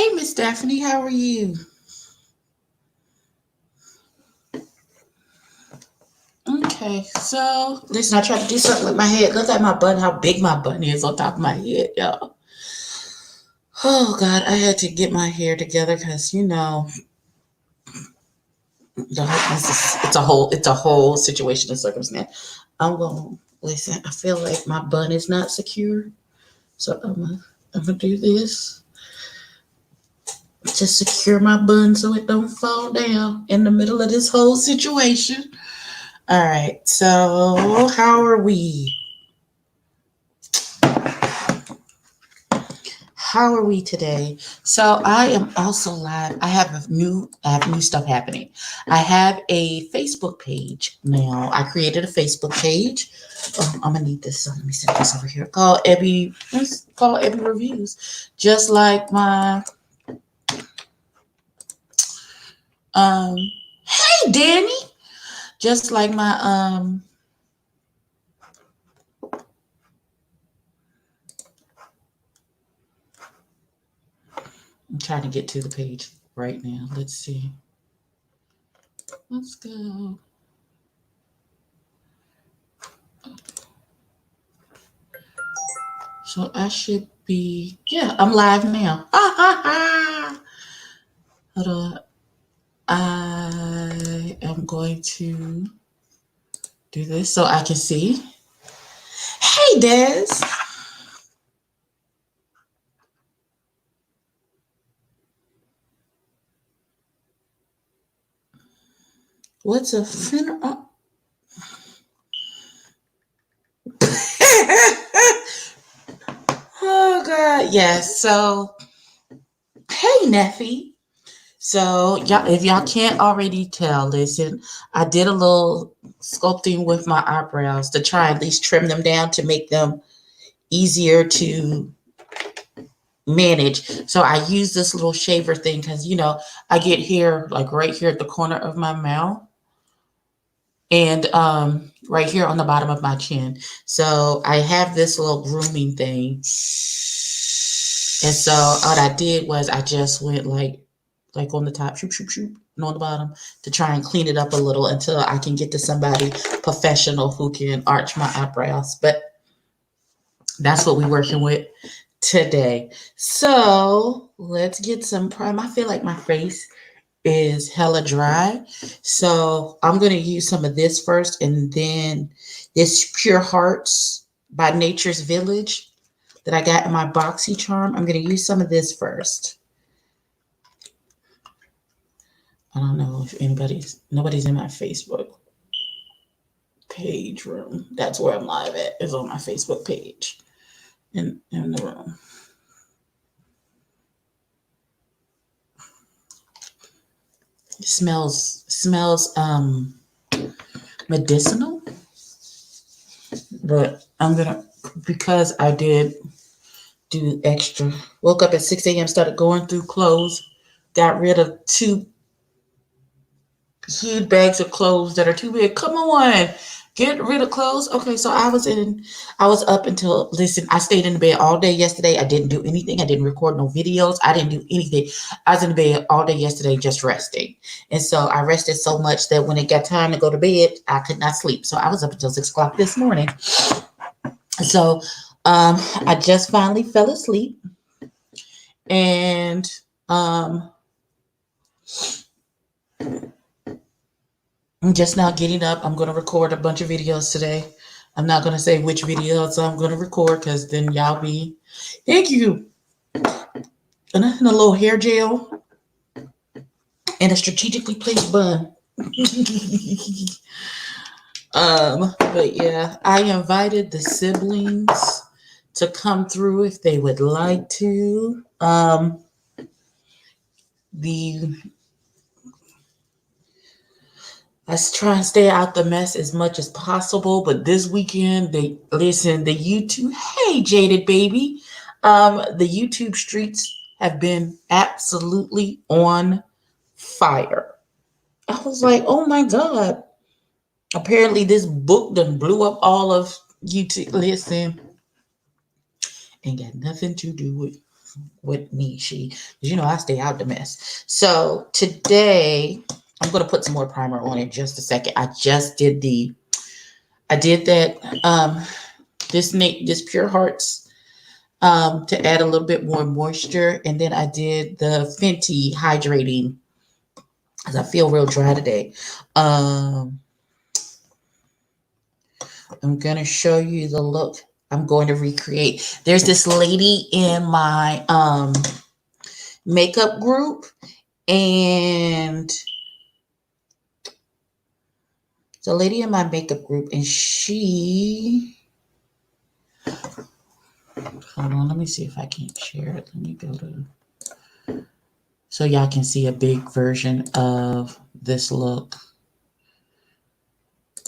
Hey, Miss Daphne, how are you? Okay, so listen, I tried to do something with my head. Look at my bun, how big my bun is on top of my head, y'all. Oh God, I had to get my hair together because it's a whole situation and circumstance. I'm gonna listen. I feel like my bun is not secure, so I'm gonna do this to secure my bun so it don't fall down in the middle of this whole situation. All right, so how are we? How are we today? So I am also live. I have new stuff happening. I have a Facebook page now. I created a Facebook page. Oh, I'm gonna need this. So let me set this over here. Call Ebby Reviews. Just like my um hey Danny. Just like my I'm trying to get to the page right now. Let's see. Let's go. So I should be, yeah, I'm live now. Ha ha ha. Hold on. I am going to do this so I can see. Hey, Des. What's a fin? Oh, God. Yes. So, hey, Neffy. So, y'all, if y'all can't already tell, listen, I did a little sculpting with my eyebrows to try at least trim them down to make them easier to manage. So I use this little shaver thing because I get hair like right here at the corner of my mouth and right here on the bottom of my chin. So I have this little grooming thing. And so what I did was I just went like on the top, shoop, shoop, shoop, and on the bottom to try and clean it up a little until I can get to somebody professional who can arch my eyebrows. But that's what we're working with today. So let's get some prime. I feel like my face is hella dry. So I'm going to use some of this first and then this Pure Hearts by Nature's Village that I got in my Boxy Charm. I'm going to use some of this first. I don't know if nobody's in my Facebook page room. That's where I'm live at, is on my Facebook page in the room. It smells medicinal, but I'm gonna, because I did do extra. Woke up at 6 a.m., started going through clothes, got rid of 2 huge bags of clothes that are too big. Come on, get rid of clothes. Okay, so I was up until, listen, I stayed in the bed all day yesterday. I didn't do anything. I didn't record no videos. I didn't do anything. I was in the bed all day yesterday just resting. And so I rested so much that when it got time to go to bed, I could not sleep. So I was up until 6 o'clock this morning. So I just finally fell asleep. And I'm just now getting up. I'm going to record a bunch of videos today. I'm not going to say which videos I'm going to record because then y'all be, thank you. And a little hair gel and a strategically placed bun. But yeah, I invited the siblings to come through if they would like to. The Let's try and stay out the mess as much as possible. But this weekend, the YouTube, hey, Jaded Baby. The YouTube streets have been absolutely on fire. I was like, oh my God. Apparently, this book done blew up all of YouTube. Listen, ain't got nothing to do with with me. You know, I stay out the mess. So today I'm going to put some more primer on in just a second. I did that, this Pure Hearts, to add a little bit more moisture. And then I did the Fenty hydrating because I feel real dry today. Um, I'm going to show you the look I'm going to recreate. There's this lady in my makeup group, and the lady in my makeup group, and hold on, let me see if I can share it. Let me go to, so y'all can see a big version of this look.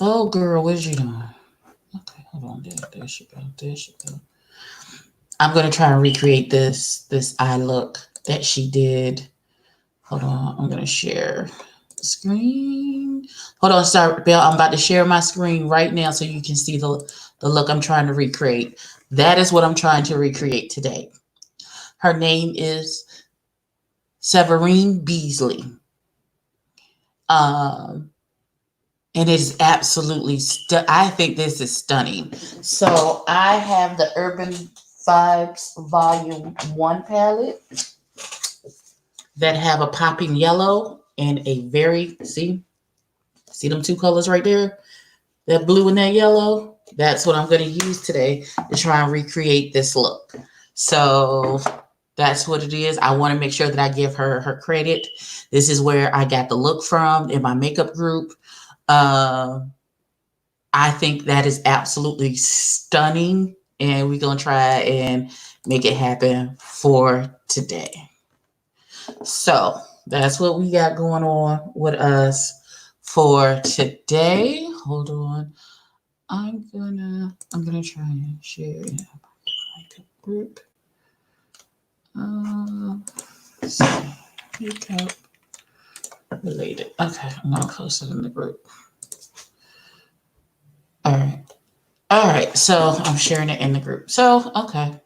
Oh, girl, what is you doing? Okay, hold on. There she go. There she go. I'm gonna try and recreate this eye look that she did. Hold on, I'm gonna share the screen. Hold on, sorry, Belle. I'm about to share my screen right now so you can see the look I'm trying to recreate. That is what I'm trying to recreate today. Her name is Severine Beasley. And it is absolutely I think this is stunning. So I have the Urban Vibes Volume 1 palette that have a popping yellow and a very, see them two colors right there? That blue and that yellow? That's what I'm going to use today to try and recreate this look. So that's what it is. I want to make sure that I give her credit. This is where I got the look from in my makeup group. I think that is absolutely stunning, and we're going to try and make it happen for today. So that's what we got going on with us for today. Hold on. I'm gonna try and share in my group. So makeup related. Okay, I'm gonna post it in the group. All right. All right, so I'm sharing it in the group. So, okay.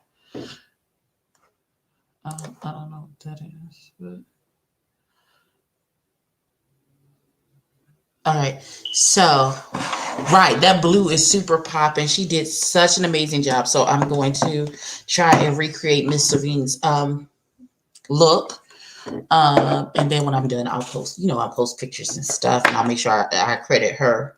I don't know what that is, but all right. So, right, that blue is super popping. She did such an amazing job. So I'm going to try and recreate Miss Serene's look. And then when I'm done, I'll post, I'll post pictures and stuff, and I'll make sure I credit her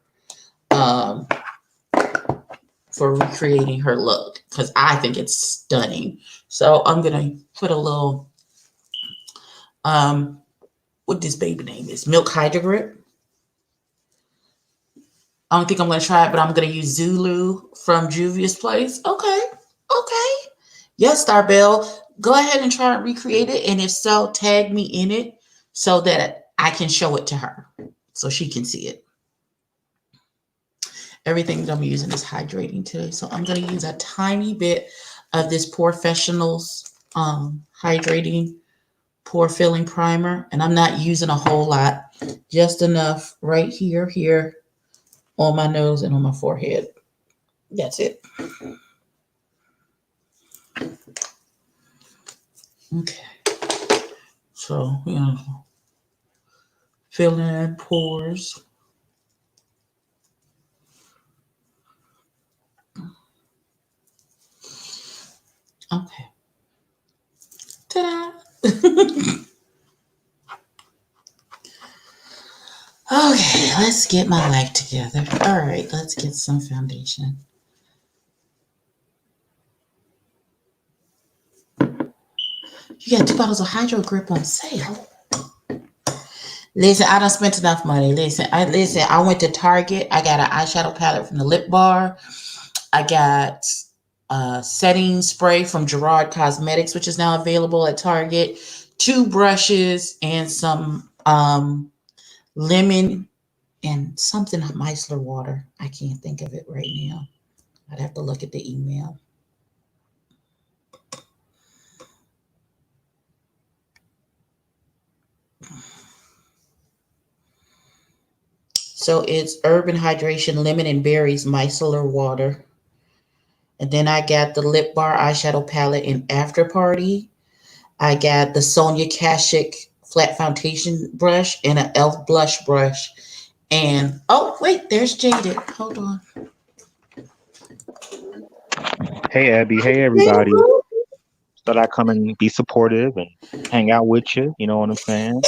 for recreating her look because I think it's stunning. So I'm gonna put a little what this baby name is, Milk Hydro Grip. I don't think I'm gonna try it, but I'm gonna use Zulu from Juvia's Place. Okay. Yes, Starbell. Go ahead and try and recreate it. And if so, tag me in it so that I can show it to her so she can see it. Everything that I'm using is hydrating today. So I'm gonna use a tiny bit of this Professionals hydrating pore filling primer. And I'm not using a whole lot, just enough right here on my nose and on my forehead. That's it. Okay. So, fill in pores. Okay. Ta-da! Okay, let's get my life together. All right, let's get some foundation. You got 2 bottles of Hydro Grip on sale. Listen, I done spent enough money. Listen, I went to Target. I got an eyeshadow palette from the Lip Bar. I got a setting spray from Gerard Cosmetics, which is now available at Target. 2 brushes and some lemon and something micellar water. I can't think of it right now. I'd have to look at the email. So it's Urban Hydration Lemon and Berries Micellar Water. And then I got the Lip Bar eyeshadow palette in After Party. I got the Sonia Kashuk flat foundation brush and an elf blush brush. And oh wait, there's Jaded. Hold on. Hey Abby, hey everybody. Thought I'd come and be supportive and hang out with you. You know what I'm saying?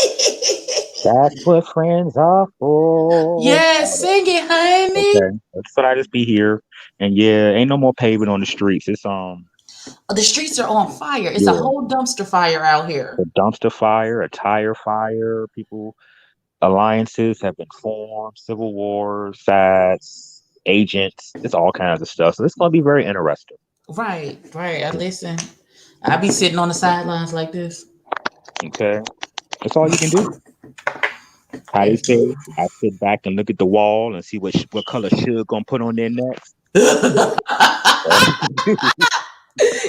That's what friends are for. Yes, sing it, honey. Okay. Just thought I'd just be here. And yeah, ain't no more paving on the streets. It's The streets are on fire. It's a yeah, whole dumpster fire out a here. dumpster fire, a tire fire. People alliances have been formed, civil wars, sides, agents. It's all kinds of stuff. So it's gonna be very interesting. Right, right. I listen. I be sitting on the sidelines like this. Okay. That's all you can do. How they Yes. say, I sit back and look at the wall and see what color Suge gonna put on there next.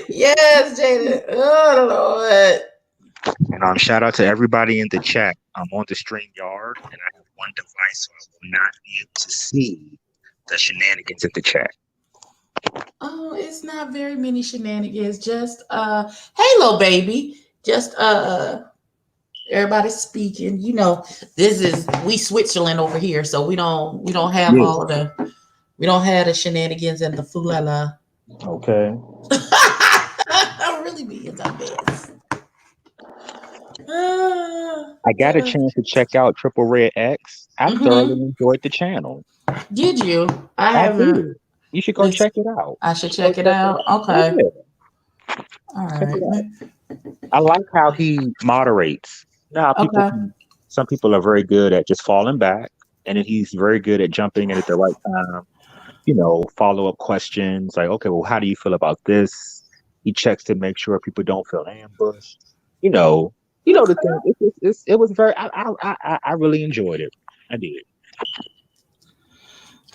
Yes, Jada. Oh Lord. And shout out to everybody in the chat. I'm on the stream yard and I have one device, so I will not be able to see the shenanigans in the chat. Oh, it's not very many shenanigans. Just hey little baby. Just everybody speaking. You know, this is we Switzerland over here, so we don't have Yeah. all of the we don't have the shenanigans and the foolala. Okay. I really be in our best. I got a chance to check out Triple Red X. I thoroughly Mm-hmm. enjoyed the channel. Did you? I I haven't. did. You should go Listen, check it out. I You should should go check it check it out. out. Okay. Yeah, All check it right. out. I like how he moderates. Now, Okay. some people are very good at just falling back, and then he's very good at jumping in at the right time. Follow up questions like, okay, well, how do you feel about this? He checks to make sure people don't feel ambushed. You know, the Okay. thing. It was very. I really enjoyed it. I did.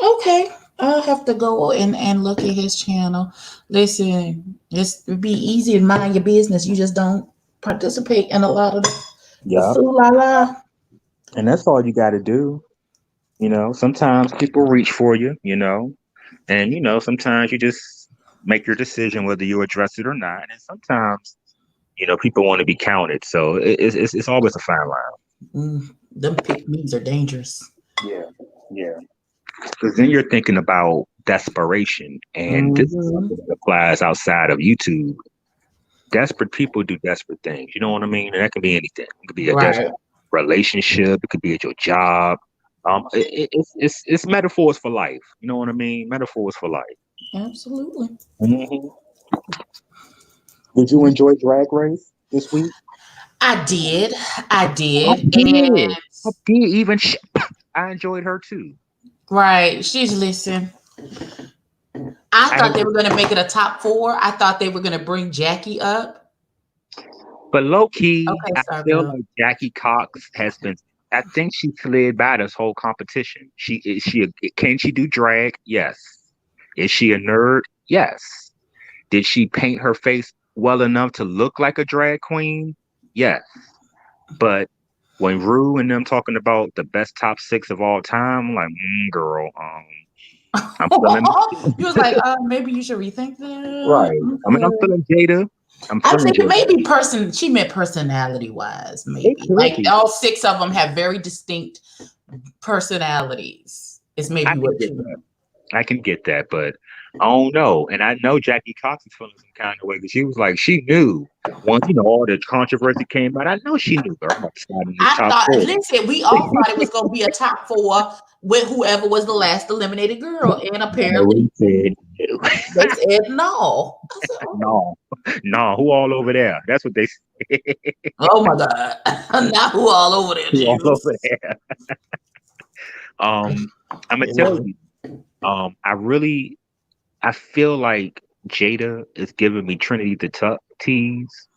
Okay. I'll have to go and look at his channel. Listen, it'd be easy to mind your business. You just don't participate in a lot of the Yeah, fool la la. and that's all you got to do. Sometimes people reach for you. And sometimes you just make your decision whether you address it or not. And sometimes people want to be counted, so it's always a fine line. Them pick me's are dangerous. Yeah, yeah. Because then you're thinking about desperation, and this is Hmm. something that applies outside of YouTube. Desperate people do desperate things. You know what I mean? And that can be anything. It could be a Right. desperate relationship. It could be at your job. It's metaphors for life. You know what I mean? Metaphors for life. Absolutely. Hmm. Did you enjoy Drag Race this week? I did. I I did. And did. I did. I enjoyed her too. right. She's listen. I I thought they had, were gonna make it a top four. I thought they were gonna bring Jackie up. but low key, Okay, I sorry, feel boo. like Jackie Cox has been. I think she slid by this whole competition. Can she do drag? Yes. Is she a nerd? Yes. Did she paint her face well enough to look like a drag queen? Yes. But when Rue and them talking about the best top six of all time, I'm like, girl, I'm feeling You was like, maybe you should rethink that. right. I'm Okay. feeling Jada. I'm I'm feeling thinking Jada. maybe she meant personality wise, It maybe. could Like be. all six of them have very distinct personalities. Is I maybe can what get you that. I can get that, but I don't know. And I know Jackie Cox is feeling some kind of way because she was like, she knew once all the controversy came out. I know she knew, girl. I'm about to slide in this I top thought, four. listen, we all thought it was going to be a top four with whoever was the last eliminated girl. And apparently Mary said no. they said no. I said, oh, No, no, who all over there? That's what they said. oh my God. Not who all over there, Who all over Jesus. there? Um, I'm gonna tell Lord. you. I feel like Jada is giving me Trinity the Tuck tease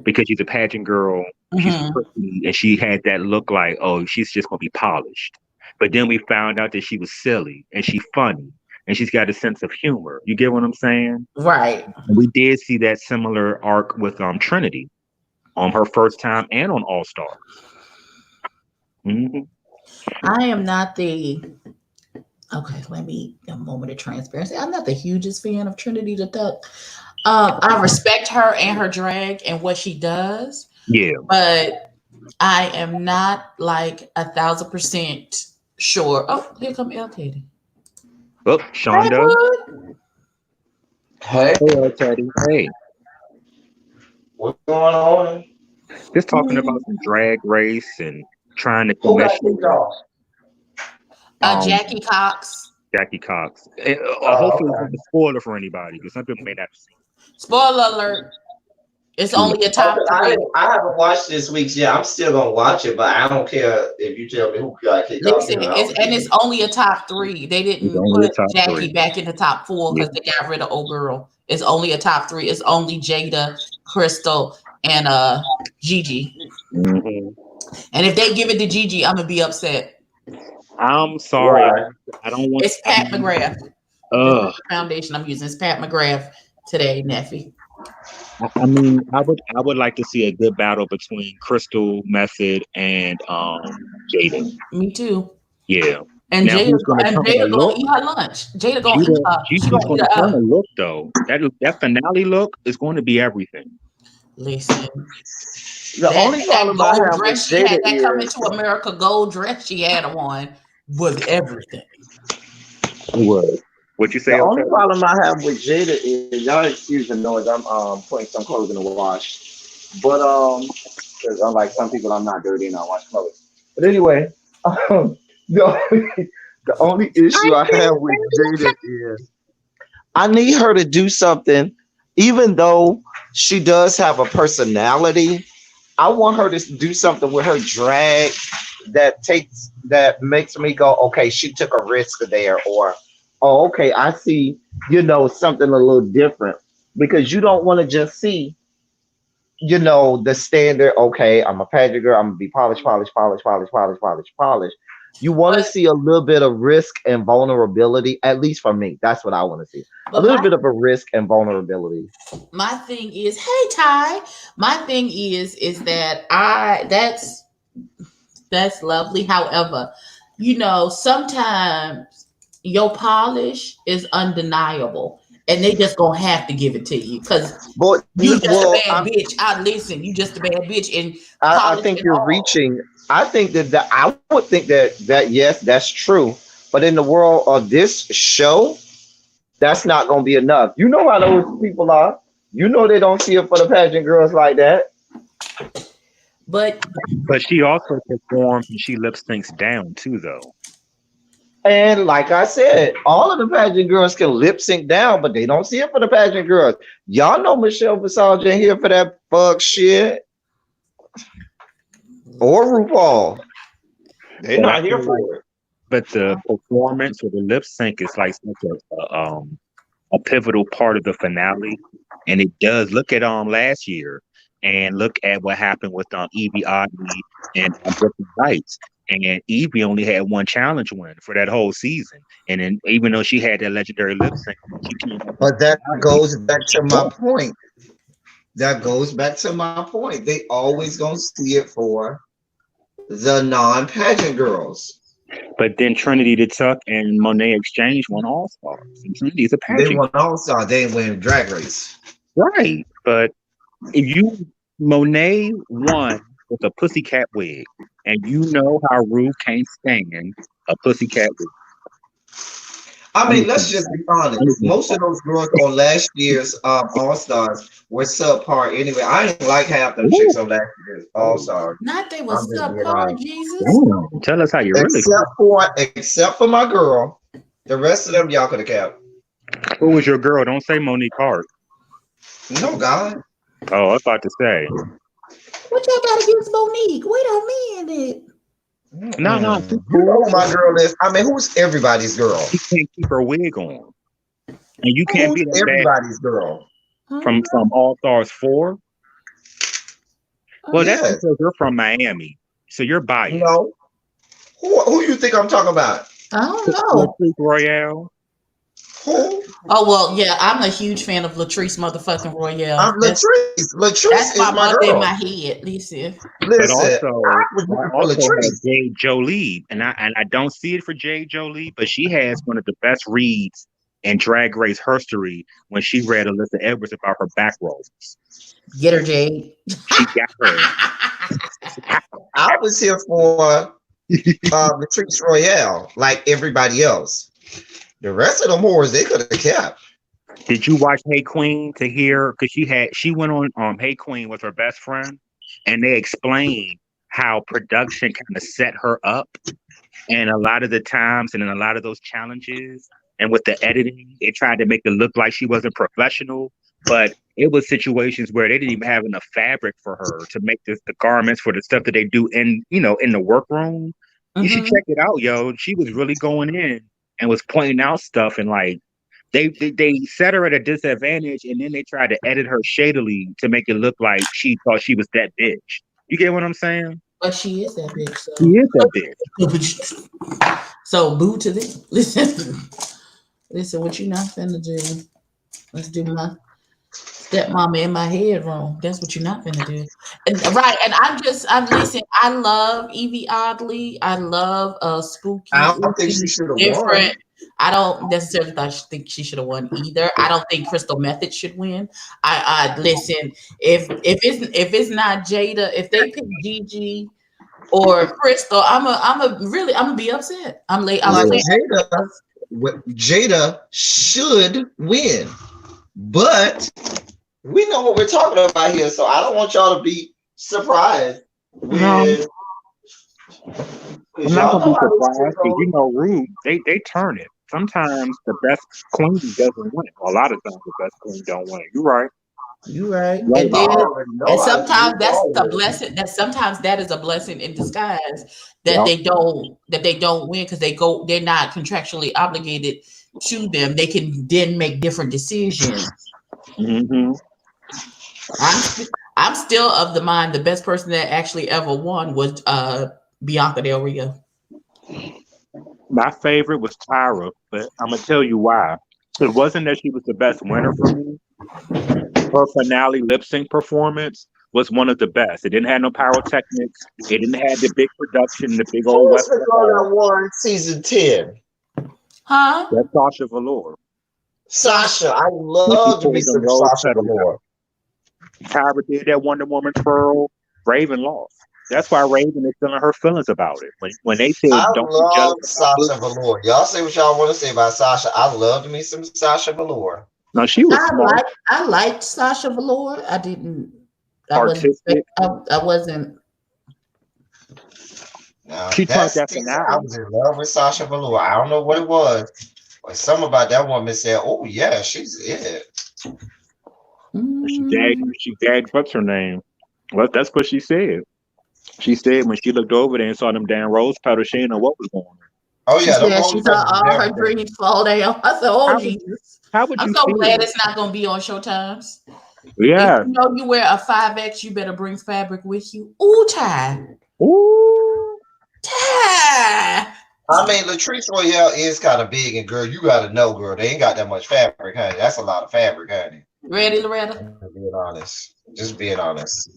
because she's a pageant girl. She's Hmm. pretty, and she had that look like, oh, she's just gonna be polished. But then we found out that she was silly and she's funny and she's got a sense of humor. You get what I'm saying? Right. And we did see that similar arc with Trinity on her first time and on All Stars. Hmm. I am not the okay, let me a moment of transparency. I'm not the hugest fan of Trinity the Duck. I respect her and her drag and what she does, Yeah. but I am not like 1,000% sure. Oh, here come El Teddy. Oh, Hey, Shonda. bud. Hey, Hey, Teddy. Hey. what's going on? Just talking about Mm, some drag race and trying to Who got commission kicked off? um Jackie Cox. Jackie Cox. Oh, Hopefully, it's not okay. a spoiler for anybody because some people may not have seen Spoiler alert. It's it. Too late. only a Okay, top three. I haven't watched this week's yet. I'm still gonna watch it, but I don't care if you tell me who got kicked off. Listen, I don't care. it's only a top three. They It's didn't only a put top Jackie three. back in the top four Yeah. because they got rid of old girl. It's only a top three. It's only Jada, Crystal, and Gigi. hmm And if they give it to Gigi, I'm gonna be upset. I'm sorry. Why? I don't want. It's Pat McGrath. This is Uh, the foundation I'm using. It's Pat McGrath today, Neffy. I mean, I would like to see a good battle between Crystal Method and Jada. Me too. Yeah. And Now, who's gonna turn the Jada gonna look? eat her lunch. Jada gonna eat Jada, her. She Gigi's gonna eat gonna her turn the up. look though. That finale look is going to be everything. Listen, The only that problem I gold have with dress she Jada had, that coming is to America gold dress she had on was everything. What? What you the say, only okay? problem I have with Jada is y'all excuse the noise. I'm putting some clothes in the wash, but because unlike some people, I'm not dirty and I wash clothes. But anyway, um, the only, the only issue I have with Jada is I need her to do something, even though she does have a personality. I want her to do something with her drag that makes me go, okay, she took a risk there, or oh, okay, I see, something a little different. Because you don't want to just see, the standard, okay, I'm a pageant girl, I'm gonna be polished, polished, polished, polished, polished, polished, polished. You want to But see a little bit of risk and vulnerability, at least for me. That's what I want to see. A but little bit of a risk and vulnerability. my thing is, hey Ty, my thing is that that's lovely. However, sometimes your polish is undeniable, and they just gonna have to give it to you because But you just a well, bad bitch. I listen. You just a bad bitch, and I polish think and you're all. reaching. I think that I would think that yes, that's true. But in the world of this show, that's not going to be enough. You know how those people are. You know they don't see it for the pageant girls like that. But But she also performs and she lip syncs down too, though. And like I said, all of the pageant girls can lip sync down, but they don't see it for the pageant girls. Y'all know Michelle Visage ain't here for that fuck shit or RuPaul. They're But I not here feel like, for it. but the performance or the lip sync is like such a pivotal part of the finale, and it does. Look at last year, and look at what happened with Evie Oddly and Brooklyn Heights. And Evie only had one challenge win for that whole season, and then even though she had that legendary lip sync, she came up in But that the finale. goes back to my point. That goes back to my point. They always gonna see it for the non-pageant girls. But then Trinity the Tuck and Monet Exchange won All Stars, and Trinity's a They pageant won All Star. They didn't win Drag Race. girl, right? But if you Monet won with a pussycat wig, and you know how Ruth can't stand a pussycat wig. I I'm mean, just let's saying. just be I'm honest. just being Most of those girls on last year's All Stars were subpar anyway. I didn't like half them chicks Ooh, on last year's All Stars. not they I'm was just being subpar, honest. Jesus. damn. Tell us how you really Except feel. for my girl, the rest of them y'all could have kept. Who was your girl? Don't say Monique Hart. No God. Oh, I was about to say. What y'all got against Monique? Wait a minute. No, she's You know cool. who my girl is. I mean, who's everybody's girl? She can't keep her wig on, and you can't Who's be that bad everybody's girl? from All Stars 4. Well, that's Yes. because you're from Miami, so you're biased. No. Who you think I'm talking about? I don't know. Latrice Royale. Who? Oh well, yeah, I'm a huge fan of Latrice motherfucking Royale. I'm Latrice. Latrice That's is my my mother in my girl. head. Listen, But Listen, I also, was I looking for also have Latrice. Jade Jolie, and I don't see it for Jade Jolie, but she has one of the best reads in Drag Race history when she read Alyssa Edwards about her back rolls. Get her, Jade. She got her. I was here for Latrice Royale, like everybody else. The rest of them whores they could have kept. Did you watch Hey Queen to hear? Because she went on Hey Queen with her best friend, and they explained how production kind of set her up, and a lot of the times, and in a lot of those challenges, and with the editing, it tried to make it look like she wasn't professional, but it was situations where they didn't even have enough fabric for her to make the garments for the stuff that they do in the workroom. You should check it out, yo. She was really going in and was pointing out stuff, and like they set her at a disadvantage, and then they tried to edit her shadily to make it look like she thought she was that bitch. You get what I'm saying? But she is that bitch. So. She is that bitch. So boo to this. Listen, what you not finna do? Let's do my stepmama in my head wrong. That's what you're not finna do. And, right. And I'm listen, I love Evie Oddly. I love Spooky. I don't think she should have won. I don't necessarily think she should have won either. I don't think Crystal Method should win. I listen, if it's not Jada, if they pick Gigi or Crystal, I'm gonna be upset. Jada should win, but we know what we're talking about here, so I don't want y'all to be surprised. I'm not gonna be surprised because Rude, they turn it. Sometimes the best queen doesn't win. A lot of times the best queen don't win. You're right. You're right. And sometimes that's the blessing. Sometimes that is a blessing in disguise that they don't win because they're not contractually obligated to them. They can then make different decisions. Mm-hmm. I'm still of the mind the best person that actually ever won was Bianca Del Rio. My favorite was Tyra, but I'm gonna tell you why. It wasn't that she was the best winner for me. Her finale lip sync performance was one of the best. It didn't have no pyrotechnics. It didn't have the big production, the big old What's the girl that won season 10? Huh? That's Sasha Velour. Sasha, I love to be some Sasha Velour. Tyra did that Wonder Woman twirl. Raven lost. That's why Raven is feeling her feelings about it. When they say I don't love Sasha Velour. Y'all say what y'all want to say about Sasha. I love me some Sasha Velour. No, she was smart. I liked Sasha Velour. I didn't. Artistic. I wasn't. No, she turned that finale. I was in love with Sasha Velour. I don't know what it was, but something about that woman said, "Oh yeah, she's it." She gagged. What's her name? Well, that's what she said. She said when she looked over there and saw them damn rose petals, she didn't know what was going on. Oh yeah, she saw all her dreams fall down. I said, "Oh Jesus!" I'm so glad it's not going to be on Showtimes. Yeah. If you know you wear a 5X, you better bring fabric with you. Ooh, Ty. Ooh. Ty. I mean, Latrice Royale is kind of big, and girl, you got to know, girl, they ain't got that much fabric, honey. That's a lot of fabric, honey. Ready, Loretta? Just being honest.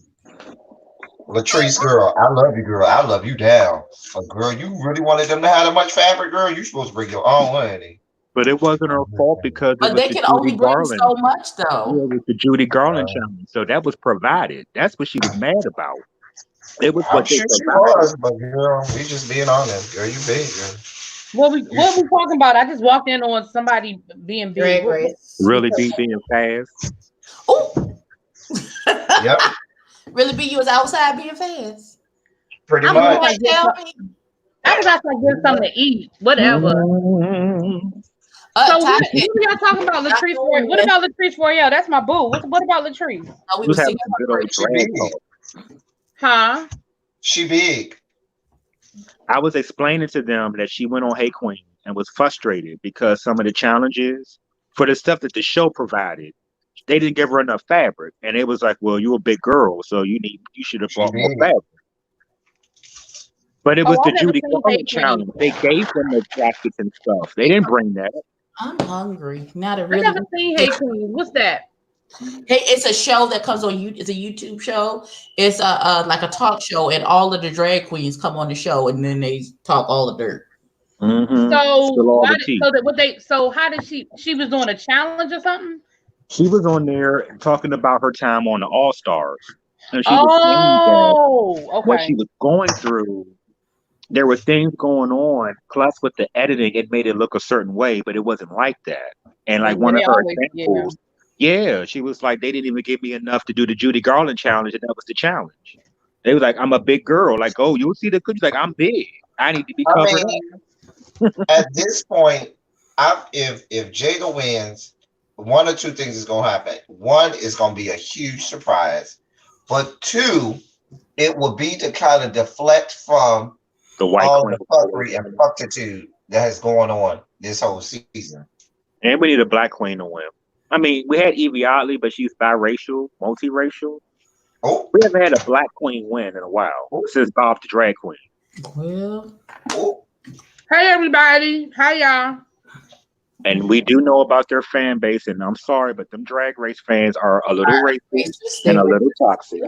Latrice, girl, I love you, girl. I love you down. But girl, you really wanted them to have that much fabric, girl? You supposed to bring your own, honey. But it wasn't her fault because but they can only bring so much, though. Yeah, it was the Judy Garland challenge, so that was provided. That's what she was mad about. It was what she was, but girl, we just being honest, girl. You big, girl. What we talking about? I just walked in on somebody being big. Really being fast. Oh. Yep. Really be you was outside being fast. Pretty much. I was about to get something to eat. Whatever. So what are y'all talking about, Latrice? What about Latrice Royale? That's my boo. What about Latrice? Oh, we were singing Huh? She big. I was explaining to them that she went on Hey Queen and was frustrated because some of the challenges for the stuff that the show provided, they didn't give her enough fabric. And it was like, well, you're a big girl, so you should have brought more fabric. But it was the Judy Garland challenge. They gave them the jackets and stuff. They didn't bring that. I'm hungry. Not a I never seen Hey Queen. What's that? Hey, it's a show that comes on you. It's a YouTube show. It's like a talk show, and all of the drag queens come on the show, and then they talk all the dirt. Mm-hmm. So Spill all why? the tea. So that what they? So how did she? She was doing a challenge or something? She was on there talking about her time on the All Stars, and she was saying that Oh, what okay. she was going through, there were things going on. Plus, with the editing, it made it look a certain way, but it wasn't like that. And like And yeah, one of they her always, yeah. examples, yeah, she was like, they didn't even give me enough to do the Judy Garland challenge, and that was the challenge. They was like, I'm a big girl. Like, oh, you'll see the cookies. Like, I'm big. I need to be I covered up. mean, at this point, if Jada wins, one or two things is gonna happen. One is gonna be a huge surprise, but two, it will be to kind of deflect from The white all queen. the fuckery and fucktitude that has going on this whole season. And we need a black queen to win. I mean, we had Evie Oddly, but she's biracial, multiracial. Oh, We haven't had a black queen win in a while since Bob the Drag Queen. Well, oh. Hey everybody, hi y'all. And we do know about their fan base, and I'm sorry, but them Drag Race fans are a little racist and a little toxic.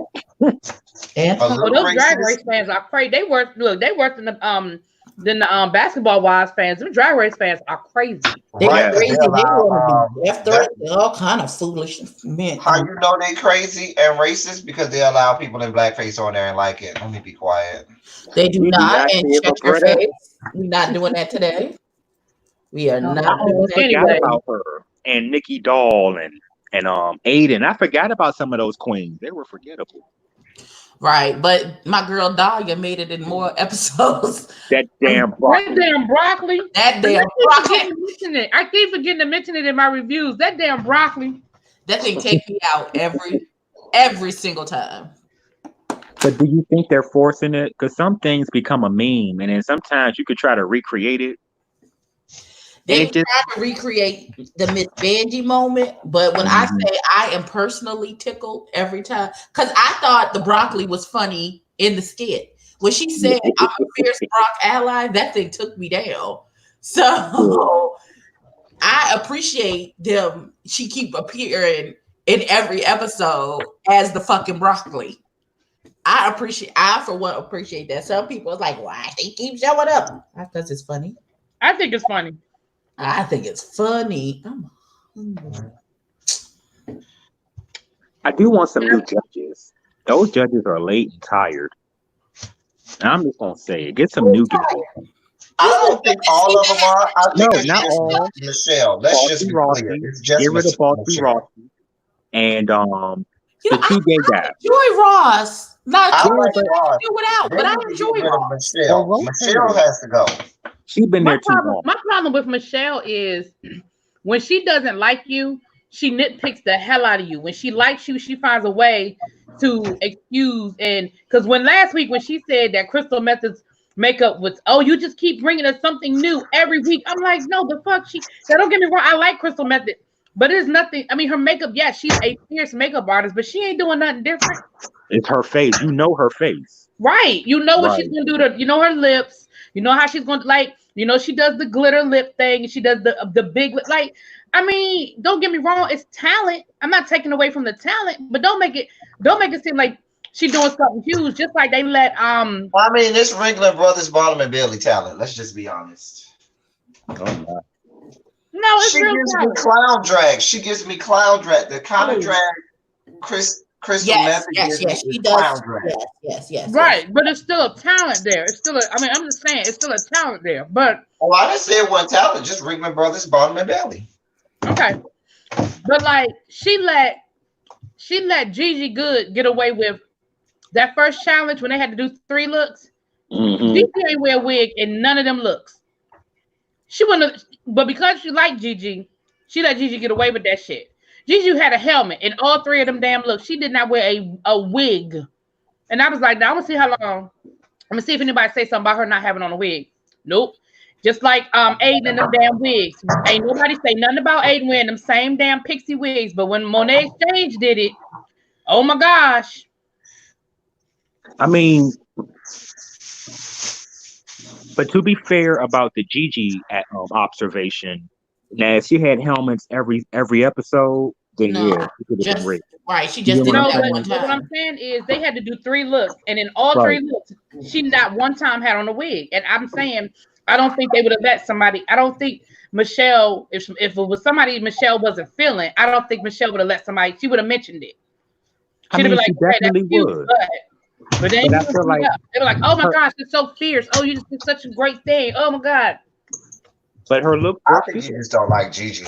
And A Oh, little those drag racist. race fans are crazy. They worse. Look, they worse than the basketball wives fans. Them drag race fans are crazy. they Right, crazy. they They allow, want to be death threats that- and all kind of foolish men. How you know they crazy and racist? Because they allow people in blackface on there and like it. Let me be quiet. They do We do not, not and care check for your Greta. face. We're not doing that today. We are not I doing almost that forgot Anyway. about her and Nikki Doll and Aiden. I forgot about some of those queens. They were forgettable. right. But my girl Dahlia made it in more episodes. That damn That broccoli. damn broccoli. That damn I keep broccoli. forgetting to mention it. I keep forgetting to mention it in my reviews. That damn broccoli. That thing take me out every single time. But do you think they're forcing it? Because some things become a meme, and then sometimes you could try to recreate it. They It just try to recreate the Miss Benji moment, but when I say I am personally tickled every time, because I thought the broccoli was funny in the skit. When she said I'm a fierce Brock ally, that thing took me down. So I appreciate them. She keep appearing in every episode as the fucking broccoli. I for one appreciate that. Some people are like, why they keep showing up? Because it's funny. I think it's funny. I think it's funny. I do want some new judges. Those judges are late and tired. And I'm just gonna say it. Get some new guys. I don't think all of them are. I think No, it's not just all. Michelle. Let's just be Rossi, clear. It's just get rid of Bossy Michelle. Rossi and You the know, two gay guys. enjoy Ross. Not I too like much Ross. do without, They but I need to enjoy get rid of Ross. Michelle. Well, Michelle has to go. She's been there too long. My problem with Michelle is when she doesn't like you, she nitpicks the hell out of you. When she likes you, she finds a way to excuse. And because when last week when she said that Crystal Method's makeup was, oh, you just keep bringing us something new every week, I'm like, no, the fuck. Now, don't get me wrong, I like Crystal Method, but it is nothing. I mean, her makeup, yes, she's a fierce makeup artist, but she ain't doing nothing different. It's her face. You know her face. Right. You know what Right. she's gonna do you know her lips, you know how she's gonna she does the glitter lip thing, and she does the big lip. Like, I mean, don't get me wrong, it's talent. I'm not taking away from the talent, but don't make it seem like she's doing something huge, just like they let I mean, it's Ringling Brothers, Bottom and Bailey talent. Let's just be honest. Oh, my. no, it's She real gives talent. me clown drag. She gives me clown drag. The kind of drag Crystal Method gives me She is does. clown drag. Yes. Right, but it's still a talent there. It's still I'm just saying it's still a talent there. But Oh, I didn't say it wasn't talent. Just Ringling Brothers, Bottom and Bailey. okay. But like she let Gigi Good get away with that first challenge when they had to do 3 looks. Gigi ain't wear a wig in none of them looks. She wouldn't have, but because she liked Gigi, she let Gigi get away with that shit. Gigi had a helmet in all 3 of them damn looks. She did not wear a wig. And I was like, now I'm gonna see how long. I'm gonna see if anybody say something about her not having on a wig. Nope. Just like Aiden and them damn wigs. Ain't nobody say nothing about Aiden wearing them same damn pixie wigs. But when Monet Exchange did it, oh my gosh. I mean, but to be fair about the Gigi observation, now if she had helmets every episode, then No, yeah, she could have been just rich. right. She just You did know it what I'm that saying? one But what I'm time. saying is they had to do 3 looks, and in all 3 looks, she not one time had on a wig. And I'm saying I don't think they would have let somebody. I don't think Michelle, if it was somebody Michelle wasn't feeling, I don't think Michelle would have let somebody. She would have mentioned it. I She'd have mean, been like, she "Okay, that's definitely cute," would. but they But didn't I even feel bring like it up. They were like, "Oh my her, gosh, you're so fierce. Oh, you just did such a great thing. Oh my god." but her looks I were think you good. just don't like Gigi.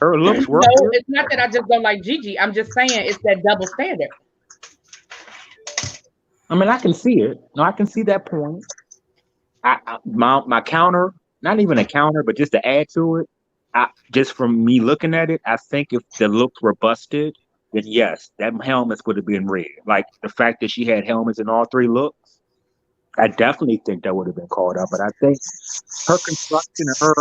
Her looks were No, good. it's not that I just don't like Gigi. I'm just saying it's that double standard. I mean, I can see it. No, I can see that point. My counter, not even a counter, but just to add to it, just from me looking at it, I think if the looks were busted, then yes, that helmets would have been red. Like the fact that she had helmets in all three looks, I definitely think that would have been called out. But I think her construction and her,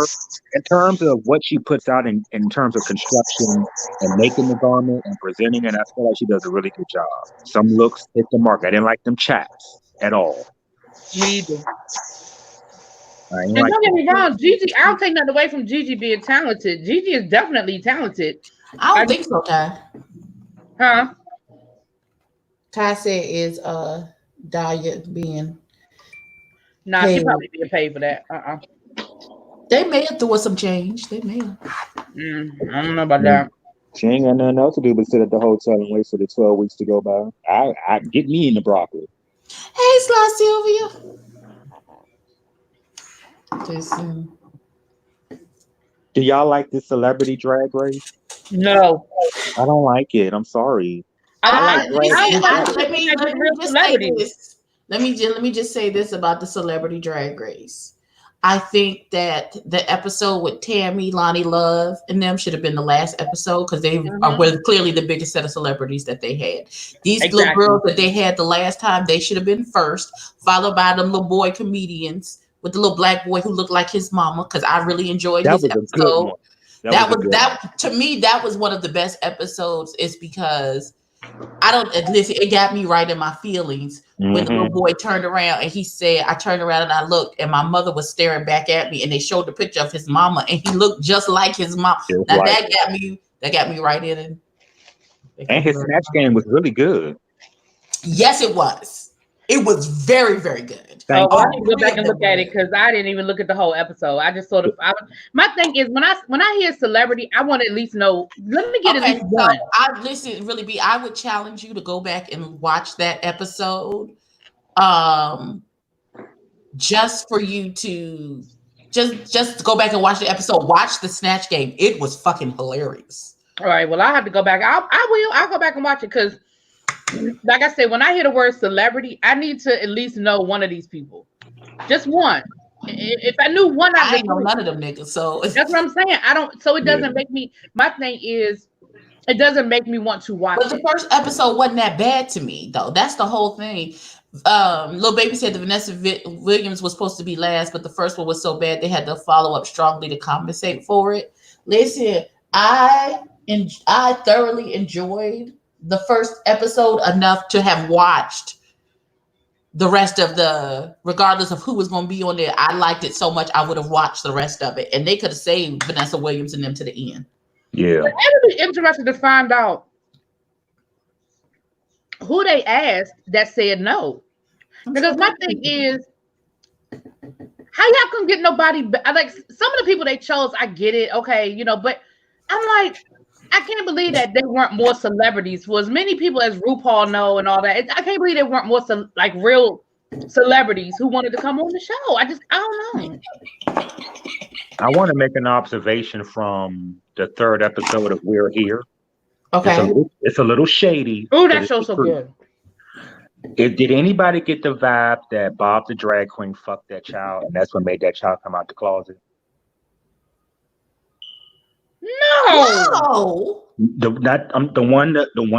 in terms of what she puts out in terms of construction and making the garment and presenting it, I feel like she does a really good job. Some looks hit the mark. I didn't like them chaps at all. Me either. I didn't And like don't get them. me wrong, Gigi. I don't take nothing away from Gigi being talented. Gigi is definitely talented. I I don't think so, Ty. Huh? Ty said is Dahlia being Nah, she paid. probably being paid for that. They may have threw us some change. They may have. I don't know about Mm. that. She ain't got nothing else to do but sit at the hotel and wait for the 12 weeks to go by. I get me in the broccoli. Hey, Sly Sylvia. Listen. Do y'all like this celebrity drag race? No, I don't like it. I'm sorry. I like drag. I don't Listen. like I, it. Let It's me like let with me real just say celebrities. this. Let me just say this about the celebrity drag race. I think that the episode with Tammy, Lonnie Love, and them should have been the last episode because they were clearly the biggest set of celebrities that they had. These little Exactly. girls that they had the last time, they should have been first, followed by them little boy comedians with the little black boy who looked like his mama. Because I really enjoyed that his was a good episode. one. That was was that to me. That was one of the best episodes. Is because I don't listen. It got me right in my feelings when the little boy turned around and he said, "I turned around and I looked, and my mother was staring back at me." And they showed the picture of his mama, and he looked just like his mom. Just Now like that got me. That got me right in. and his snatch game was really good. Yes, it was. It was very, very good. Oh, Thank well, I you. need to go back and look at it because I didn't even look at the whole episode. I just sort of. My thing is when I hear celebrity, I want to at least know. Let me get at least one. I listen. Really, be. I would challenge you to go back and watch that episode. Just for you to just go back and watch the episode. Watch the snatch game. It was fucking hilarious. All right. Well, I have to go back. I'll go back and watch it because, like I said, when I hear the word celebrity, I need to at least know one of these people, just one. If I knew one, I ain't know none of them niggas. So that's what I'm saying. I don't. So it doesn't make me. My thing is, it doesn't make me want to watch. But the first episode wasn't that bad to me, though. That's the whole thing. Lil Baby said the Vanessa Williams was supposed to be last, but the first one was so bad they had to follow up strongly to compensate for it. Listen, I thoroughly enjoyed the first episode enough to have watched the rest of regardless of who was going to be on there. I liked it so much I would have watched the rest of it, and they could have saved Vanessa Williams and them to the end. Yeah, but it would be interesting to find out who they asked that said no. Because my thing is, how y'all couldn't get nobody? Like some of the people they chose, I get it, okay, but I'm like, I can't believe that there weren't more celebrities for as many people as RuPaul know and all that. I can't believe there weren't more like real celebrities who wanted to come on the show. I don't know. I want to make an observation from the third episode of We're Here. Okay, it's a little shady. Oh, that show's so good. Did anybody get the vibe that Bob the drag queen fucked that child, and that's what made that child come out the closet? No. The one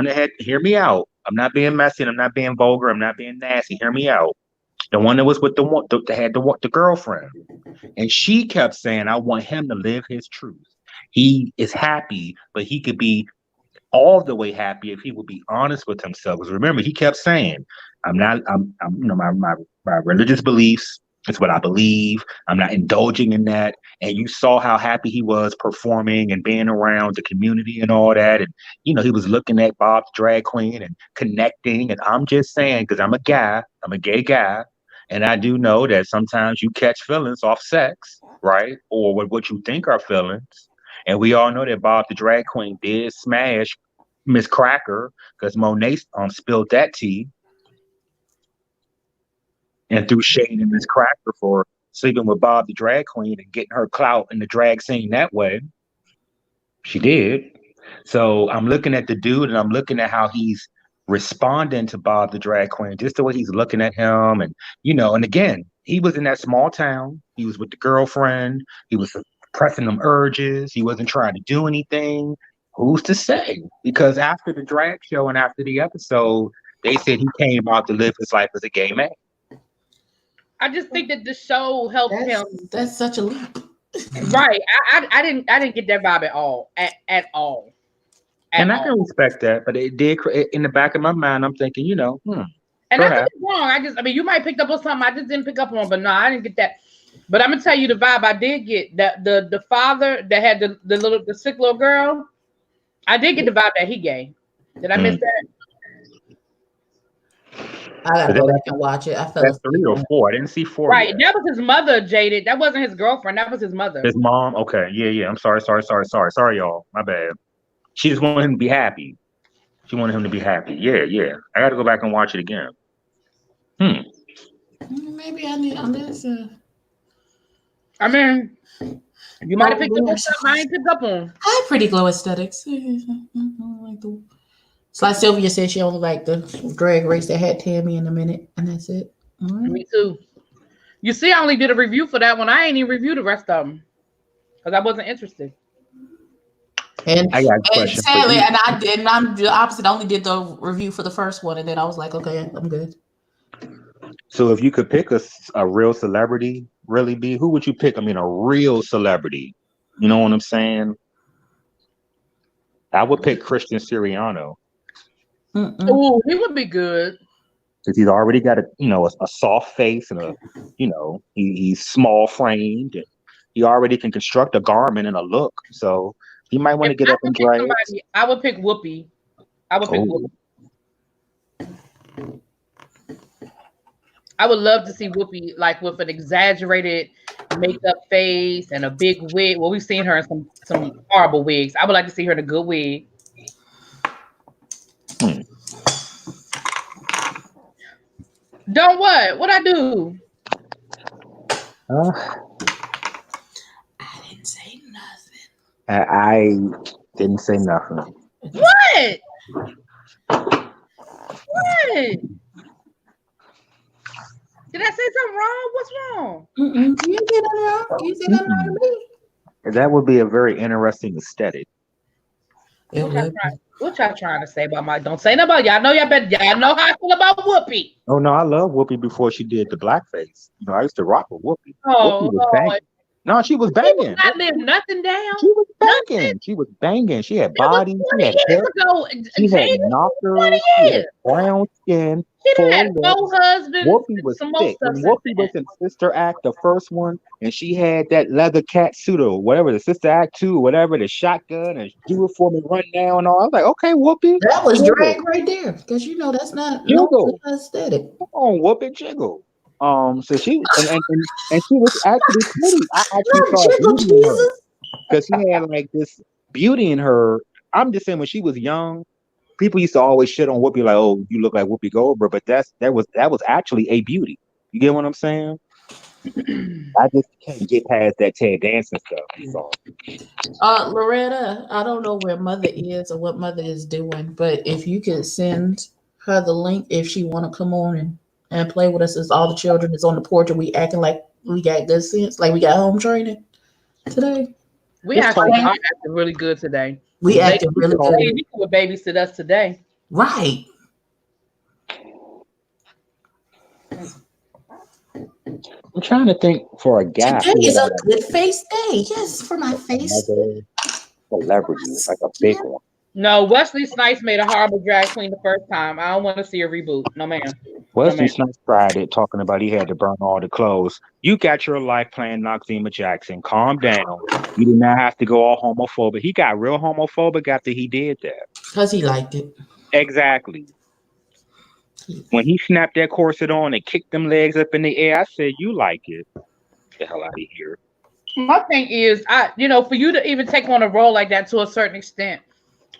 that had. Hear me out. I'm not being messy. I'm not being vulgar. I'm not being nasty. Hear me out. The one that was with that had the girlfriend, and she kept saying, "I want him to live his truth. He is happy, but he could be all the way happy if he would be honest with himself." Because remember, he kept saying, I'm my religious beliefs, it's what I believe. I'm not indulging in that. And you saw how happy he was performing and being around the community and all that. And, he was looking at Bob's drag queen and connecting. And I'm just saying, because I'm a gay guy, And I do know that sometimes you catch feelings off sex, right? Or with what you think are feelings. And we all know that Bob the drag queen did smash Miss Cracker because Monet spilled that tea and threw shade in Miss Cracker for sleeping with Bob the drag queen and getting her clout in the drag scene that way. She did. So I'm looking at the dude and I'm looking at how he's responding to Bob the drag queen, just the way he's looking at him. And, and again, he was in that small town. He was with the girlfriend. He was suppressing them urges. He wasn't trying to do anything. Who's to say? Because after the drag show and after the episode, they said he came out to live his life as a gay man. I just think that the show helped him. That's such a leap. Right. I didn't get that vibe at all. At all. And I can respect that, but it did in the back of my mind. I'm thinking, And that's nothing wrong. You might pick up on something I just didn't pick up on, but no, I didn't get that. But I'm gonna tell you the vibe I did get. That the father that had the sick little girl, I did get the vibe that he gay. Did I miss that? I gotta go back and watch it. I felt that's 3 or 4. I didn't see 4. Right, yet. that was his mother, Jaded. That wasn't his girlfriend. That was his mother. His mom. Okay, yeah. I'm sorry, y'all. My bad. She just wanted him to be happy. She wanted him to be happy. Yeah. I got to go back and watch it again. Maybe I need on this. I mean, you might have picked up on something I ain't picked up on. I have pretty glow aesthetics. It's like Sylvia said, she only liked the drag race that had Tammy in a minute, and that's it. Me too. You see, I only did a review for that one. I ain't even reviewed the rest of them because I wasn't interested. And I got a question. Sadly, and I'm the opposite. I only did the review for the first one, and then I was like, okay, I'm good. So if you could pick a real celebrity, really be, who would you pick? I mean, a real celebrity. You know what I'm saying? I would pick Christian Siriano. Oh, he would be good. Because he's already got a soft face and he's small framed and he already can construct a garment and a look. So he might want to get up and drag. I would pick Whoopi. Whoopi. I would love to see Whoopi like with an exaggerated makeup face and a big wig. Well, we've seen her in some horrible wigs. I would like to see her in a good wig. Don't what? What I do? I didn't say nothing. I didn't say nothing. What? What? Did I say something wrong? What's wrong? You didn't say nothing wrong. You said nothing wrong to me. That would be a very interesting aesthetic. What y'all trying to say about my? Don't say nothing about y'all. Know y'all know how I feel about Whoopi. Oh no, I love Whoopi before she did the blackface. I used to rock with Whoopi. Oh, Whoopi was banging. No, she was banging. She was not living nothing down. She was banging. Nothing. She was banging. She had body. She had hair. She had knockers. She had brown skin. She had 4 husbands. Whoopi was thick. When Whoopi was in Sister Act, the first one, and she had that leather cat suit or whatever, the Sister Act 2 or whatever, the shotgun and do it for me, run down and all. I was like, okay, Whoopi. That was drag right there, because that's not aesthetic. Come on, Whoopi, jiggle. So she and she was actually pretty. I actually saw beauty in her because she had like this beauty in her. I'm just saying, when she was young, people used to always shit on Whoopi like, "Oh, you look like Whoopi Goldberg," but that was actually a beauty. You get what I'm saying? I just can't get past that Ted Danson stuff. So. Loretta, I don't know where Mother is or what Mother is doing, but if you could send her the link if she want to come on and play with us, as all the children is on the porch and we acting like we got good sense, like we got home training today. We actually are acting really good today. We acting really good. You would babysit us today. Right. I'm trying to think for a guy. Today is a good face day. Yes, for my face. Celebrity, like a big one. No, Wesley Snipes made a horrible drag queen the first time. I don't want to see a reboot. No, ma'am. Wesley Snipes tried it, talking about he had to burn all the clothes. You got your life playing Noxzema Jackson. Calm down. You did not have to go all homophobic. He got real homophobic after he did that. Because he liked it. Exactly. When he snapped that corset on and kicked them legs up in the air, I said, "You like it? Get the hell out of here." My thing is, for you to even take on a role like that to a certain extent,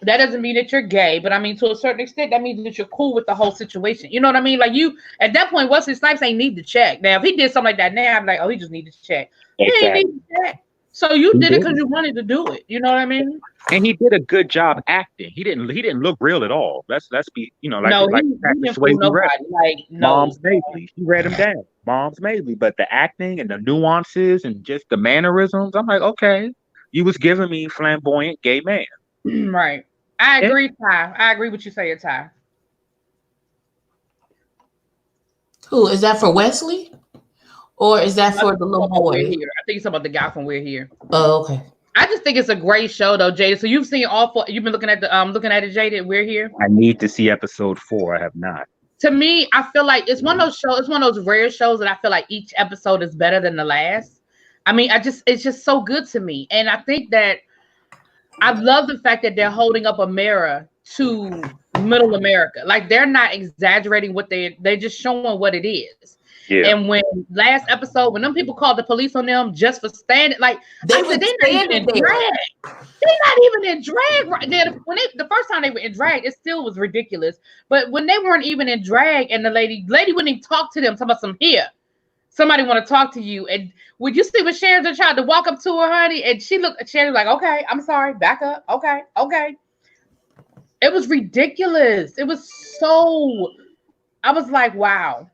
that doesn't mean that you're gay, but I mean, to a certain extent, that means that you're cool with the whole situation. You know what I mean? Like you, at that point, Wesley Snipes ain't need to check. Now, if he did something like that now, I'm like, oh, he just needed to check. He ain't Exactly. need to check. So you He did it because didn't. you wanted to do it. You know what I mean? And he did a good job acting. He didn't look real at all. Let's be, No, like he Patrick didn't fool Swayze read nobody. Like, no. Mom's Mabley. She read him down. Mom's Mabley. But the acting and the nuances and just the mannerisms, I'm like, okay, you was giving me flamboyant gay man. Right. I And agree, Ty. I agree with you saying, Ty. Who is that for Wesley? Or is that for the little boy? We're Here. I think it's about the guy from We're Here. Oh, okay. I just think it's a great show, though, Jada. So you've seen all four. You've been looking at it, Jada. We're Here. I need to see episode 4. I have not. To me, I feel like it's one of those shows. It's one of those rare shows that I feel like each episode is better than the last. I mean, it's just so good to me, and I think that I love the fact that they're holding up a mirror to Middle America. Like they're not exaggerating what they're just showing what it is. Yeah. And when last episode, when them people called the police on them just for standing, like they're not even in drag. They're not even in drag right now. The first time they were in drag, it still was ridiculous. But when they weren't even in drag, and the lady wouldn't even talk to them, talking about some here. Somebody want to talk to you. And would you see when Sharon tried to walk up to her, honey? And she looked at Sharon like, okay, I'm sorry, back up. Okay. It was ridiculous. It was so, I was like, wow.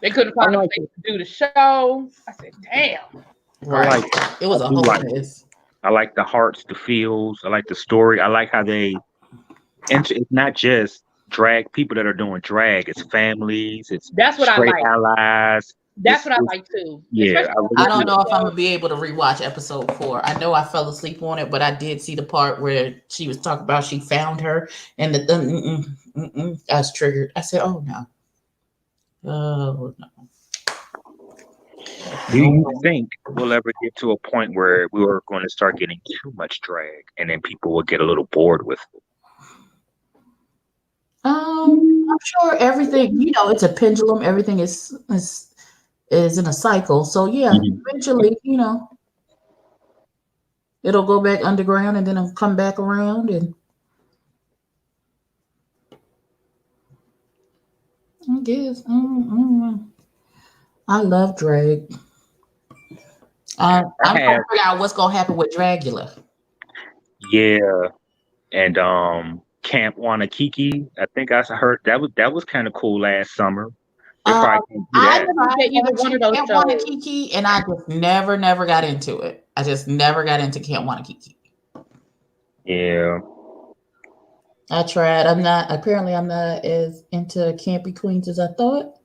They couldn't find a place to do the show. I said, damn. Right. It was a whole mess. I like the hearts, the feels. I like the story. I like how it's not just drag people that are doing drag. It's families. That's what I like. Allies. That's what I like too. Yeah, I don't know if I'm gonna be able to rewatch episode 4. I know I fell asleep on it, but I did see the part where she was talking about she found her and I was triggered. I said, "Oh no, oh no." Do you think we'll ever get to a point where we are going to start getting too much drag, and then people will get a little bored with it? I'm sure everything. It's a pendulum. Everything is in a cycle. So yeah, eventually, it'll go back underground and then it'll come back around. And I guess I love drag. I'm trying to figure out what's gonna happen with Dragula. Yeah, and Camp Wanakiki. I think I heard that was kind of cool last summer. I never one of those Camp Wanakiki, and I just never got into it. I just never got into Camp Wanakiki. Yeah. I tried. I'm not as into Campy Queens as I thought.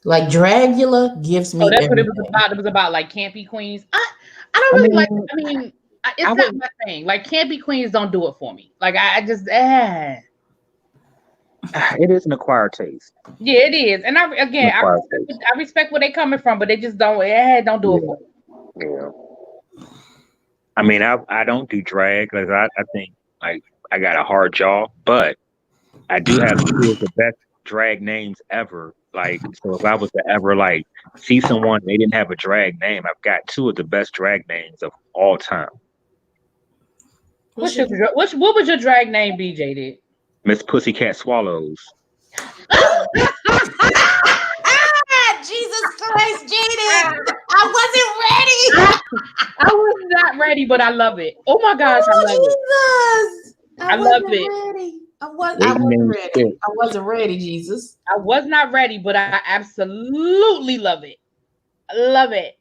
Like Dragula gives me. Oh, that's everything. What it was about. It was about like Campy Queens. I don't really like. I mean, it's not my thing. Like Campy Queens don't do it for me. Like I just. It is an acquired taste. Yeah, it is, and I respect where they're coming from, but they just don't do it for me. Yeah. I mean, I don't do drag because I think like I got a hard jaw, but I do have 2 of the best drag names ever. Like, so if I was to ever like see someone and they didn't have a drag name, I've got 2 of the best drag names of all time. What would your drag name be, JD? Miss Pussycat Swallows. Jesus Christ, Jaden! I wasn't ready. I was not ready, but I love it. Oh my gosh, I love it. I love it. I wasn't ready. I wasn't ready, Jesus. I was not ready, but I absolutely love it. I love it.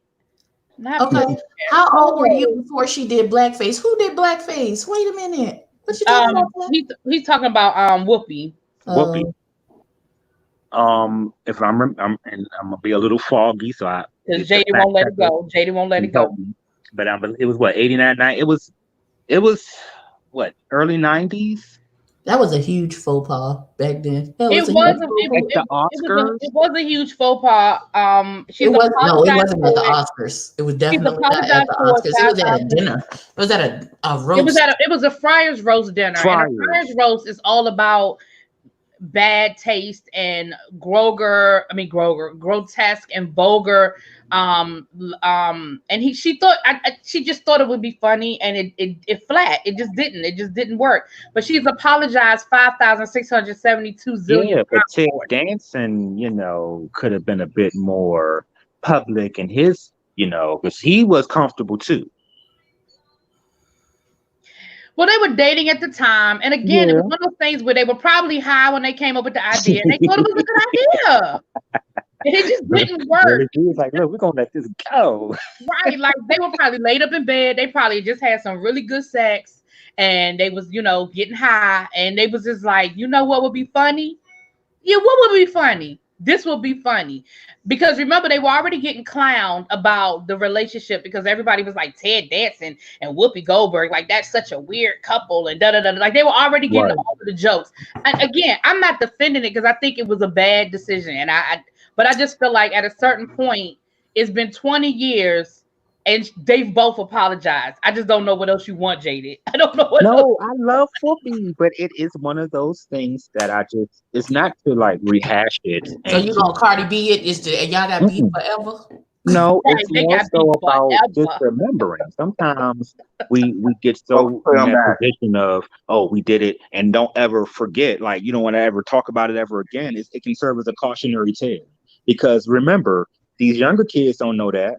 Okay. How old were you before she did blackface? Who did blackface? Wait a minute. What you talking about? He's talking about Whoopi. Whoopi. If I'm gonna be a little foggy, so because JD won't let it go. JD won't let it go. But it was what 89, 90. It was what early 90s. That was a huge faux pas back then. Hell, It it's a was huge a, faux At pas. the Oscars? it was a huge faux pas. It She's wasn't. No, it apologized wasn't at for the it. Oscars. It was She's definitely not at apologized the for it Oscars. It was at a 5,000. dinner. It was at a It was roast. it was a Friars roast dinner, and a Friars. Friars roast is all about bad taste and grotesque and vulgar. And she thought she just thought it would be funny, and it flat. It just didn't work. But she's apologized 5,672 zillion Yeah, but times Ted for it. Danson, could have been a bit more public in his, because he was comfortable too. Well, they were dating at the time, and again, it Yeah. was one of those things where they were probably high when they came up with the idea, and they thought it was a good idea, and it just didn't work. Really, he was like, look, we're gonna let this go. Right, like they were probably laid up in bed. They probably just had some really good sex, and they was, getting high, and they was just like, you know what would be funny? Yeah, what would be funny? This would be funny. Because remember, they were already getting clowned about the relationship because everybody was like Ted Danson and Whoopi Goldberg, like that's such a weird couple, and da da da. Like they were already getting Right. all of the jokes. And again, I'm not defending it because I think it was a bad decision, and but I just feel like at a certain point, it's been 20 years. And they've both apologized. I just don't know what else you want, Jaded. I don't know what else. No, I love Whoopi, but it is one of those things that it's not to like rehash it. So you gonna Cardi B it? And y'all got beef Mm-mm. forever? No, Right, it's they more got so beef about just forever. remembering. Sometimes we get so Put in 'em that back. position of, oh, we did it, and don't ever forget. Like you don't want to ever talk about it ever again. It can serve as a cautionary tale because remember, these younger kids don't know that,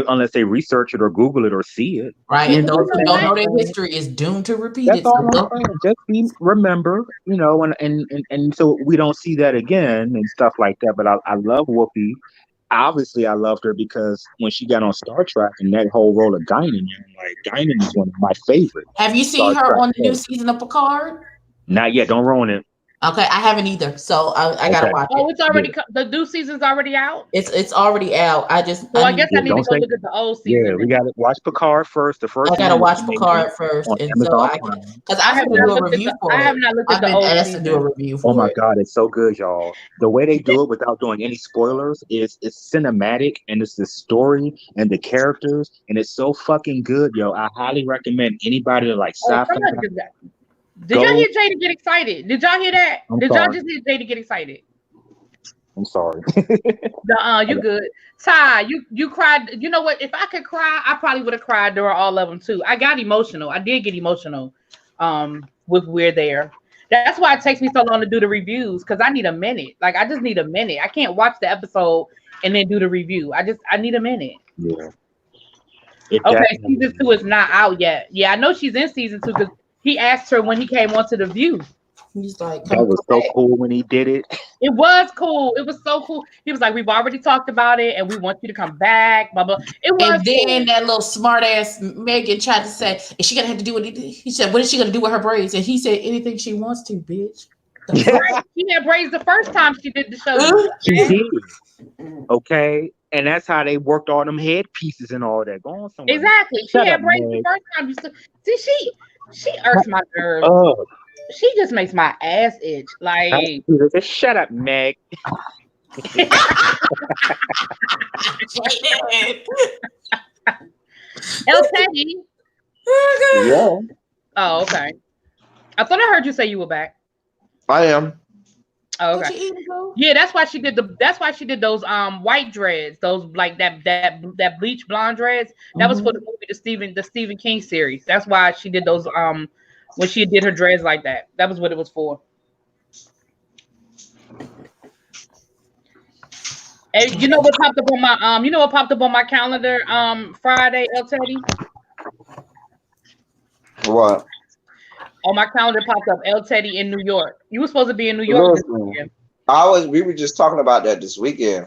unless they research it or Google it or see it. Right, You and know, those who so don't know their that's history is doomed to repeat that's it. So all I'm don't. saying. Just remember, and so we don't see that again and stuff like that. But I love Whoopi. Obviously, I loved her because when she got on Star Trek and that whole role of Guinan, Guinan is one of my favorite Have you Star seen her Trek on the new characters. season of Picard? Not yet. Don't ruin it. Okay, I haven't either, so I gotta Okay. watch Oh, it. it's already the new season's already out. It's already out. I I guess I need to Don't go say. look at the old Yeah, season. we got to watch Picard first. The I first gotta one was watch amazing Picard first, on and so Amazon I Prime. because I have to do a review for I have it. not looked at I've the been old asked to do a season. review Oh for my it. God, it's so good, y'all. The way they do it without doing any spoilers is it's cinematic and it's the story and the characters and it's so fucking good, yo. I highly recommend anybody that like Oh, sci-fi. somebody did that. Did Go. y'all hear Jada get excited? Did y'all hear that? I'm Did y'all sorry. just hear Jada get excited? I'm sorry. You good. Ty, you cried. You know what? If I could cry, I probably would have cried during all of them too. I got emotional. I did get emotional with We're There. That's why it takes me so long to do the reviews because I need a minute. Like I just need a minute. I can't watch the episode and then do the review. I need a minute. Yeah. It Okay, definitely season 2 is not out yet. Yeah, I know she's in season 2 because he asked her when he came onto The View. He's like, that come was so back. cool when he did it. It was cool. It was so cool. He was like, "We've already talked about it, and we want you to come back." Blah blah. It was. And then cool. that little smart ass Megan tried to say, "Is she gonna have to do what he did?" He said, "What is she gonna do with her braids?" And he said, "Anything she wants to, bitch." The fuck? Right. She had braids the first time she did the show. She did. Okay. And that's how they worked all them head pieces and all that. Go on somewhere. Exactly. She Shut had up, braids the Meg. first time. See, she irks my nerves. Oh, She just makes my ass itch. Like, just shut up, Meg. El Teddy. Yeah, Oh, okay. I thought I heard you say you were back. I am. Oh, What okay. you eating, bro? Yeah, that's why she did those white dreads, those like that bleach blonde dreads. That was for the movie the Stephen King series. That's why she did those when she did her dreads like that. That was what it was for. And you know what popped up on my calendar Friday, El Teddy? What? On my calendar popped up El Teddy in New York. You were supposed to be in New York this Listen, weekend. we were just talking about that this weekend.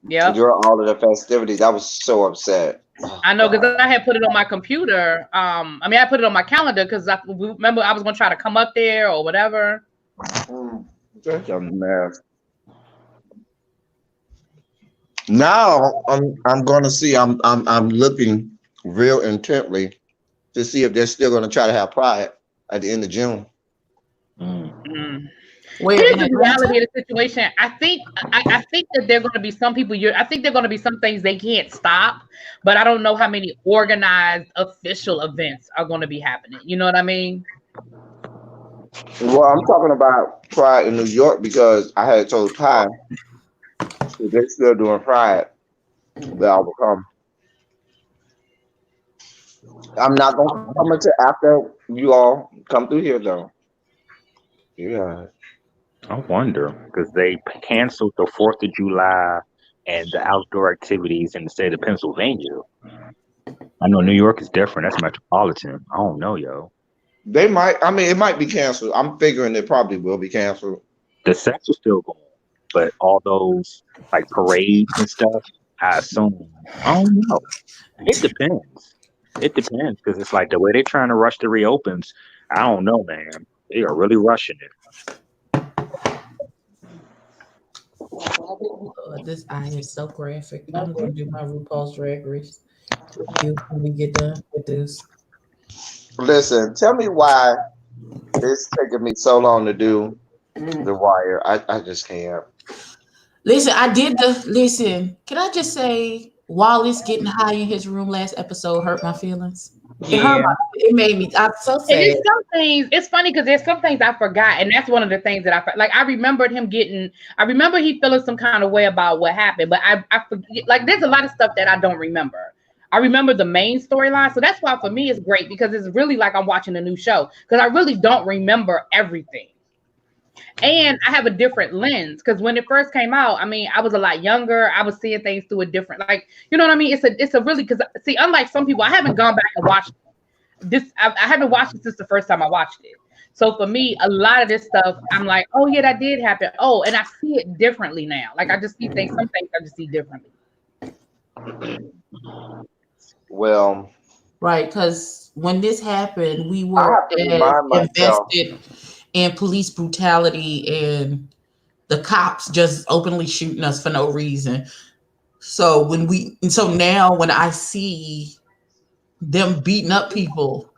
Yeah. During all of the festivities, I was so upset. I know because I had put it on my computer. I put it on my calendar because I remember I was gonna try to come up there or whatever. Such a mess. Now I'm going to see. I'm looking real intently to see if they're still going to try to have Pride at the end of June. Mm. Where Here's in the Atlanta? reality of the situation. I think that there are going to be some people. I think there are going to be some things they can't stop, but I don't know how many organized official events are going to be happening. You know what I mean? Well, I'm talking about Pride in New York because I had told Ty if they're still doing Pride that I will come. I'm not gonna come until after you all come through here though. Yeah. I wonder because they canceled the 4th of July and the outdoor activities in the state of Pennsylvania. I know New York is different. That's metropolitan. I don't know, yo. They might it might be canceled. I'm figuring it probably will be canceled. The sets are still going, but all those like parades and stuff, I assume. I don't know. It depends. It depends because it's like the way they're trying to rush the reopens. I don't know, man. They are really rushing it. This eye is so graphic. I'm gonna do my RuPaul's Drag Race review when we get done with this. Listen, tell me why it's taking me so long to do The Wire. I just can't. Listen, listen. Can I just say, Wallace getting high in his room last episode hurt my feelings. Yeah. It made me. I'm so And sad. there's some things. It's funny because there's some things I forgot, and that's one of the things that I remembered him getting. I remember he feeling some kind of way about what happened, but I forget. Like there's a lot of stuff that I don't remember. I remember the main storyline, so that's why for me it's great because it's really like I'm watching a new show because I really don't remember everything. And I have a different lens because when it first came out, I mean, I was a lot younger. I was seeing things through a different, like, you know what I mean? It's a really, because see, unlike some people, I haven't gone back and watched this. I haven't watched it since the first time I watched it. So for me, a lot of this stuff, I'm like, oh yeah, that did happen. Oh, and I see it differently now. Like I just see things, some things I just see differently. Well, Right, because when this happened, we I were have to as remind myself. invested in police brutality and the cops just openly shooting us for no reason. So now when I see them beating up people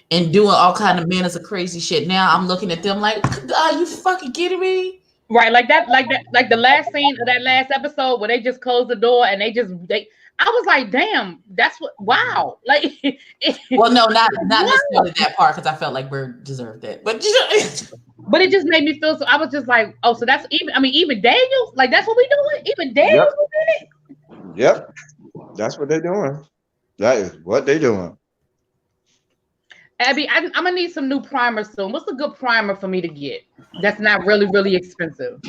and doing all kind of manners of crazy shit, now I'm looking at them like, are you fucking kidding me? Right, like the last scene of that last episode where they just closed the door and I was like, damn, that's what, wow. Like, well, no, not necessarily that part because I felt like Bird deserved that, but but it just made me feel so. I was just like, oh, so that's even. I mean, even Daniels, like that's what we doing. Even Daniels was in it. Yep, that's what they're doing. That is what they're doing. Abby, I'm gonna need some new primer soon. What's a good primer for me to get? That's not really expensive.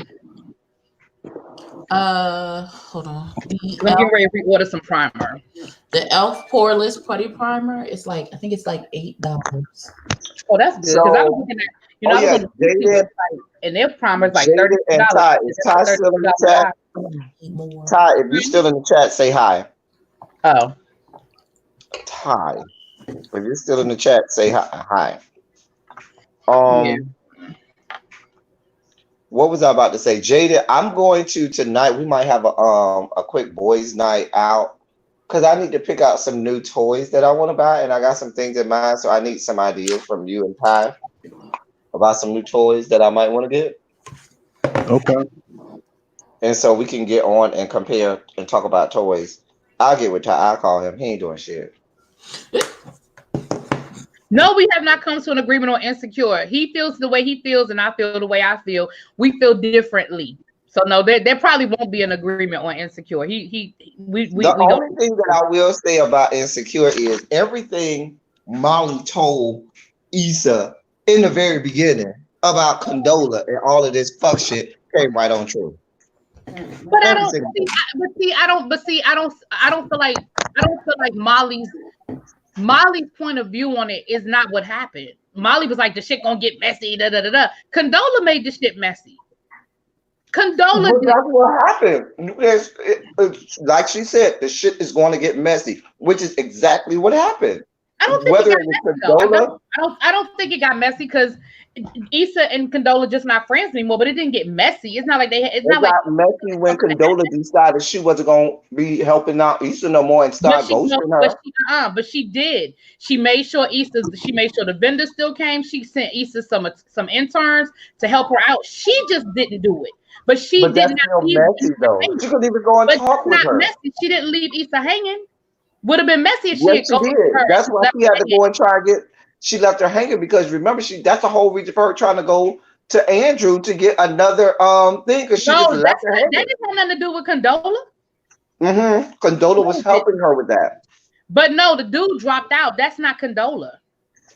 Hold on. Let me get ready to reorder some primer. The Elf Poreless Putty Primer is like, I think it's like $8. Oh, that's good because I was looking at, I was on the website and their primer's like $30. And Ty, is Ty still in the chat? Ty, if you're still in the chat, say hi. Oh, Ty, if you're still in the chat, say hi. Yeah. What was I about to say? Jada, I'm going to tonight. We might have a quick boys' night out because I need to pick out some new toys that I want to buy, and I got some things in mind. So I need some ideas from you and Ty about some new toys that I might want to get. Okay. And so we can get on and compare and talk about toys. I'll get with Ty. I'll call him. He ain't doing shit. No, we have not come to an agreement on Insecure. He feels the way he feels, and I feel the way I feel. We feel differently. So no, there probably won't be an agreement on Insecure. We The only thing that I will say about Insecure is everything Molly told Issa in the very beginning about Condola and all of this fuck shit came right on true. But I don't feel like Molly's point of view on it is not what happened. Molly was like, the shit gonna get messy, da da da da. Condola made the shit messy. Condola Well, that's what happened. Like she said, the shit is going to get messy, which is exactly what happened. I don't think whether it it got was messy though. Condola. I don't think it got messy because Issa and Condola just not friends anymore. But it didn't get messy. It's not like they. It's It not like. got messy when Condola decided she wasn't gonna be helping out Issa no more and But start she, no, ghosting her. but she did. She made sure She made sure the vendor still came. She sent Issa some interns to help her out. She just didn't do it. But she But did that's not still leave messy Issa though. hanging. She couldn't even go and But talk that's with not her. messy. She didn't leave Issa hanging. Would have been messy if she Yes, had she ghosted did. her. That's why Left she had her to hanging. go and try and get. She left her hanging because remember that's the whole reason for her trying to go to Andrew to get another thing because she just No, left her that hanging. didn't have nothing to do with Condola. Condola was helping her with that. But no, the dude dropped out. That's not Condola.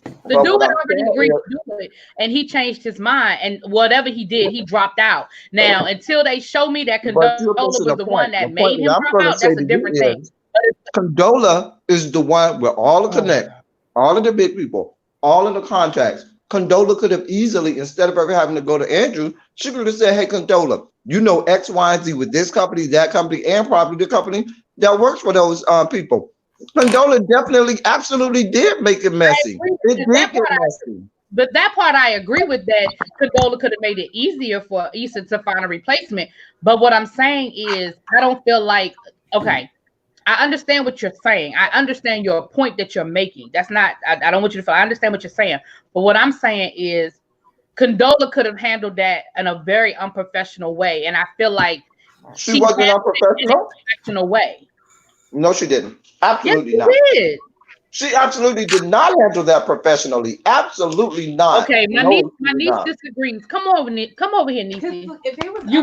The But dude what had I'm already saying agreed is, to do it, and he changed his mind. And whatever he did, he dropped out. Now, until they show me that but you're Condola missing was the the point. one The that point made him that I'm drop going to out, say that's a to different you thing. is, Condola is the one with all the connect, all of the big people, all of the contacts. Condola could have easily, instead of ever having to go to Andrew, she could have said, "Hey, Condola, you know X, Y, and Z with this company, that company, and probably the company that works for those people." Condola definitely, absolutely did make it messy. It did get messy. But that part I agree with, that Condola could have made it easier for Issa to find a replacement. But what I'm saying is, I don't feel like, okay, I understand what you're saying. I understand your point that you're making. That's not, I don't want you to feel, I understand what you're saying. But what I'm saying is, Condola could have handled that in a very unprofessional way. And I feel like She wasn't handled it in a unprofessional. professional way. No, she didn't. Yes, Absolutely she not. did. She absolutely did not handle that professionally. Absolutely not. Okay, my No, niece disagrees. Come over here, Niecy. If it was you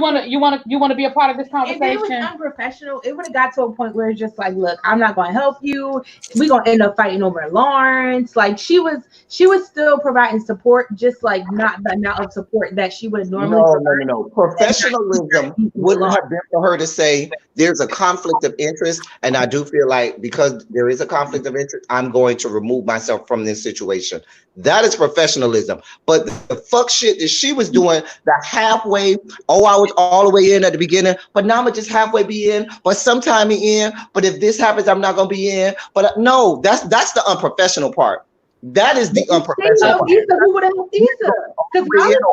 wanna be a part of this conversation? If it was unprofessional, it would have got to a point where it's just like, look, I'm not gonna help you. We're gonna end up fighting over Lawrence. Like she was still providing support, just like not the amount of support that she would normally provide. No. Professionalism wouldn't have been for her to say there's a conflict of interest, and I do feel like because there is a conflict of interest, I'm going to remove myself from this situation. That is professionalism. But the fuck shit that she was doing, the halfway, oh, I was all the way in at the beginning, but now I'm gonna just halfway be in, but sometime in, but if this happens, I'm not gonna be in. But no, that's the unprofessional part. That is the unprofessional part. Who would have helped Issa?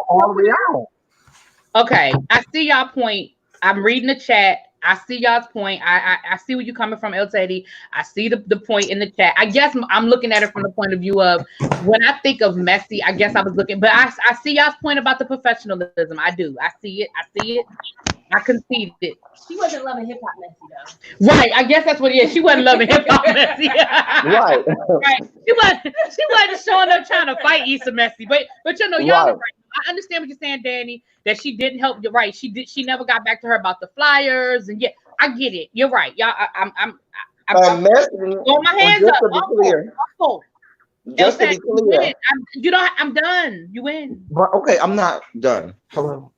All the way out. Okay, I see y'all point. I'm reading the chat. I see y'all's point. I see where you're coming from, El Teddy. I see the point in the chat. I guess I'm looking at it from the point of view of when I think of messy, I guess I was looking, but I see y'all's point about the professionalism. I do. I see it. I concede it. She wasn't loving hip hop messy though. Right. I guess that's what it is. She wasn't loving hip hop messy. Right. Right. She wasn't showing up trying to fight Issa messy. But you know, y'all are right. I understand what you're saying, Danny, that she didn't help. You're right. She never got back to her about the flyers. And yeah, I get it. You're right. Y'all, I'm throwing my hands up. Just to be clear. I'm done. You win. But okay, I'm not done. Hello.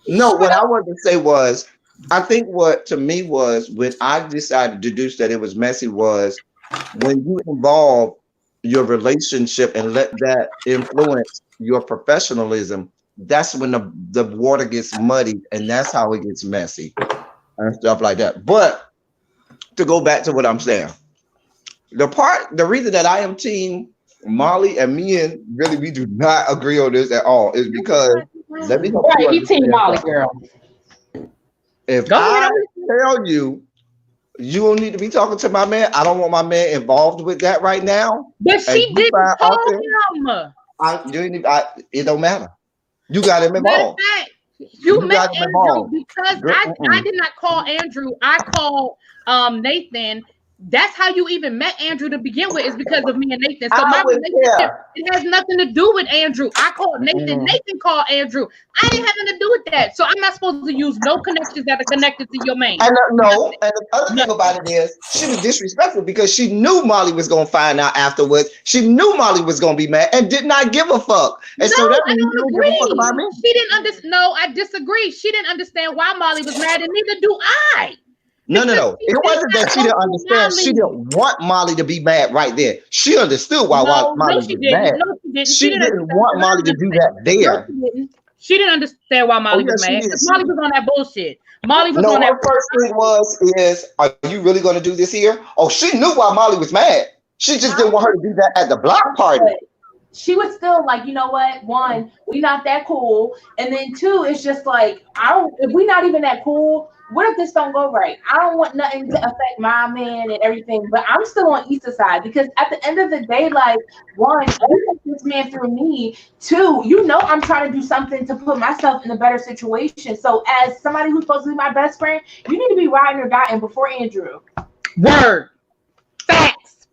No, what I wanted to say was, I think what to me was when I decided to deduce that it was messy was when you involve your relationship and let that influence your professionalism. That's when the water gets muddy, and that's how it gets messy and stuff like that. But to go back to what I'm saying, the reason that I am team Molly and me and really we do not agree on this at all is because let me help you. He team Molly, girl. If I tell you, you don't need to be talking to my man. I don't want my man involved with that right now. But she didn't call him. It don't matter. You got him involved. You met Andrew because I did not call Andrew. I called Nathan. That's how you even met Andrew to begin with, is because of me and Nathan. So my relationship, it has nothing to do with Andrew. I called Nathan. Nathan called Andrew. I didn't have nothing to do with that. So I'm not supposed to use no connections that are connected to your man. And the other thing about it is she was disrespectful because she knew Molly was gonna find out afterwards. She knew Molly was gonna be mad and did not give a fuck. And so that means you don't give a fuck about me. She didn't understand. No, I disagree. She didn't understand why Molly was mad, and neither do I. No. It wasn't that she didn't understand. She didn't want Molly to be mad right there. She understood why Molly was mad. No, she didn't. She didn't want Molly to do that there. She didn't understand why Molly was mad. Molly was on that bullshit. Molly was on that. Her first thing is, are you really going to do this here? Oh, she knew why Molly was mad. She just didn't want her to do that at the block party. She was still like, you know what? One, we not that cool, and then two, it's just like if we not even that cool, what if this don't go right? I don't want nothing to affect my man and everything, but I'm still on Issa's side because at the end of the day, like, one, you put this man through me. Two, you know I'm trying to do something to put myself in a better situation. So as somebody who's supposed to be my best friend, you need to be riding or dying before Andrew. Word. Facts.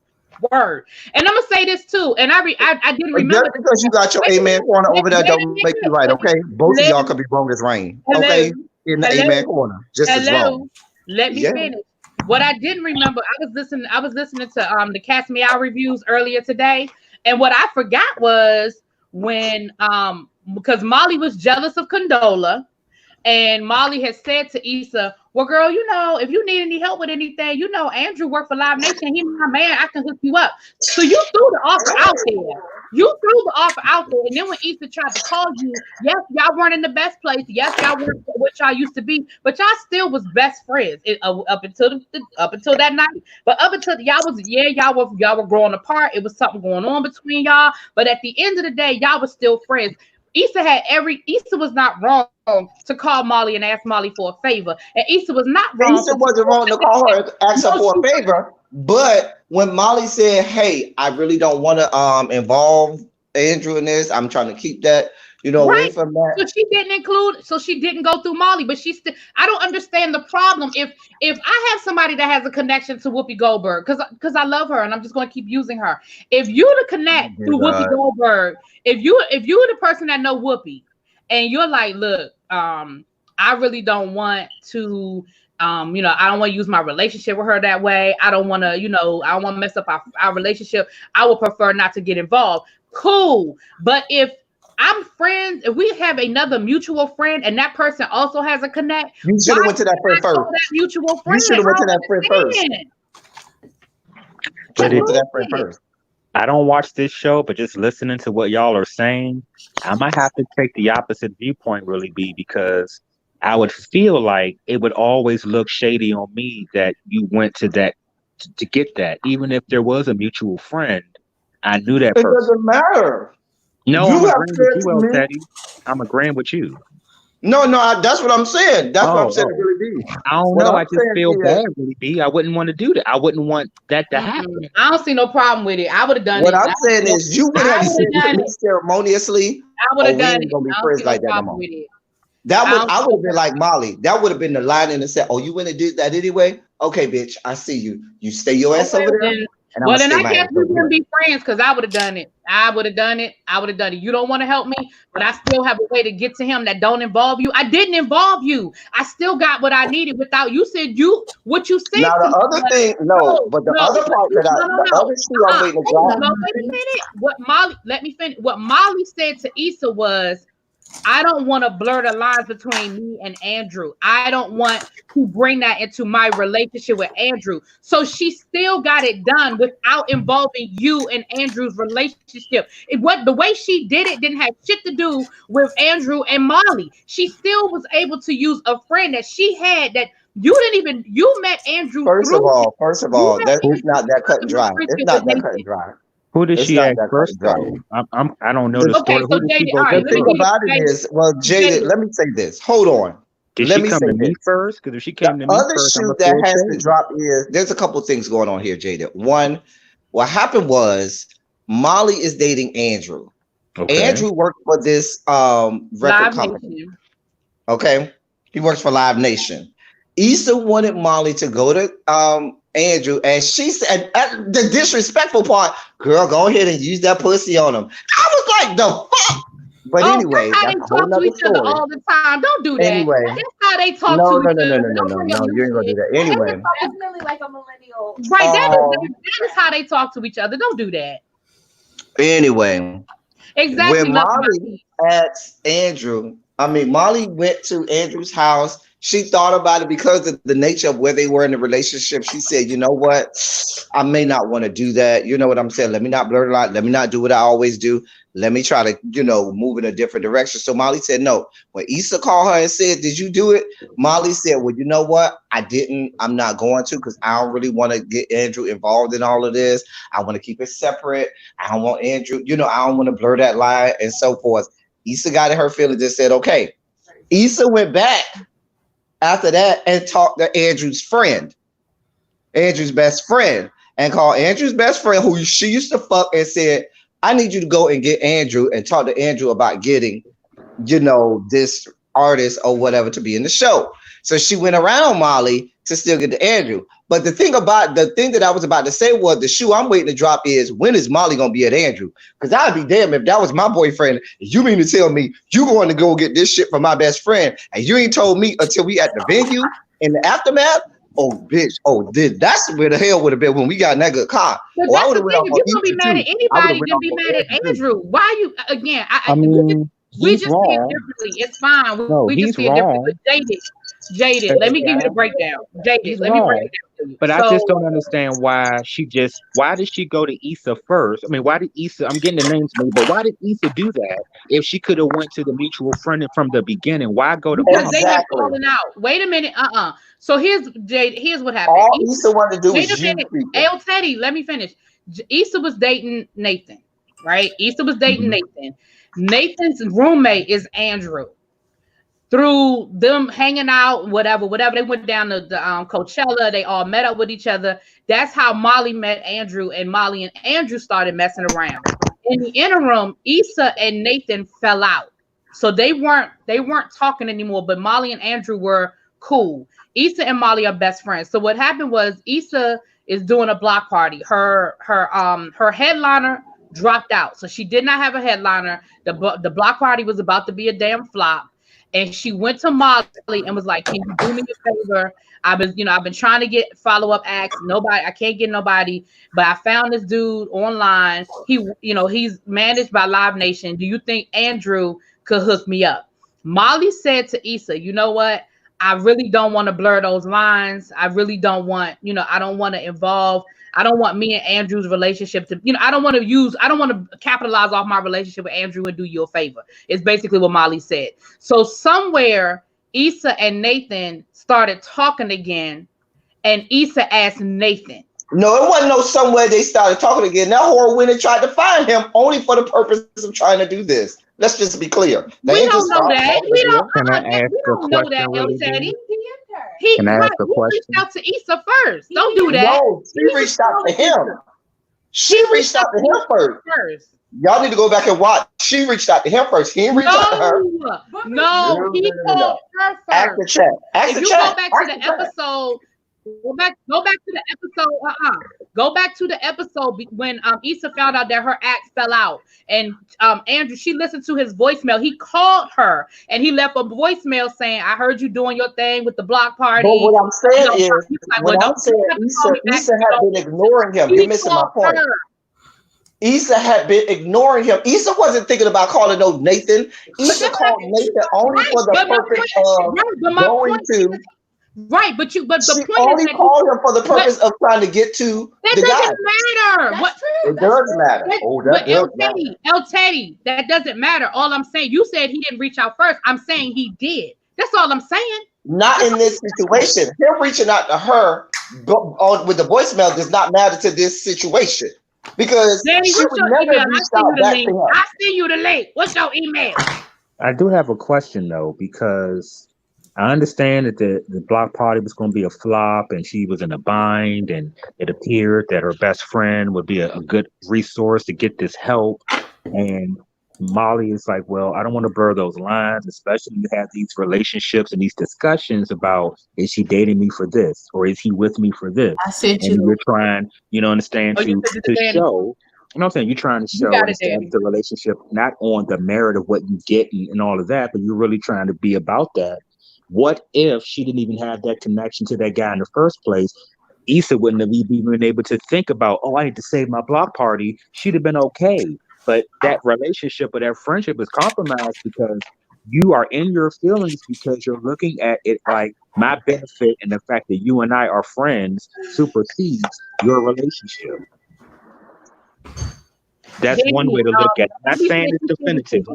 Word. And I'm gonna say this too. And I didn't remember. Just because you got your amen corner over there don't make you right, okay? Both of y'all could be wrong as rain, okay? In the amen corner, just as wrong. Let me finish. What I didn't remember, I was listening to the Cast Me Out reviews earlier today, and what I forgot was when because Molly was jealous of Condola, and Molly had said to Issa, well, girl, you know, if you need any help with anything, you know, Andrew worked for Live Nation. He's my man. I can hook you up. So you threw the offer out there. You threw the offer out there. And then when Issa tried to call you, yes, y'all weren't in the best place. Yes, y'all weren't what y'all used to be. But y'all still was best friends up until that night. But up until y'all were growing apart. It was something going on between y'all. But at the end of the day, y'all was still friends. Issa was not wrong to call Molly and ask Molly for a favor. And Issa was not wrong. Issa wasn't wrong to call her, ask her for a favor. But when Molly said, hey, I really don't want to involve Andrew in this, I'm trying to keep that, away from that. So she didn't go through Molly, but I don't understand the problem. If I have somebody that has a connection to Whoopi Goldberg, because I love her and I'm just going to keep using her. If you to connect through Whoopi Goldberg, if you're the person that know Whoopi and you're like, look, I really don't want to, I don't want to use my relationship with her that way. I don't want to, I don't want to mess up our relationship. I would prefer not to get involved. Cool. But if I'm friends, if we have another mutual friend and that person also has a connect, you should have went to that friend first. That mutual friend. You should have went to that friend first. I don't watch this show, but just listening to what y'all are saying, I might have to take the opposite viewpoint, really, because I would feel like it would always look shady on me that you went to that to get that, even if there was a mutual friend. I knew that person. It doesn't matter. No, I'm agreeing with you, Teddy. I'm agreeing with you. No, that's what I'm saying. That's what I'm saying. It really be. I don't know. I just feel bad, really be. I wouldn't want to do that. I wouldn't want that to happen. I don't see no problem with it. I would have done it. What I'm saying is, you would have done it ceremoniously. I would have done it. Gonna be friends like that no more. I would have been like Molly. That would have been the line in the set. Oh, you went and did that anyway? Okay, bitch. I see you. You stay your ass over there. Well, then I guess we can be friends because I would have done it. I would have done it. You don't want to help me, but I still have a way to get to him that don't involve you. I didn't involve you. I still got what I needed without you. What you said. Now the other thing, but the other part that the other shoe I'm waiting to drop. No, wait a minute. Let me finish. What Molly said to Issa was, I don't want to blur the lines between me and Andrew. I don't want to bring that into my relationship with Andrew. So she still got it done without involving you and Andrew's relationship. The way she did it didn't have shit to do with Andrew and Molly. She still was able to use a friend that she had that you met Andrew. First of all, it's not that cut and dry. It's not that cut and dry. Who did she ask first? I don't know the story. So the thing about it is, Jada, let me say this. Hold on. Did she come to me first? Because if she came to me first, the other shoe that has to drop is there's a couple things going on here, Jada. One, what happened was Molly is dating Andrew. Okay. Andrew worked for this record company. Okay, he works for Live Nation. Issa wanted Molly to go to Andrew, and she said, the disrespectful part, girl, go ahead and use that pussy on him. I was like, the fuck? But anyway, that's how they talk to each other all the time. Don't do that. Anyway, that's how they talk to each other. No, you ain't gonna do that. Anyway, definitely like a millennial. Right, that is how they talk to each other. Don't do that. Anyway, exactly. When Molly asked Andrew, Molly went to Andrew's house. She thought about it because of the nature of where they were in the relationship. She said, you know what? I may not want to do that. You know what I'm saying? Let me not blurt it out. Let me not do what I always do. Let me try to, move in a different direction. So Molly said no. When Issa called her and said, did you do it? Molly said, well, you know what? I didn't. I'm not going to because I don't really want to get Andrew involved in all of this. I want to keep it separate. I don't want Andrew, I don't want to blur that lie and so forth. Issa got in her feelings and said, okay. Issa went back after that and talked to Andrew's friend, Andrew's best friend, and called Andrew's best friend, who she used to fuck, and said, I need you to go and get Andrew and talk to Andrew about getting, this artist or whatever to be in the show. So she went around Molly to still get to Andrew. But the thing that I was about to say was the shoe I'm waiting to drop is, when is Molly going to be at Andrew? Because I'd be damn if that was my boyfriend. You mean to tell me you going to go get this shit from my best friend and you ain't told me until we at the venue in the aftermath? Oh, bitch. Oh, that's where the hell would have been when we got in that good car. But I that's would the have thing. If you're going to be mad at anybody, then be mad at Andrew. Why you, again, I mean, we he's just see it wrong. differently. It's fine. No, We just he's see it differently. wrong. But Jaded, let me give you the breakdown. Jaded, He's let me break wrong. it down to you. But I just don't understand why did she go to Issa first? I mean, why did Issa, I'm getting the names made, but why did Issa do that? If she could have went to the mutual friend from the beginning, why go to because Mama? they been falling out. Wait a minute. So here's what happened. All Issa wanted to do was wait a minute. El Teddy, let me finish. Issa was dating Nathan, right? Issa was dating Nathan. Nathan's roommate is Andrew. Through them hanging out, whatever, they went down to the Coachella. They all met up with each other. That's how Molly met Andrew, and Molly and Andrew started messing around. In the interim, Issa and Nathan fell out, so they weren't talking anymore. But Molly and Andrew were cool. Issa and Molly are best friends. So what happened was Issa is doing a block party. Her headliner dropped out, so she did not have a headliner. The block party was about to be a damn flop. And she went to Molly and was like, "Can you do me a favor? I've been trying to get follow-up acts. I can't get nobody, but I found this dude online. He's managed by Live Nation. Do you think Andrew could hook me up?" Molly said to Issa, "You know what? I really don't want to blur those lines. I really don't want, I don't want to involve. I don't want me and Andrew's relationship to, I don't want to capitalize off my relationship with Andrew and do you a favor." It's basically what Molly said. So somewhere Issa and Nathan started talking again, and Issa asked Nathan. No, it wasn't no somewhere they started talking again. That whore went and tried to find him only for the purpose of trying to do this. Let's just be clear. We don't know that. We don't know that, really, Teddy. Can I ask a question? He reached out to Issa first. Don't do that. No, she reached out to him. She reached out to him first. Y'all need to go back and watch. She reached out to him first. He didn't reach out to her. No, he called her first. Ask the chat. If you go back to the episode, go back to the episode. Go back to the episode when Issa found out that her act fell out, and Andrew, she listened to his voicemail. He called her and he left a voicemail saying, "I heard you doing your thing with the block party." But what I'm saying Issa had been ignoring him. You're missing my point. Issa had been ignoring him. Issa wasn't thinking about calling no Nathan. Issa called Nathan only for the purpose of going to. Right, but the point only is that called him for the purpose of trying to get to that the guy. doesn't matter. That's true. It does matter. That does matter. El Teddy, that doesn't matter. All I'm saying, you said he didn't reach out first. I'm saying he did. That's all I'm saying. Not in this situation. Him reaching out to her with the voicemail does not matter to this situation because Danny, she would never reach out back to him. I send you the link. What's your email? I do have a question though, because I understand that the block party was going to be a flop and she was in a bind, and it appeared that her best friend would be a good resource to get this help. And Molly is like, well, I don't want to blur those lines, especially when you have these relationships and these discussions about, is she dating me for this or is he with me for this? I said and you're trying, understand, to show. You know what I'm saying? You're trying to show the relationship not on the merit of what you get and all of that, but you're really trying to be about that. What if she didn't even have that connection to that guy in the first place? Issa wouldn't have even been able to think about, oh, I need to save my block party. She'd have been okay. But that relationship or that friendship is compromised because You are in your feelings because you're looking at it like my benefit and the fact that you and I are friends supersedes your relationship. That's one Danny, way to look at it. I'm not you saying said it's you feel definitive.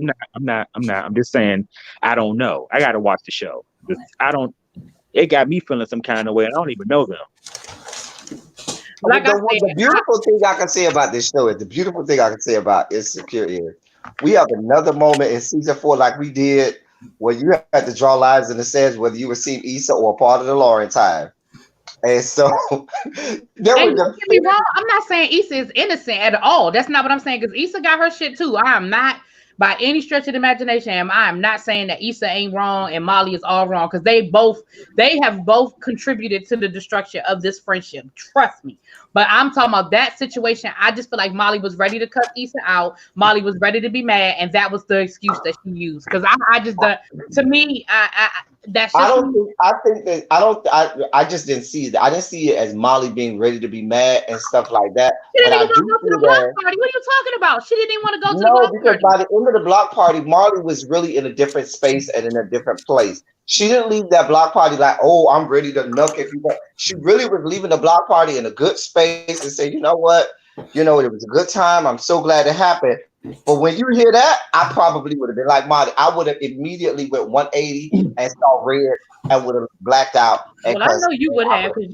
I'm just saying I don't know. I gotta watch the show. I don't it got me feeling some kind of way. I don't even know them. like I said, The beautiful thing I can say about this show is the beautiful thing I can say about Insecure is we have another moment in season 4 like we did where you had to draw lines in the sands whether you were Team Issa or part of the Lauren time. And so there and was don't get me wrong, I'm not saying Issa is innocent at all. That's not what I'm saying, because Issa got her shit too. I am not, by any stretch of the imagination, I am not saying that Issa ain't wrong and Molly is all wrong, because they have both contributed to the destruction of this friendship. Trust me. But I'm talking about that situation. I just feel like Molly was ready to cut Issa out. Molly was ready to be mad, and that was the excuse that she used. Because I just, to me, that's just. I just didn't see it. I didn't see it as Molly being ready to be mad and stuff like that. She But didn't I even do want to go to see the block that. party. What are you talking about? She didn't even want to go to the No, block because party. by the end of the block party, Marley was really in a different space and in a different place. She didn't leave that block party like, oh, I'm ready to knock if you want. She really was leaving the block party in a good space and say, you know what? You know, it was a good time. I'm so glad it happened. But when you hear that, I probably would have been like Marty. I would have immediately went 180 and saw red and would have blacked out. And Well, I know you would have, would've-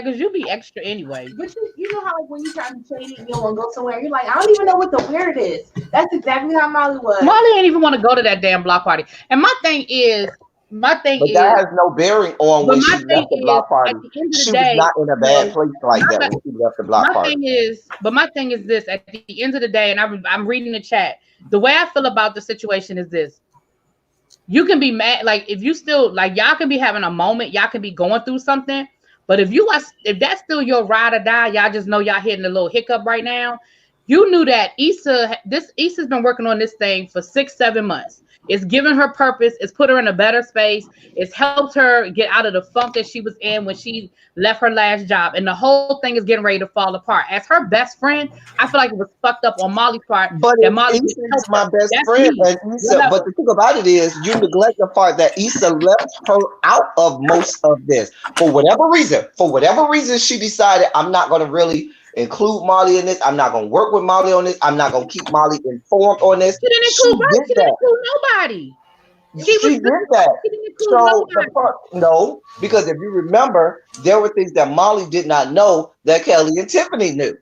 because you be extra anyway. But you know how like when you try to change it, you don't want to go somewhere. You're like, I don't even know what the weird is. That's exactly how Molly was. Molly ain't even want to go to that damn block party. And my thing is, But that has no bearing on but when my she thing left the is, block party. at the end of the She was day, not in a bad place like my, that when she left the block my party. thing is, but my thing is this: at the end of the day, and I'm reading the chat. The way I feel about the situation is this: you can be mad, like if you still like y'all can be having a moment, y'all can be going through something. But if that's still your ride or die, y'all just know y'all hitting a little hiccup right now. You knew that Issa's been working on this thing for 6-7 months. It's given her purpose. It's put her in a better space. It's helped her get out of the funk that she was in when she left her last job. And the whole thing is getting ready to fall apart. As her best friend, I feel like it was fucked up on Molly's part. But That Molly Issa didn't help is my her. best That's friend, me. and Issa. But the thing about it is, you neglect the part that Issa left her out of most of this for whatever reason. For whatever reason, she decided I'm not going to really include Molly in this. I'm not going to work with Molly on this. I'm not going to keep Molly informed on this. She didn't include nobody. She did that. So no, because if you remember, there were things that Molly did not know that Kelly and Tiffany knew.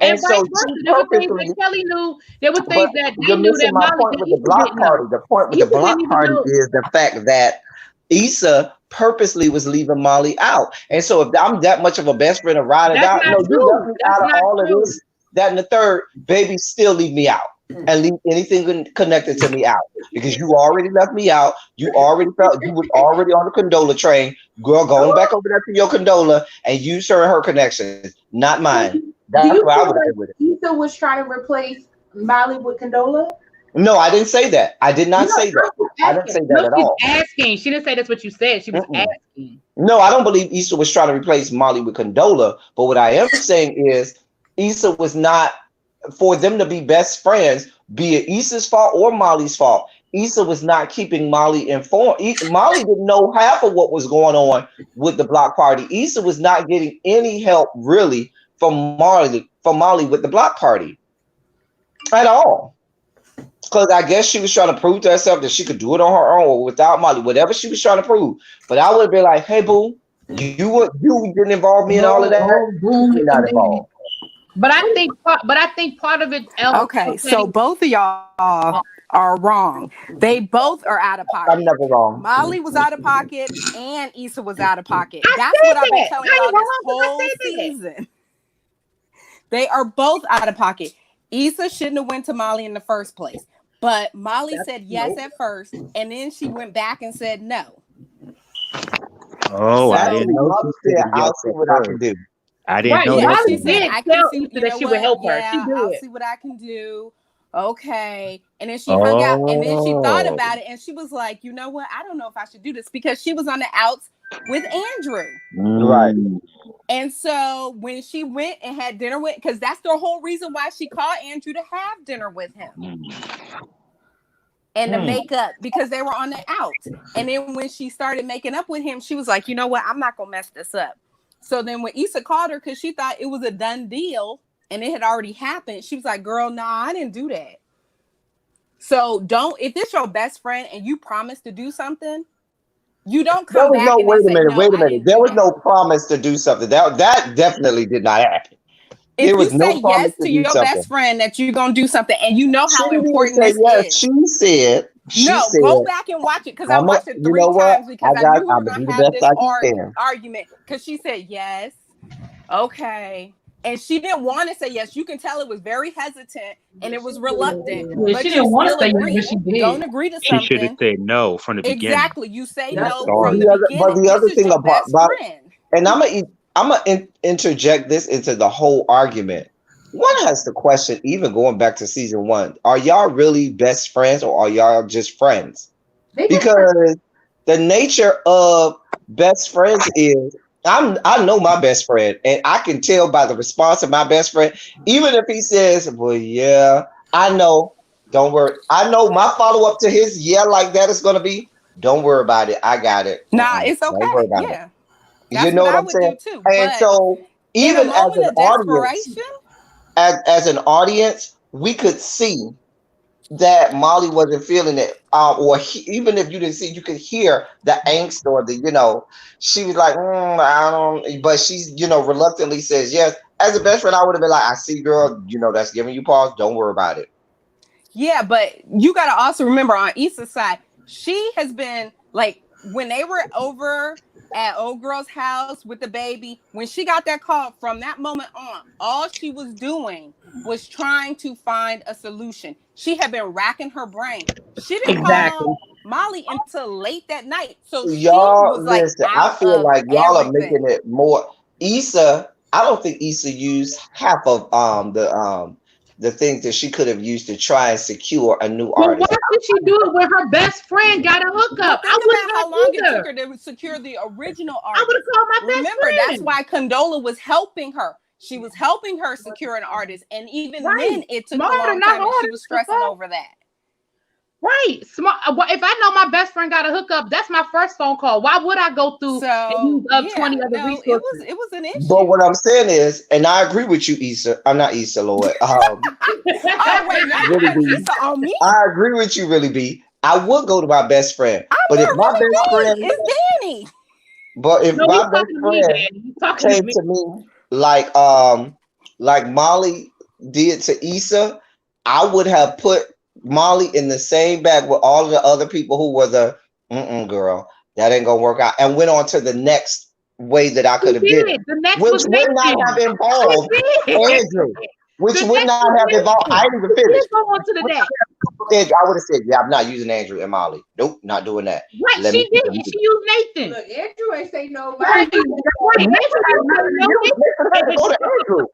And vice versa. There were things that Kelly knew. There were things that they knew that my Molly point with the block party. The point with the block party is the fact that Issa purposely was leaving Molly out. And so if I'm that much of a best friend of ride or die, no, you left me out of all of this, that and the third, baby, still leave me out. And leave anything connected to me out, because you already left me out. You already felt you was already on the condola train. Girl, going back over there to your condola and use her connections, not mine. That's why I would have been with it. Issa was trying to replace Molly with Condola? No, I didn't say that. I did not say that. I didn't say that at all. Asking. She didn't say that's what you said. She was asking. No, I don't believe Issa was trying to replace Molly with Condola. But what I am saying is Issa was not, for them to be best friends, be it Issa's fault or Molly's fault. Issa was not keeping Molly informed. Molly didn't know half of what was going on with the block party. Issa was not getting any help really from Molly with the block party at all. Because I guess she was trying to prove to herself that she could do it on her own or without Molly, whatever she was trying to prove. But I would have been like, hey, boo, you didn't involve me in all of that. You're not involved. But I think part of it. Okay, so both of y'all are wrong. They both are out of pocket. I'm never wrong. Molly was out of pocket and Issa was out of pocket. That's what I've been telling y'all this whole season. They are both out of pocket. Issa shouldn't have went to Molly in the first place. But Molly said yes at first, and then she went back and said no. Oh, I didn't know. I'll see what I can do. I didn't know that. She said, I can see that she would help her. Yeah, she did. I'll see what I can do. Okay. And then she hung out, and then she thought about it, and she was like, you know what? I don't know if I should do this, because she was on the outs with Andrew. Right. And so when she went and had dinner with, because that's the whole reason why she called Andrew to have dinner with him. and the makeup because they were on the out. And then when she started making up with him, she was like, you know what? I'm not going to mess this up. So then when Issa called her, because she thought it was a done deal and it had already happened, she was like, girl, nah, I didn't do that. So if it's your best friend and you promise to do something, you don't come back and wait a say, minute, no, wait a minute. There was no promise to do something. That definitely did not happen. If you say yes to your best friend that you're going to do something and you know how important this is. She said, go back and watch it because I watched it 3 times because I knew we were going to have this argument because she said yes. Okay. And she didn't want to say yes. You can tell it was very hesitant and it was reluctant. Yeah, but she didn't want to say yes, yes, but she did. Don't agree to something. She should have said no from the beginning. Exactly. You say no from the beginning. But the other thing about friend. And I'm gonna interject this into the whole argument. One has to question, even going back to season 1, are y'all really best friends or are y'all just friends? Because the nature of best friends is I know my best friend, and I can tell by the response of my best friend, even if he says, well, yeah, I know, don't worry. I know my follow-up to his yeah like that is gonna be, don't worry about it. I got it. Nah, it's okay. Don't worry about it. You know what I'm saying? Too, and so even as an audience, as an audience, we could see that Molly wasn't feeling it, even if you didn't see, you could hear the angst or the, she was like, I don't, but she's, reluctantly says yes. As a best friend, I would have been like, I see, girl, that's giving you pause. Don't worry about it. Yeah, but you got to also remember on Issa's side, she has been like, when they were over at old girl's house with the baby, when she got that call, from that moment on, all she was doing was trying to find a solution. She had been racking her brain. She didn't call Molly until late that night. So y'all, she was like, listen, I feel like y'all are making it more. Issa, I don't think Issa used half of the things that she could have used to try and secure a new artist. Why did she do it when her best friend got a hookup? I would have how long it took her to secure the original artist. I would have called my best friend. Remember, that's why Condola was helping her. She was helping her secure an artist, and even then, it took a long time, and she was stressing over that. Right. Smart. If I know my best friend got a hookup, that's my first phone call. Why would I go through and use 20 other resources? It was an issue. But what I'm saying is, and I agree with you, Issa. I'm not Issa, Lord. Oh, wait, now really Issa on me? I agree with you, really, B. I would go to my best friend. But if my best friend... It's Danny. But if my best friend came to me like Molly did to Issa, I would have put Molly in the same bag with all of the other people who were the girl, that ain't gonna work out, and went on to the next way that I could have did it, which would not have involved Andrew, which would not have involved. I didn't even finish. Go on to the next. I would have said, yeah, I'm not using Andrew and Molly. Nope, not doing that. Right, she did. She used Nathan. Look, Andrew ain't say no. Right. Nathan had to go to Andrew.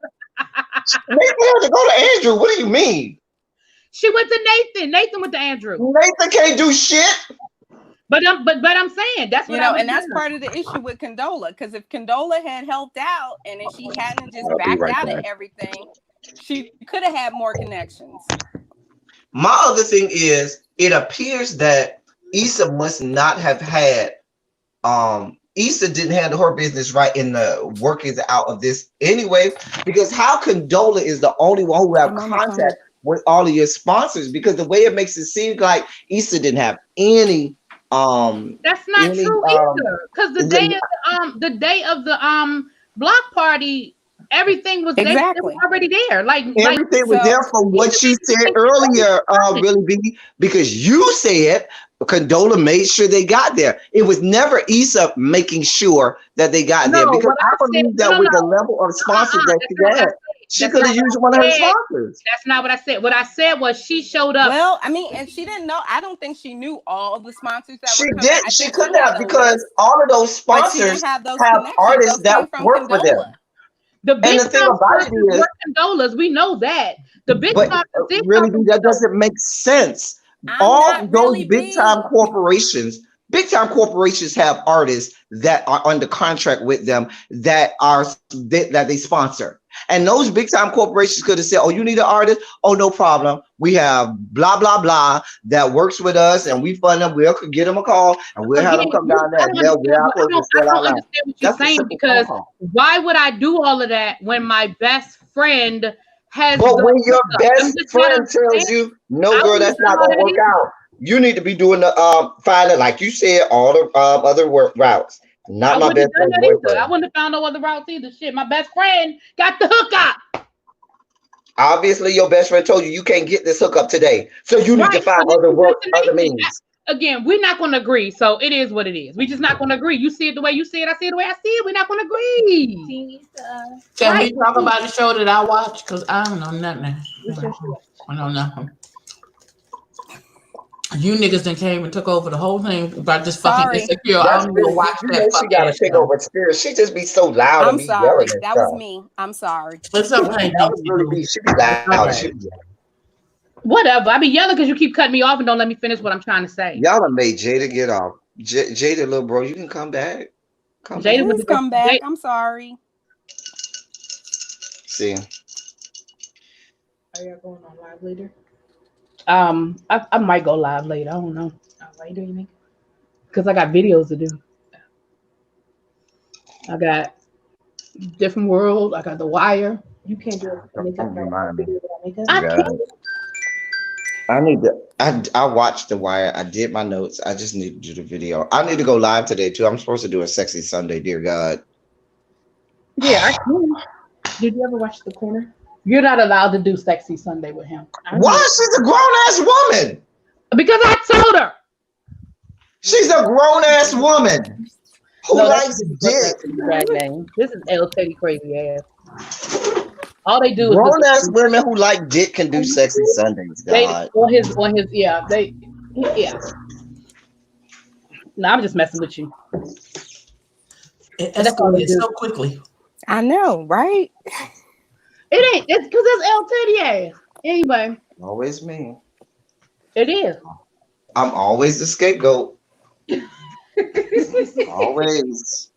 Nathan had to go to Andrew. What do you mean? She went to Nathan. Nathan went to Andrew. Nathan can't do shit. But I'm saying that's what and that's part of the issue with Condola. Because if Condola had helped out, and if she hadn't just backed out of everything, she could have had more connections. My other thing is, it appears that Issa must not have had. Issa didn't handle her business right in the workings out of this anyway. Because how Condola is the only one who have contact with all of your sponsors, because the way it makes it seem like Issa didn't have any that's not true either, because the day of the block party, everything was they were already there, like everything was there from what she said earlier, really, B, because you said Condola made sure they got there. It was never Issa making sure that they got there, because I believe that with the level of sponsors that she had, she could have used one of her sponsors. That's not what I said. What I said was she showed up. Well, I mean, and she didn't know. I don't think she knew all of the sponsors that she were coming. did. She couldn't have, because all of those sponsors have artists that work for them. The big thing about it is Condolas. We know that the big really that doesn't make sense. All those big time corporations Big time corporations have artists that are under contract with them that they sponsor. And those big time corporations could have said, "Oh, you need an artist? Oh, no problem. We have blah blah blah that works with us, and we fund them. We'll get them a call, and we'll have them come down there. And they'll wear our clothes and I sell don't out loud." understand what you're That's a saying simple because phone call. why would I do all of that when my best friend has? But when your I'm best just not friend tells understanding. you, "No, I girl, wouldn't that's not know gonna that work either. out," you need to be doing the finding, like you said, all the other work routes. I Not my wouldn't best have done friend's that either. I boyfriend. wouldn't have found no other routes either. Shit, my best friend got the hookup. Obviously, your best friend told you you can't get this hookup today, so you need to Right. find So other work, other destination. means. Again, we're not going to agree. So it is what it is. We're just not going to agree. You see it the way you see it. I see it the way I see it. We're not going to agree. Can Right. we talk about the show that I watched? Because I don't know nothing. I don't know. You niggas then came and took over the whole thing about this fucking Sorry. insecure. I That's don't even really, watch you that know, she fucking got to ass take show. over spirit. She just be so loud I'm and be sorry. yelling and That stuff. was me. I'm sorry. It's okay. That was really me. She be loud. She be yelling. Whatever. I be yelling because you keep cutting me off and don't let me finish what I'm trying to say. Y'all done made Jada get off. Jada, little bro, you can come back. Come Jada back. with Please come back. I'm sorry. See, Are y'all going on live later? I might go live later. I don't know. Later, you mean? Because I got videos to do. I got Different World. I got The Wire. You can't do it. Don't remind me. Makeup. I God. can't. I need to. I watched The Wire. I did my notes. I just need to do the video. I need to go live today too. I'm supposed to do a sexy Sunday. Dear God. Yeah, I can. Did you ever watch The Corner? You're not allowed to do Sexy Sunday with him. Why? She's a grown ass woman. Because I told her. She's a grown ass woman who No, likes that's dick. drag name. This is L Teddy crazy ass. All they do is Grown ass women who like dick can do sexy Sundays. they God. on his yeah No, I'm just messing with you. It That's all they escalated do. so quickly. I know, right? It ain't. It's because it's L Teddy ass. Anyway, Always me. it is. I'm always the scapegoat. Always.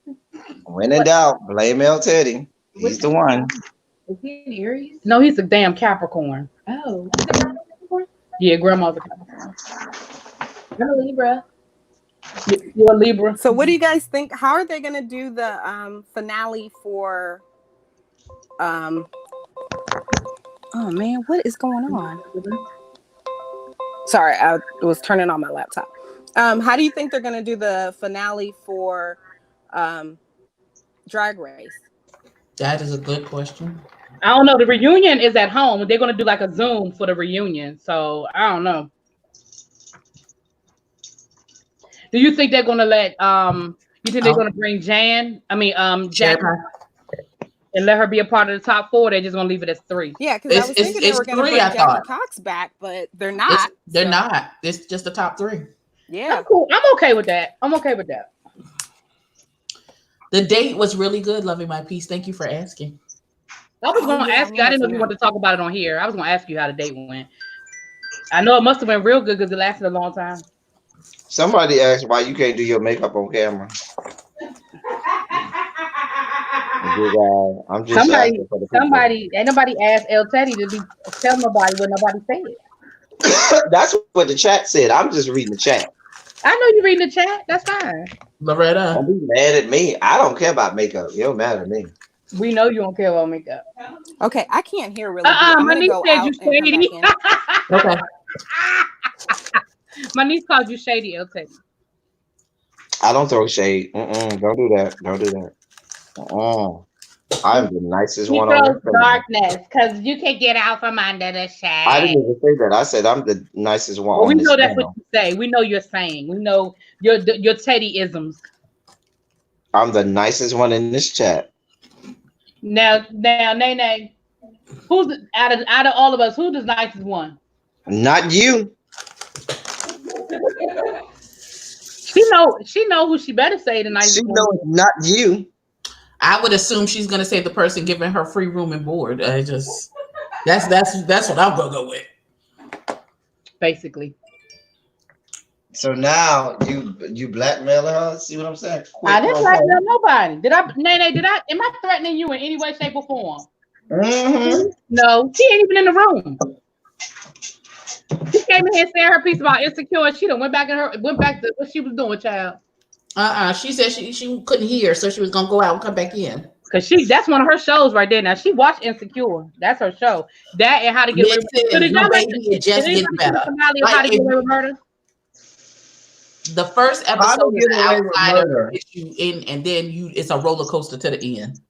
When in doubt, blame El Teddy. He's the one. Is he an Aries? No, he's a damn Capricorn. Oh, Yeah, grandma's a Capricorn. I'm a Libra. You're a Libra. So what do you guys think? How are they gonna do the finale for oh man, what is going on? Sorry, I was turning on my laptop. How do you think they're gonna do the finale for Drag Race? That is a good question. I don't know. The reunion is at home. They're gonna do like a Zoom for the reunion. So I don't know. Do you think they're gonna let you think they're gonna bring Jack and let her be a part of the top 4? They're just gonna leave it as 3. Yeah, because I was thinking they were gonna bring Jackie Cox back, but they're not. They're not. It's just the top 3. Yeah. That's cool. I'm okay with that. The date was really good, Loving My Peace. Thank you for asking. I was gonna ask you. I didn't know if you wanted to talk about it on here. I was gonna ask you how the date went. I know it must have been real good because it lasted a long time. Somebody asked why you can't do your makeup on camera. I'm just asking for the people. Ain't nobody asked El Teddy to tell nobody what nobody said. That's what the chat said. I'm just reading the chat. I know you reading the chat. That's fine. Loretta. Don't be mad at me. I don't care about makeup. You don't matter at me. We know you don't care about makeup. Okay, I can't hear really good. I'm my gonna niece go said out you and shady. come back in. Okay. My niece called you shady, El Teddy. I don't throw shade. Don't do that. Don't do that. I'm the nicest He one throws on the darkness because you can get out from under the shade. I didn't even say that. I said I'm the nicest one. Well, we on this know that's channel. what you say. We know you're saying. We know your Teddy-isms. I'm the nicest one in this chat. Now, Nene, who's out of all of us? Who's the nicest one? Not you. She know who she better say the nicest She one. knows not you. I would assume she's gonna say the person giving her free room and board. That's what I'm gonna go with. Basically. So now you blackmailing her. See what I'm saying? I didn't blackmail nobody. Did I, Nene? Did I? Am I threatening you in any way, shape, or form? Mm-hmm. No, she ain't even in the room. She came in here saying her piece about insecure, and she done went back to what she was doing, child. She said she couldn't hear, so she was gonna go out and come back in. Cause that's one of her shows right there. Now she watched Insecure. That's her show. That and How to Get Away with Murder. So did no, y'all like baby, the, it just did gets anybody see the better. finale of How to Get Away with Murder? The first How to episode is Get the Away with outsider Murder. gets you in, and then it's a roller coaster to the end.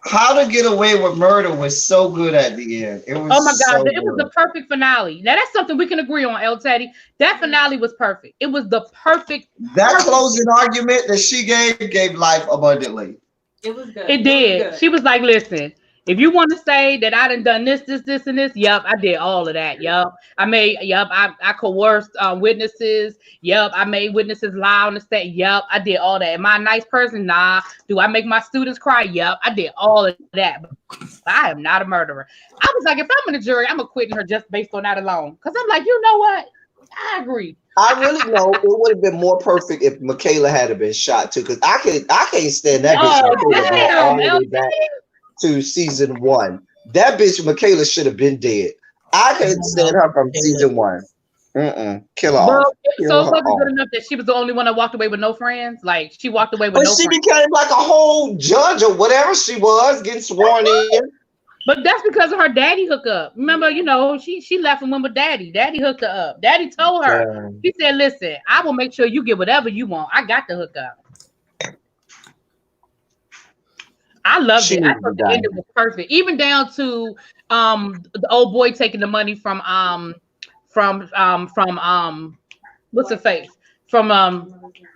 How to Get Away with Murder was so good at the end. It was Oh my God, so it was the perfect finale. Now that's something we can agree on, El Teddy. That finale was perfect. It was the perfect. That closing argument that she gave life abundantly. It was good. It did. She was like, listen, if you want to say that I done this, and this, yep, I did all of that. Yep. I coerced witnesses. Yep. I made witnesses lie on the stand. Yep. I did all that. Am I a nice person? Nah. Do I make my students cry? Yep. I did all of that. But I am not a murderer. I was like, if I'm in the jury, I'm acquitting her just based on that alone. Because I'm like, you know what? I agree. I really know it would have been more perfect if Michaela had been shot too, because I can't stand that bitch Michaela all the way back to season 1. That bitch Michaela should have been dead. I couldn't stand her from season 1. Kill her off. So it wasn't good enough that she was the only one that walked away with no friends. Like she walked away with no friends. But she became like a whole judge or whatever she was, getting sworn in. But that's because of her daddy hookup. Remember, she left and went with daddy. Daddy hooked her up. Daddy told her. He said, listen, I will make sure you get whatever you want. I got the hookup. I loved it. I thought the ending was perfect. Even down to the old boy taking the money from what's her face? From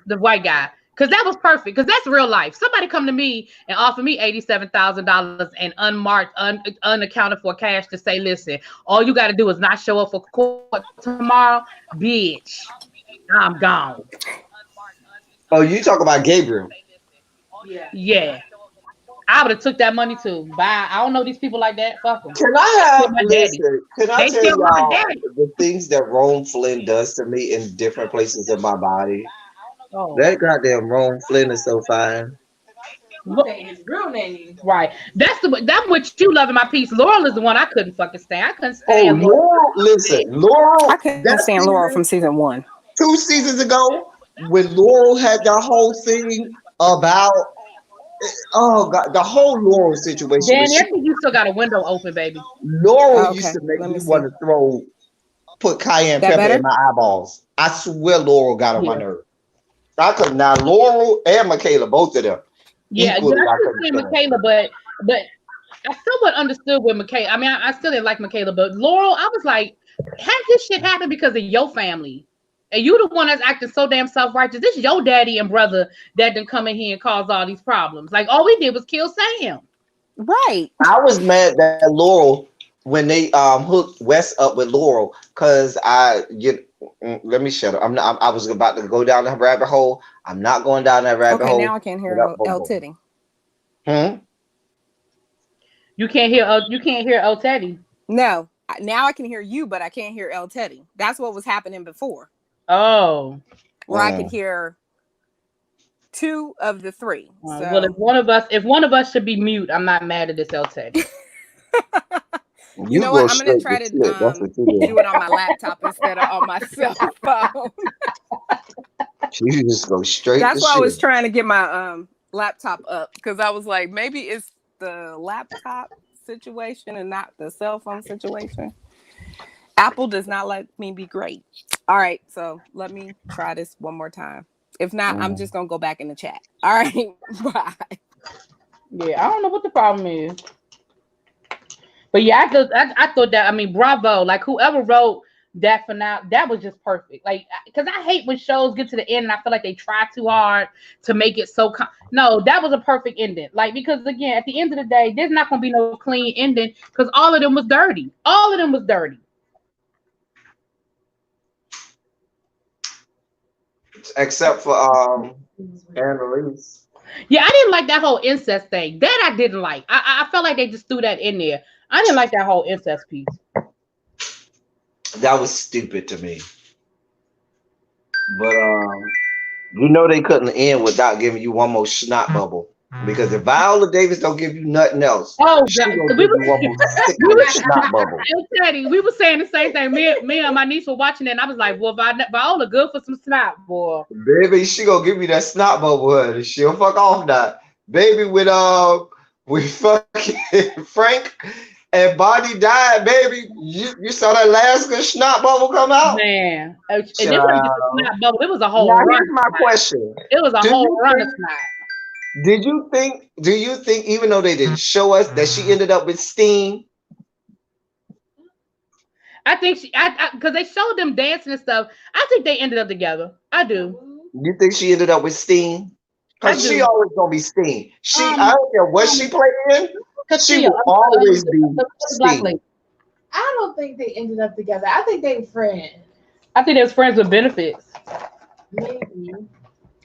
the white guy. Because that was perfect. Because that's real life. Somebody come to me and offer me $87,000 and unmarked, unaccounted for cash to say, listen, all you got to do is not show up for court tomorrow, bitch. I'm gone. Oh, you talk about Gabriel? Yeah. I would have took that money too. Bye. I don't know these people like that. Fuck them. Can I tell y'all the things that Rome Flynn does to me in different places of my body? Oh. That goddamn Rome Flynn is so fine. His real name. Right. That's what you love in my piece. Laurel is the one I couldn't fucking stand. I couldn't stand Laurel. Listen, Laurel. I couldn't stand Laurel from season 1. 2 seasons ago, when Laurel had that whole thing about the whole Laurel situation. Danny, I think you still got a window open, baby. Laurel used to make me want to put cayenne pepper in my eyeballs. I swear Laurel got on my nerve. I could now Laurel and Michaela, both of them. Yeah, I could Michaela, but I somewhat understood with Michaela. I mean, I still didn't like Michaela, but Laurel, I was like, had this shit happen because of your family? And you the one that's acting so damn self-righteous. This is your daddy and brother that didn't come in here and cause all these problems. Like, all we did was kill Sam. Right. I was mad that Laurel, when they hooked Wes up with Laurel, because let me shut up. I was about to go down the rabbit hole. I'm not going down that rabbit hole. Okay, now I can't hear El Teddy. You can't hear El Teddy. No. Now I can hear you, but I can't hear El Teddy. That's what was happening before. Oh. Where I could hear 2 of the 3. So. Well, if one of us should be mute, I'm not mad at this El Teddy. You know what? I'm gonna try to do it on my laptop instead of on my cell phone. You just go straight. That's why I was trying to get my laptop up, because I was like, maybe it's the laptop situation and not the cell phone situation. Apple does not let me be great. All right, so let me try this one more time. If not, I'm just gonna go back in the chat. All right, bye. Yeah, I don't know what the problem is. But yeah, I thought that, I mean, bravo. Like, whoever wrote that finale, that was just perfect. Like, because I hate when shows get to the end and I feel like they try too hard to make it so. No, that was a perfect ending. Like, because again, at the end of the day, there's not going to be no clean ending because all of them was dirty. All of them was dirty. Except for Annalise. Yeah, I didn't like that whole incest thing. That I didn't like. I felt like they just threw that in there. I didn't like that whole incest piece. That was stupid to me. But you know they couldn't end without giving you one more snot bubble. Because if Viola Davis don't give you nothing else, Oh, she God. gonna give you one more sickening snot bubble. Hey, Teddy, we were saying the same thing. Me and my niece were watching it, and I was like, "Well, Viola good for some snap, boy." Baby, she gonna give me that snot bubble, honey. She'll fuck off now. Baby, with fucking Frank and Bonnie died, baby. You saw that last good snot bubble come out? Man, and it wasn't just Child. a snap bubble; it was a whole Now run. here's my question. It was a Do whole you run think of snap. do you think even though they didn't show us that she ended up with Steen? I think because they showed them dancing and stuff. I think they ended up together. I do. You think she ended up with Steen? I Because do. she always gonna be Steen. I don't care what she played in, she will always be Black Steen. lady. I don't think they ended up together. I think they were friends. I think they was friends with benefits. Maybe.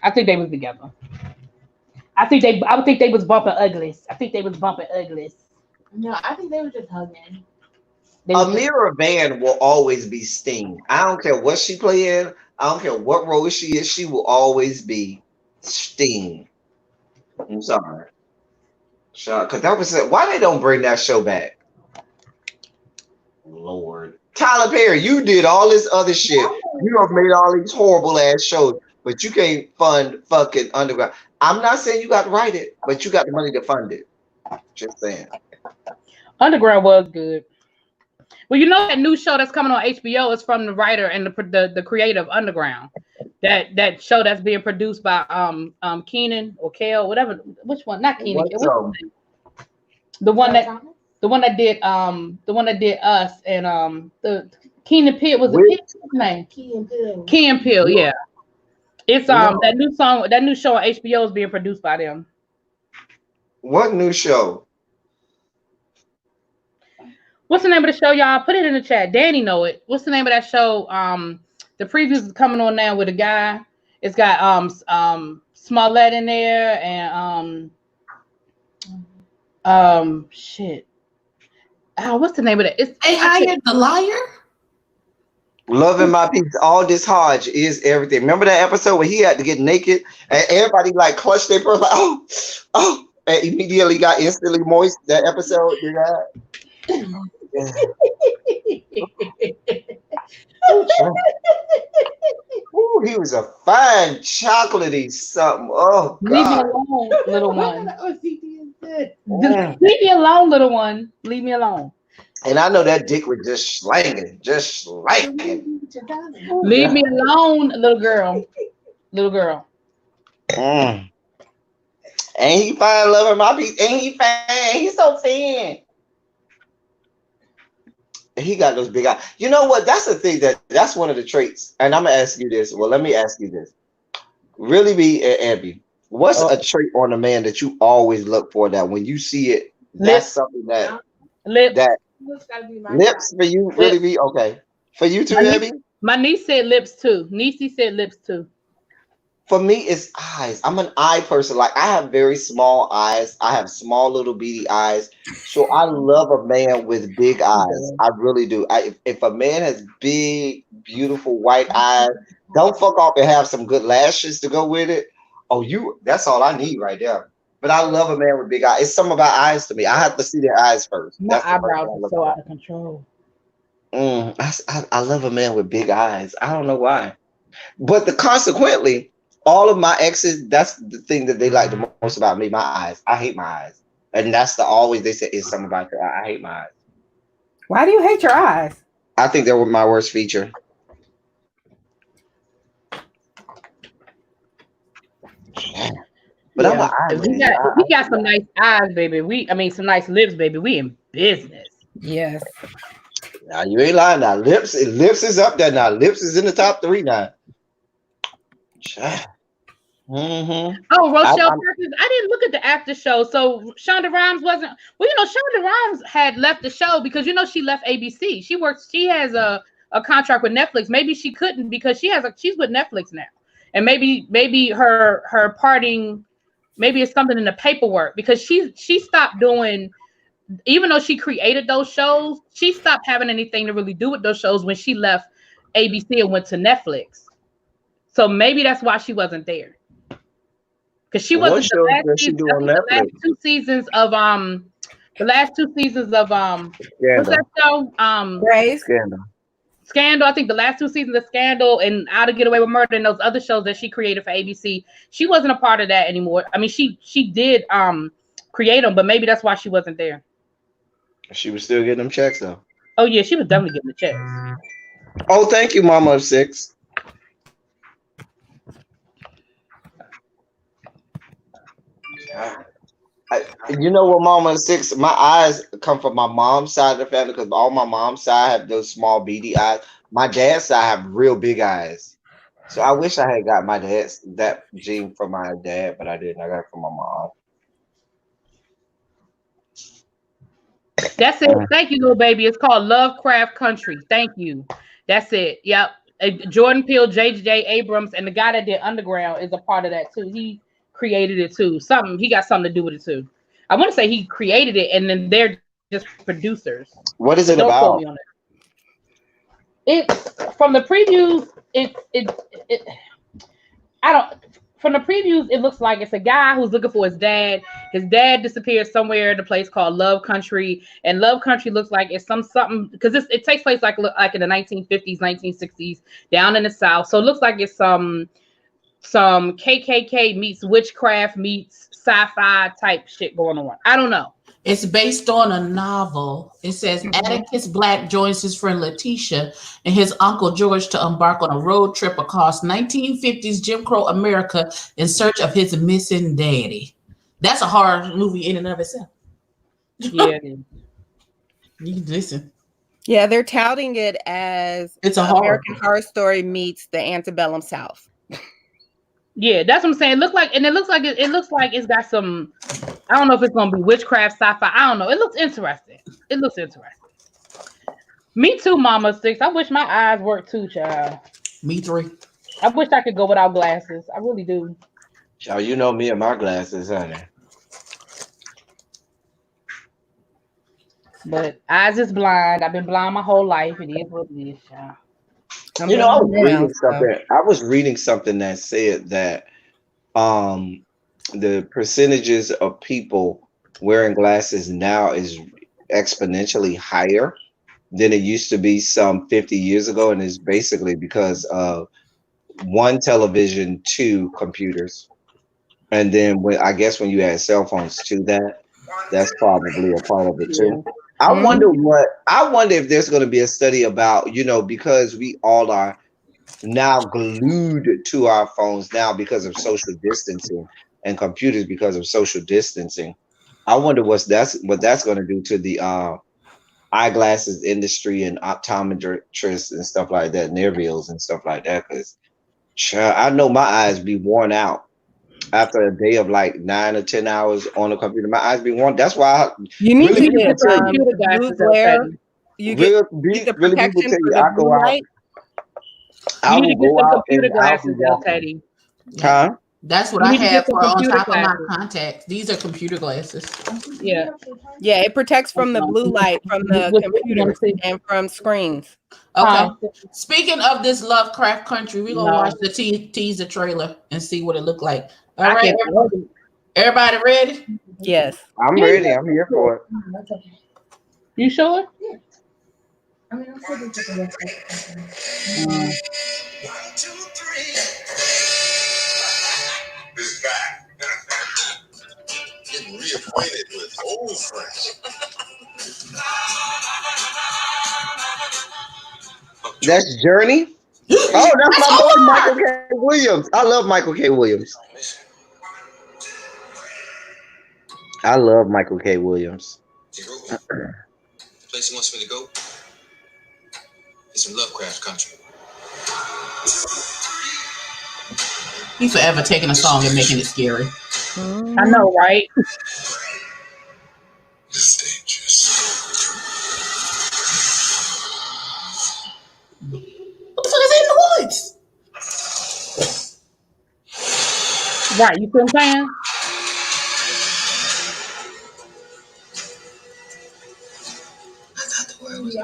I think they was together. I would think they was bumping uglies. I think they was bumping uglies. No, I think they were just hugging. Amira Van will always be Steen. I don't care what she play in. I don't care what role she is. She will always be Steen. I'm sorry. Because that was why they don't bring that show back. Lord. Tyler Perry, you did all this other shit. You have made all these horrible ass shows, but you can't fund fucking Underground. I'm not saying you got to write it, but you got the money to fund it. Just saying. Underground was good. Well, you know that new show that's coming on HBO is from the writer and the creator of Underground. That show that's being produced by Keenan or Kale, whatever. Which one? Not Keenan. The one that did Us and the Keenan Peele was the name. Key and Peele, yeah. It's that new show on HBO is being produced by them. What new show? What's the name of the show, y'all? Put it in the chat. Danny know it. What's the name of that show? The previews is coming on now with a guy. It's got Smollett in there and shit. Oh, what's the name of it? It's They hired the liar. Loving My Peace. All this Hodge is everything. Remember that episode where he had to get naked and everybody like clutched their pearls like, oh, and immediately got instantly moist. That episode, you know? Ooh, he was a fine chocolatey something. Oh, God. Leave me alone, little one. Leave me alone, little one. Leave me alone. And I know that dick was just slanging. Leave me alone, little girl. Little girl. Ain't he fine, Loving My Peace? Ain't he fine? He's so thin. He got those big eyes. You know what? That's the thing that's one of the traits. And I'm gonna ask you this. Well, let me ask you this. Really, be Abby. What's a trait on a man that you always look for that when you see it, that's something that lips for you really be okay. For you too, Abby? My niece said lips too. Niecy said lips too. For me, it's eyes. I'm an eye person. Like I have very small eyes. I have small little beady eyes. So I love a man with big eyes. I really do. If a man has big, beautiful white eyes, don't fuck off and have some good lashes to go with it. Oh, that's all I need right there. But I love a man with big eyes. It's something about eyes to me. I have to see their eyes first. My eyebrows are so out of control. I love a man with big eyes. I don't know why. But consequently, all of my exes, that's the thing that they like the most about me, my eyes. I hate my eyes. And that's they say it's something about your eye. I hate my eyes. Why do you hate your eyes? I think they were my worst feature. But I'm an eye man. We got some nice eyes, baby. Some nice lips, baby. We in business. Yes. Now you ain't lying now. Lips is up there now. Lips is in the top 3 now. Mm-hmm. Oh, Rochelle Perkins. I didn't look at the after show. So Shonda Rhimes wasn't. Well, Shonda Rhimes had left the show because she left ABC. She has a contract with Netflix. Maybe she couldn't because she's with Netflix now. And maybe her parting, maybe it's something in the paperwork because she stopped doing. Even though she created those shows, she stopped having anything to really do with those shows when she left ABC and went to Netflix. So maybe that's why she wasn't there. Because she What wasn't show does she season, do I on think the last Netflix? two seasons of what's that Scandal. show? Grace. Scandal. Scandal. I think the last two seasons of Scandal and How to Get Away with Murder and those other shows that she created for ABC. She wasn't a part of that anymore. I mean, she did create them, but maybe that's why she wasn't there. She was still getting them checks though. Oh yeah, she was definitely getting the checks. Oh, thank you, Mama of Six. You know what, Mama of Six? My eyes come from my mom's side of the family because all my mom's side have those small beady eyes. My dad's side have real big eyes. So I wish I had got my dad's that gene from my dad, but I didn't. I got it from my mom. That's it. Thank you, little baby. It's called Lovecraft Country. Thank you. That's it. Yep. Jordan Peele, J.J. Abrams, and the guy that did Underground is a part of that too. He created it too. He got something to do with it too. I want to say he created it, and then they're just producers. What is it Don't quote about? me on it. It's from the previews. From the previews, it looks like it's a guy who's looking for his dad. His dad disappeared somewhere in a place called Love Country, and Love Country looks like it's something because it takes place like in the 1950s, 1960s down in the South. So it looks like it's some KKK meets witchcraft meets sci-fi type shit going on. I don't know. It's based on a novel. It says Atticus Black joins his friend Letitia and his uncle George to embark on a road trip across 1950s Jim Crow America in search of his missing daddy. That's a horror movie in and of itself. Yeah. You can listen. Yeah, they're touting it as It's a American Horror Story meets the antebellum South. Yeah, that's what I'm saying. It looks like it's got some. I don't know if it's gonna be witchcraft, sci-fi. I don't know. It looks interesting. Me too, Mama Six. I wish my eyes worked too, child. Me three. I wish I could go without glasses. I really do. Child, you know me and my glasses, honey. But eyes is blind. I've been blind my whole life. It is what it is, child. You know, I was reading something that said that the percentages of people wearing glasses now is exponentially higher than it used to be some 50 years ago, and it's basically because of one, television, two, computers, and then when you add cell phones to that, that's probably a part of it too. I wonder if there's going to be a study about, because we all are now glued to our phones now because of social distancing and computers because of social distancing. I wonder what that's going to do to the eyeglasses industry and optometrists and stuff like that, and their bills and stuff like that. Because I know my eyes be worn out after a day of like 9 or 10 hours on the computer. My eyes be worn. That's why you need really to get computer glasses. You get the protection for the blue light. You need to get the computer glasses, Teddy. Huh? That's what I have for on top of my contacts. These are computer glasses. Yeah. Yeah, it protects from the blue light from the computers and from screens. Okay. Speaking of this Lovecraft Country, we're gonna watch the teaser trailer and see what it looked like. All right, everybody ready? Yes. I'm ready. I'm here for it. You sure? Yeah. I mean, I'm sure there's like a website. 1, 2, 3. This back. Getting reacquainted with old friends. That's Journey. Oh, that's my boy Michael K. Williams. I love Michael K. Williams. I love Michael K. Williams. The place he wants me to go is in Lovecraft Country. He's forever taking a song and making it scary. I know, right? It's dangerous. What the fuck is in the woods? Right, you see what I'm saying? I thought the word was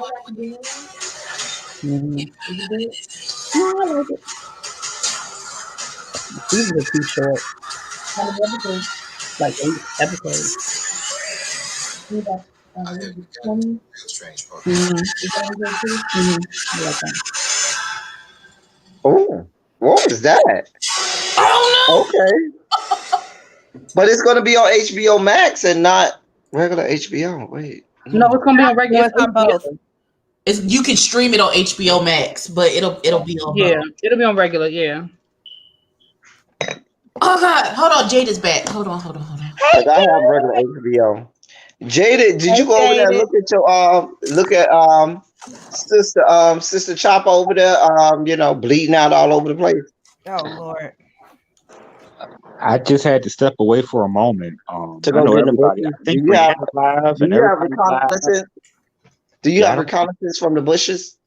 These are too short, like 8 episodes. Um, Real strange part. I like that. Oh, what was that? Oh Okay, but it's gonna be on HBO Max and not regular HBO. Wait, No, it's gonna be on regular. It's on both. no! You can stream it on HBO Max, but it'll be on Yeah, both. it'll be on regular. Yeah. Oh God, hold on, Jade is back. Hold on. because I have regular HBO. Jada, did Hey, you go over there and Jaded. look at sister Chopper over there bleeding out all over the place? Oh Lord. I just had to step away for a moment. To I go know get in the everybody. bushes? I think Brianna's live Do and you have everybody's live. reconnaissance? Do you Yeah, I have don't. reconnaissance from the bushes?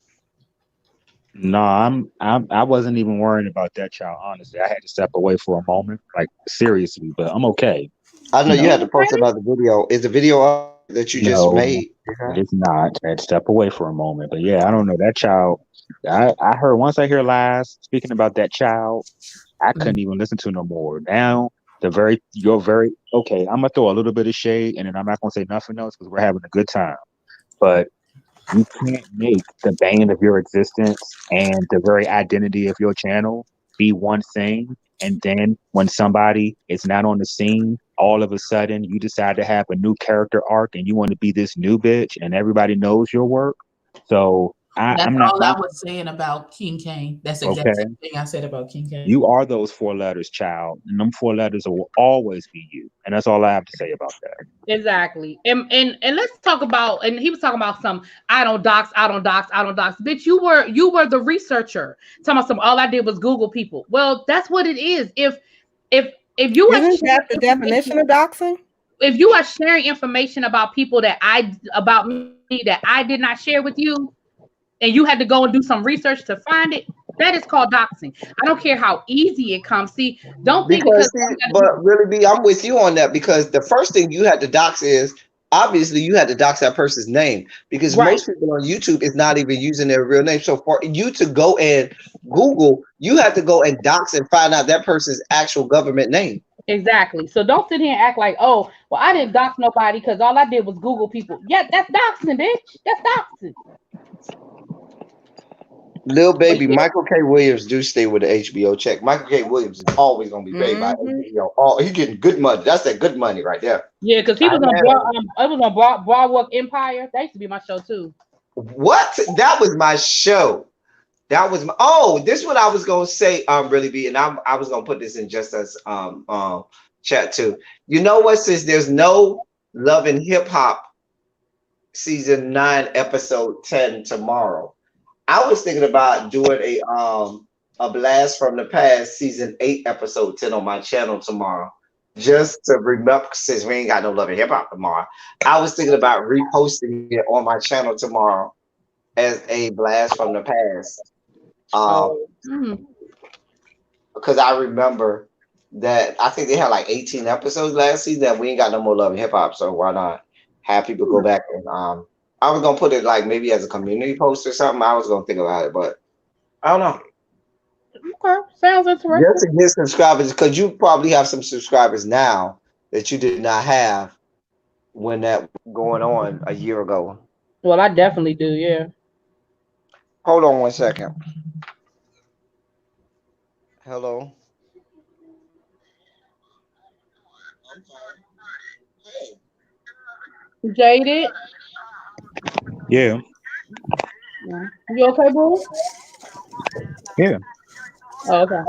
No, I wasn't even worrying about that, child. Honestly, I had to step away for a moment, like seriously. But I'm okay. I know You you know, had to post another video. Is the video up that you just no, made? it is not. I had to step away for a moment. But yeah, I don't know that child. I heard once I hear lies speaking about that child, I couldn't even listen to no more. Now you're very okay. I'm gonna throw a little bit of shade, and then I'm not gonna say nothing else because we're having a good time. But you can't make the bane of your existence and the very identity of your channel be one thing. And then when somebody is not on the scene, all of a sudden you decide to have a new character arc and you want to be this new bitch and everybody knows your work. So That's I'm not all I was saying about King Kane. That's the exact okay. same thing I said about King Kane. You are those 4 letters, child, and them 4 letters will always be you. And that's all I have to say about that. Exactly. And let's talk about, and he was talking about some I don't dox. Bitch, you were the researcher. Talking about some all I did was Google people. Well, that's what it is. If you are Isn't sharing that the definition of doxing? if you are sharing information about people about me that I did not share with you, and you had to go and do some research to find it, that is called doxing. I don't care how easy it comes. See, don't think because But really, I'm with you on that because the first thing you had to dox is obviously you had to dox that person's name because right. most people on YouTube is not even using their real name. So for you to go and Google, you have to go and dox and find out that person's actual government name. Exactly. So don't sit here and act like, oh, well, I didn't dox nobody because all I did was Google people. Yeah, that's doxing, bitch. That's doxing. Lil baby, Yeah. Michael K. Williams do stay with the HBO check. Michael K. Williams is always gonna be paid by HBO. Oh, he getting good money. That's that good money right there. Yeah, because he was on I was on Broadwalk Empire. That used to be my show too. What? That was my show. That was my this is what I was gonna say, really be, and I was gonna put this in just as chat too. You know what? Since there's no Love and Hip Hop season 9 episode 10 tomorrow, I was thinking about doing a blast from the past season 8 episode 10 on my channel tomorrow. Just to remember, since we ain't got no Love and Hip Hop tomorrow, I was thinking about reposting it on my channel tomorrow as a blast from the past. Because I remember that I think they had like 18 episodes last season that we ain't got no more Love and Hip Hop, so why not have people go back and I was gonna put it like maybe as a community post or something. I was gonna think about it, but I don't know. Okay, sounds interesting. Just to get subscribers, because you probably have some subscribers now that you did not have when that going on a year ago. Well, I definitely do, yeah. Hold on 1 second. Hello. Jaded. Yeah. You okay, boo? Yeah. Oh, okay.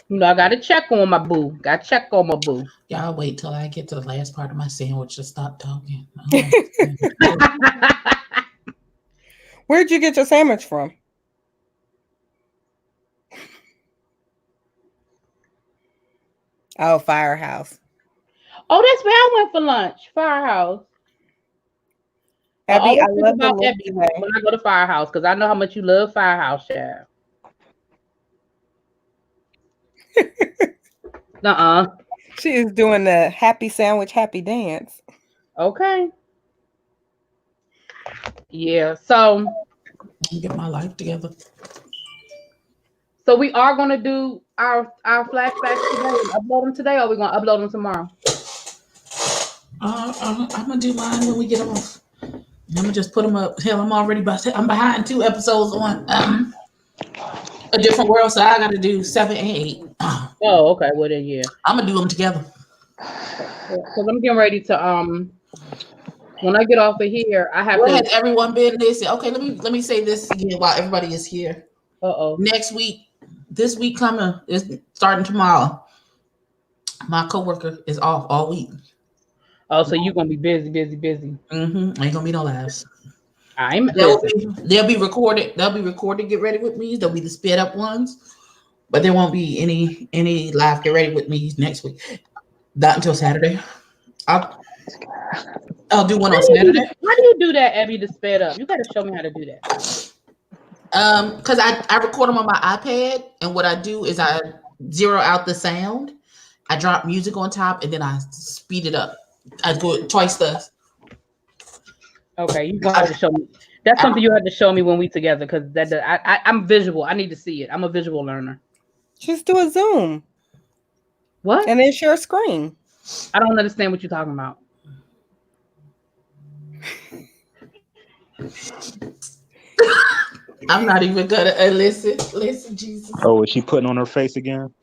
You know, I gotta check on my boo. Gotta check on my boo. Y'all wait till I get to the last part of my sandwich to stop talking. Where'd you get your sandwich from? Oh, Firehouse. Oh, that's where I went for lunch. Firehouse. Abby, I think love the about look Abby today. when I go to Firehouse because I know how much you love Firehouse, child. She is doing the happy sandwich, happy dance. Okay. Yeah. So get my life together. So we are gonna do our flashbacks today and upload them today, or we're gonna upload them tomorrow. I'm gonna do mine when we get off. I'm gonna just put them up. Hell, I'm behind 2 episodes on A Different World, so I gotta do 7 and 8. Oh, okay. Well then, yeah. I'm gonna do them together. Because I'm getting ready to when I get off of here, I have Where to. has everyone been? Listen, okay, let me say this again while everybody is here. Next week, this week coming is starting tomorrow. My coworker is off all week. Oh, so you're gonna be busy. Ain't gonna be no laughs. They'll be recorded. They'll be recorded. Get ready with me. They'll be the sped up ones, but there won't be any live. Get ready with me next week. Not until Saturday. I'll do one on Saturday. How do you do that, Abby? To sped up, you gotta show me how to do that. Because I record them on my iPad, and what I do is I zero out the sound. I drop music on top, and then I speed it up. I do it twice the. Okay, you gonna have to show me. That's something you have to show me when we together, because I'm visual. I need to see it. I'm a visual learner. Just do a Zoom. What? And then share a screen. I don't understand what you're talking about. I'm not even gonna listen, Jesus. Oh, is she putting on her face again?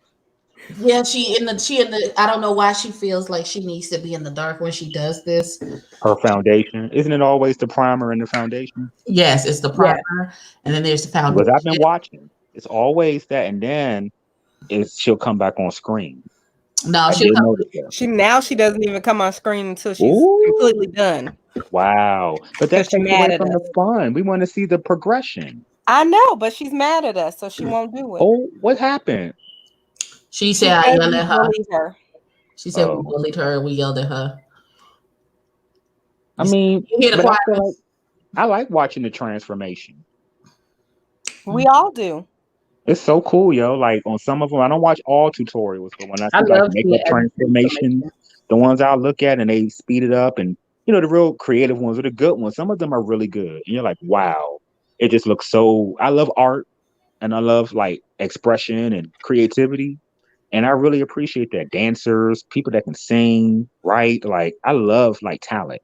Yeah, she in the. I don't know why she feels like she needs to be in the dark when she does this. Her foundation, isn't it always the primer and the foundation? Yes, it's the primer, and then there's the foundation. Because I've been watching, it's always that, and then she'll come back on screen. No, she doesn't even come on screen until she's completely done. Wow, but that takes away from the fun. We want to see the progression. I know, but she's mad at us, so she won't do it. Oh, what happened? She said I yelled at her. She said we bullied her. We yelled at her. I mean, I like watching the transformation. We all do. It's so cool, yo. Like on some of them, I don't watch all tutorials, but when I see like makeup transformation, the ones I look at and they speed it up, and you know the real creative ones are the good ones. Some of them are really good, and you're like, wow, it just looks so. I love art, and I love like expression and creativity, and I really appreciate that. Dancers, people that can sing, write, like I love like talent,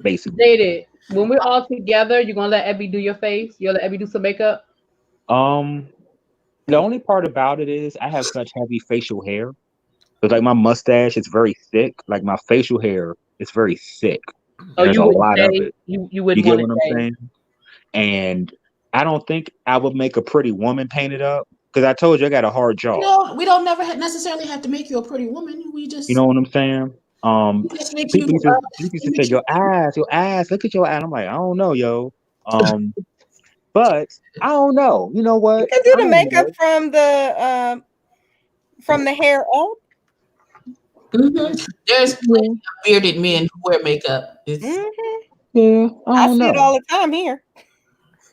basically. Dated. When we're all together, you're gonna let Abby do your face. You'll let Abby do some makeup. The only part about it is I have such heavy facial hair. But like my mustache is very thick. Like my facial hair is very thick. Oh, there's a lot of it. You wouldn't get want what I'm saying? And I don't think I would make a pretty woman paint it up. Because I told you I got a hard jaw. No, we don't necessarily have to make you a pretty woman. We just, you know what I'm saying? People used to say your ass, look at your ass. I'm like, I don't know, yo. But I don't know. You know what? You can do the makeup from the hair up. Mm-hmm. There's plenty of bearded men who wear makeup. Yeah, I see it all the time here.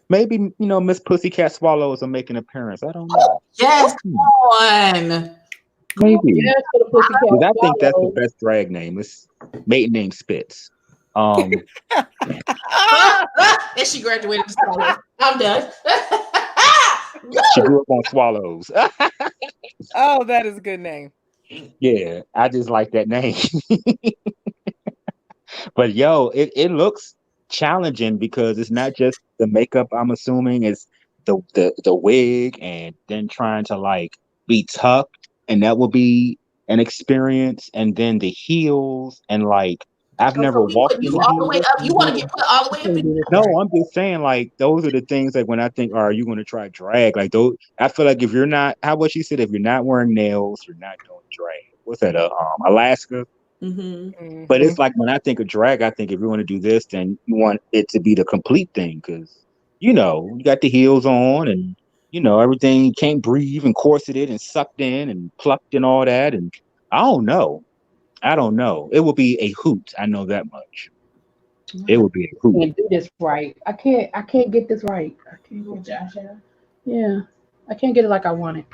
Maybe Miss Pussycat Swallows will make an appearance. I don't know. Yes, come on. Maybe. Yes, I think that's the best drag name. It's maiden name Spitz. And she graduated to Swallows. I'm done. She grew up on Swallows. Oh, that is a good name. Yeah, I just like that name. But yo, it looks challenging because it's not just the makeup. I'm assuming it's the wig, and then trying to like be tucked, and that will be an experience. And then the heels, and like I've never walked you all the way up. You want to get put all the way up? No, I'm just saying, like, those are the things like when I think, are you going to try drag? Like those, I feel like if you're not, how what she said, if you're not wearing nails, you're not doing drag. What's that? Alaska. Mm-hmm. But it's like when I think of drag, I think if you want to do this, then you want it to be the complete thing, because you got the heels on, and everything, you can't breathe, and corseted and sucked in and plucked and all that, and I don't know. It will be a hoot. I know that much. It would be a hoot. I can't do this right. I can't get this right. I can't get Yeah. I can't get it like I want it.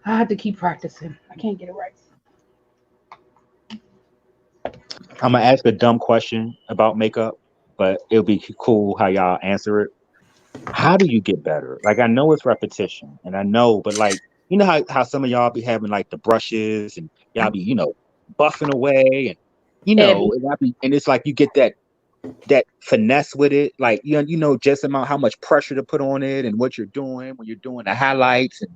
I have to keep practicing. I can't get it right. I'm gonna ask a dumb question about makeup, but it'll be cool how y'all answer it. how do you get better? Like, I know it's repetition, and I know, but like, you know how some of y'all be having like the brushes and y'all be, buffing away, and Heavy. and it's like you get that finesse with it, like just about how much pressure to put on it and what you're doing when you're doing the highlights, and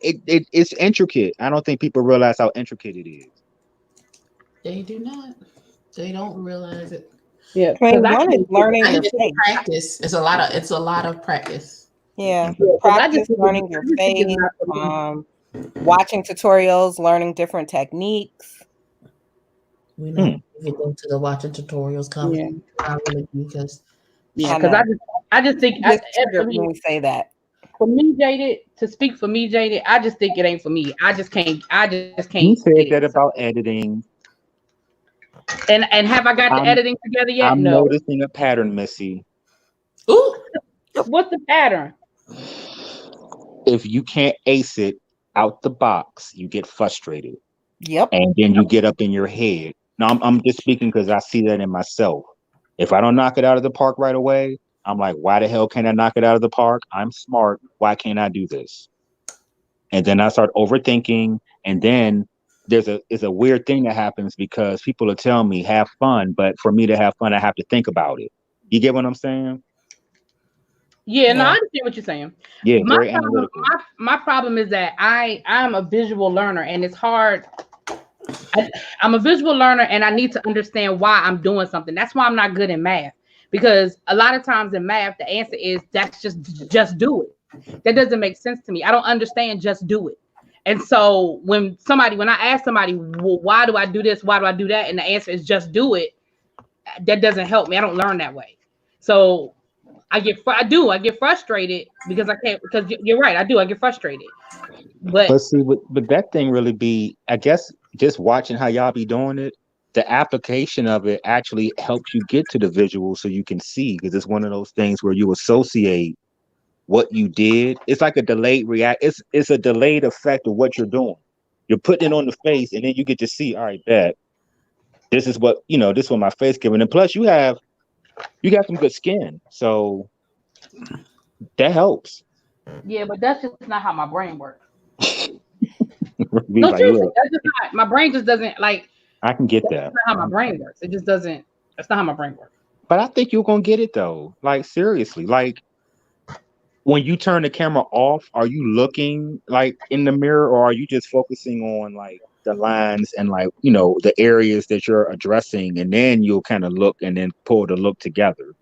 it's intricate. I don't think people realize how intricate it is. They do not. They don't realize it. Yeah, I mean, because one is learning your It's face. practice. It's a lot of practice. Yeah, 'cause I practice just think learning your I just think it's face, not for me. watching tutorials, learning different techniques. We know if you go to the watching tutorials Yeah, conversation, I really because yeah, I because know. I just think Just I triggered mean, when we say that. for me, Jaded, to speak for me, Jaded, I just think it ain't for me. I just can't You get said it. that So, about editing. and have I got the I'm editing together yet? I'm No. noticing a pattern, Missy. ooh, What's the pattern? If you can't ace it out the box, you get frustrated, Yep. and then you get up in your head. Now, I'm just speaking because I see that in myself. If I don't knock it out of the park right away, I'm like, why the hell can't I knock it out of the park? I'm smart. Why can't I do this? And then I start overthinking, and then it's a weird thing that happens because people will tell me have fun, but for me to have fun, I have to think about it. You get what I'm saying? Yeah, no, I Yeah. understand what you're saying. Yeah, My very problem, analytical. my problem is that I'm a visual learner, and it's hard. I'm a visual learner, and I need to understand why I'm doing something. That's why I'm not good in math, because a lot of times in math, the answer is that's just do it. That doesn't make sense to me. I don't understand. Just do it. And so when I ask somebody, well, why do I do this? Why do I do that? And the answer is just do it. That doesn't help me. I don't learn that way. So I get frustrated because I can't, because you're right. I get frustrated, but But see, but that thing really be, I guess, just watching how y'all be doing it, the application of it actually helps you get to the visual so you can see, because it's one of those things where you associate what you did. It's like a delayed react. It's a delayed effect of what you're doing. You're putting it on the face, and then you get to see, all right, bet this is what this is what my face giving. And plus, you got some good skin, so that helps. yeah, but that's just not how my brain works. Be No, like, seriously, look, that's just not. My brain just doesn't like. I can get That's that. not how my brain works. It just doesn't. That's not how my brain works. But I think you're gonna get it though. Like seriously, like when you turn the camera off, are you looking like in the mirror, or are you just focusing on like the lines and like the areas that you're addressing, and then you'll kind of look and then pull the look together?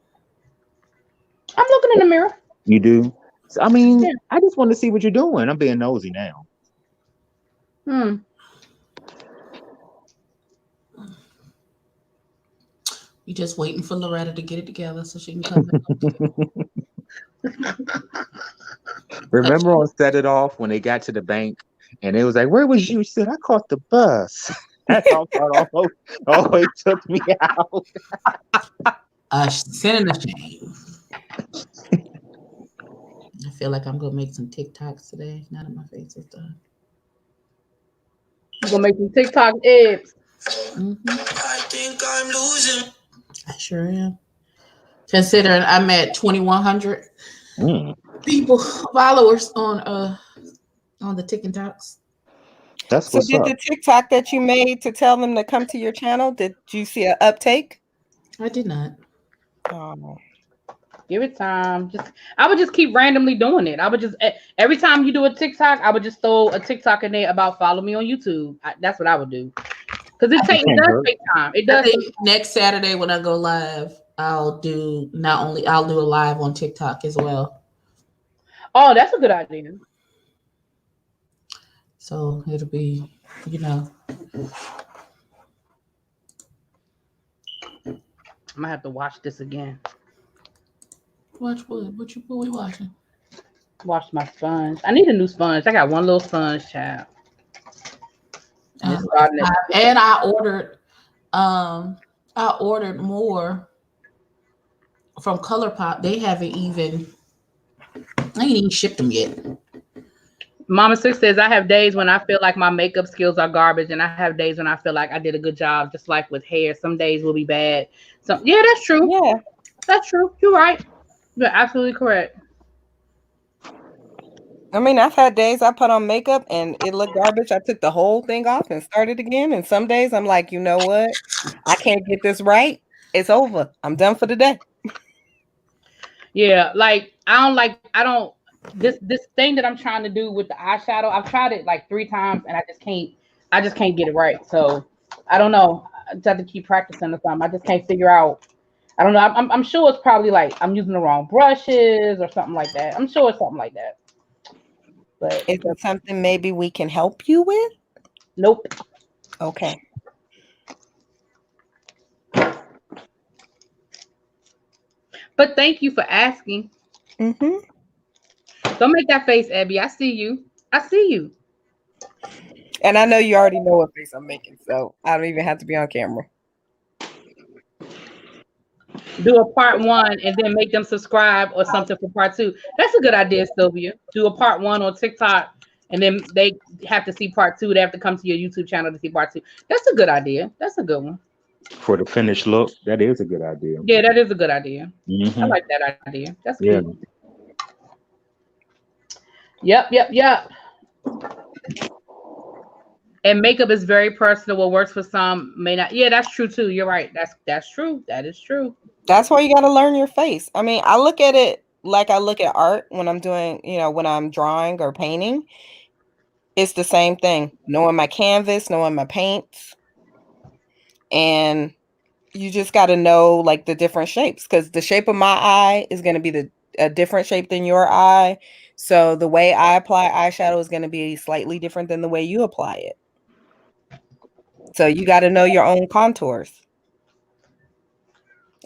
I'm looking in the mirror. You do. So, I mean, Yeah. I just want to see what you're doing. I'm being nosy now. Hmm. we just waiting for Loretta to get it together so she can come back. Remember on Set It Off when they got to the bank and it was like, "Where was you?" She said, "I caught the bus." That's how far always took me out. Sin and a shame. I feel like I'm gonna make some TikToks today. Now that my face is done. I'm gonna make some TikTok apps. I think I'm losing. I sure am. Considering I'm at 2,100 Mm, people followers on the TikToks. that's So what's did up. the TikTok that you made to tell them to come to your channel, did you see an uptake? I did not. Oh. Give it time. I would just keep randomly doing it. I would just every time you do a TikTok, I would just throw a TikTok in there about follow me on YouTube. That's what I would do. Because it can't does hurt. take time. It I does. think next Saturday when I go live, I'll do a live on TikTok as well. Oh, that's a good idea. So it'll be, I'm gonna have to watch this again. watch what we watching? Wash my sponge. I need a new sponge. I got one little sponge, child. And I ordered more from ColourPop. They haven't even shipped them yet. Mama Six says I have days when I feel like my makeup skills are garbage, and I have days when I feel like I did a good job. Just like with hair, some days will be bad. So yeah, that's true. Yeah, That's true. You're right. You're absolutely correct. I mean, I've had days I put on makeup and it looked garbage. I took the whole thing off and started again. And some days I'm like, you know what? I can't get this right. It's over. I'm done for the day. Yeah, like I don't this thing that I'm trying to do with the eyeshadow. I've tried it like 3 times and I just can't get it right. So I don't know. I just have to keep practicing or something. I just can't figure out. I don't know. I'm sure it's probably like I'm using the wrong brushes or something like that. I'm sure it's something like that. But Is it something maybe we can help you with? nope. Okay. But thank you for asking. Mm-hmm. Don't make that face, Abby. I see you. I see you. And I know you already know what face I'm making, so I don't even have to be on camera. Do a part 1 and then make them subscribe or something for part 2. That's a good idea, Sylvia. Do a part 1 on TikTok and then they have to see part 2. They have to come to your YouTube channel to see part 2. That's a good idea. That's a good one. For the finished look, that is a good idea. Yeah, that is a good idea. I Hmm. like that idea. That's Yeah. cute. Yep. And makeup is very personal. What works for some may not. Yeah, that's true too. You're right. That's true. That is true. That's why you got to learn your face. I mean, I look at it like I look at art when I'm doing, when I'm drawing or painting. It's the same thing. Knowing my canvas, knowing my paints, and you just got to know like the different shapes because the shape of my eye is going to be a different shape than your eye. So the way I apply eyeshadow is going to be slightly different than the way you apply it. So you got to know your own contours.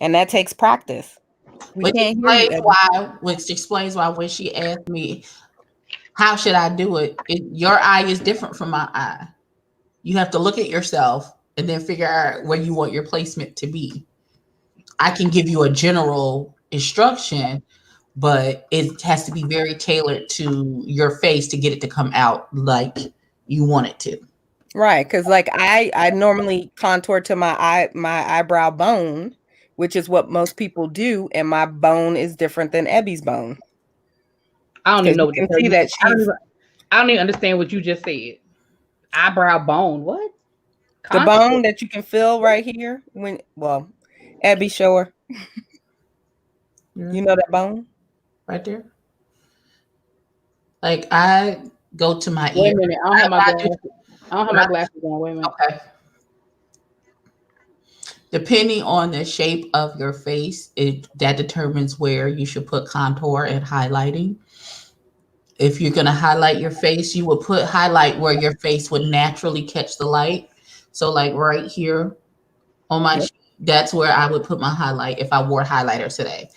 And that takes practice. We can't hear you, Eddie. Which explains why when she asked me, how should I do it? Your eye is different from my eye. You have to look at yourself and then figure out where you want your placement to be. I can give you a general instruction, but it has to be very tailored to your face to get it to come out like you want it to. Right, because like I normally contour to my eyebrow bone, which is what most people do, and my bone is different than Ebby's bone. I don't even know You what to can tell see you. that she's I don't even understand what you just said. Eyebrow bone. What? the bone that you can feel right here. Abby, show her. You know that bone right there. Like I go to my Wait ear. a minute. I don't have my glasses. I don't have my glasses on. Wait a minute. Okay. Depending on the shape of your face, that determines where you should put contour and highlighting. If you're going to highlight your face, you would put highlight where your face would naturally catch the light. So like right here on my cheek, that's where I would put my highlight if I wore highlighter today.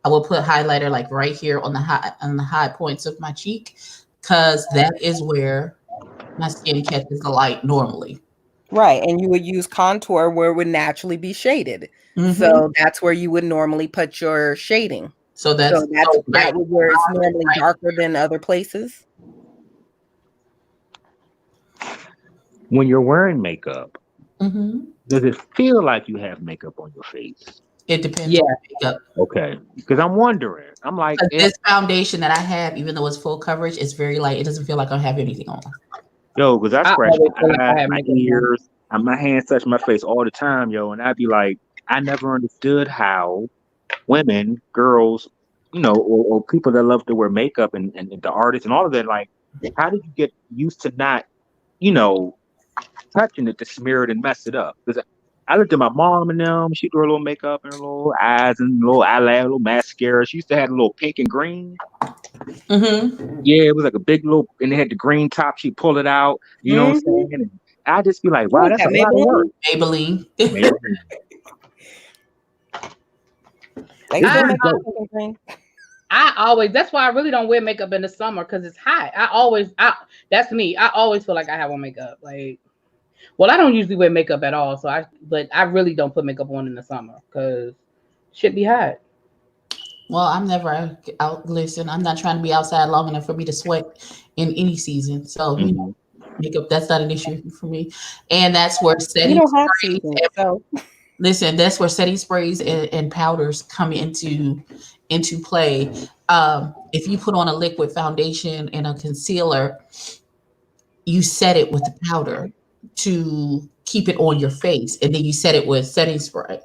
I will put highlighter like right here on the high points of my cheek because that is where my skin catches the light normally. Right, and you would use contour where it would naturally be shaded. Mm-hmm. So that's where you would normally put your shading. So that would where it's normally darker than other places. When you're wearing makeup, mm-hmm. does it feel like you have makeup on your face? It depends on makeup. Okay, because I'm wondering. I'm like, this foundation that I have, even though it's full coverage, it's very light. It doesn't feel like I have anything on. Yo, because I scratch my eyes, my ears, and my hands touch my face all the time, yo, and I'd be like, I never understood how women, girls, or people that love to wear makeup and the artists and all of that, like, how did you get used to not, touching it to smear it and mess it up? Because I looked at my mom and them, she do her little makeup and her little eyes and little eyelash, little mascara. She used to have a little pink and green. Mm-hmm. Yeah, it was like a big little, and they had the green top. She pulled it out, you know what I'm saying? And I just be like, wow, that's a lot of work. Maybelline. I always, that's why I really don't wear makeup in the summer because it's hot. That's me. I always feel like I have on makeup. Like, well, I don't usually wear makeup at all. But I really don't put makeup on in the summer because shit be hot. Well, I'm never out. Listen, I'm not trying to be outside long enough for me to sweat in any season. So, makeup, that's not an issue for me. And that's where setting you don't have season, so. Listen, that's where setting sprays and powders come into play. If you put on a liquid foundation and a concealer, you set it with the powder to keep it on your face, and then you set it with setting spray.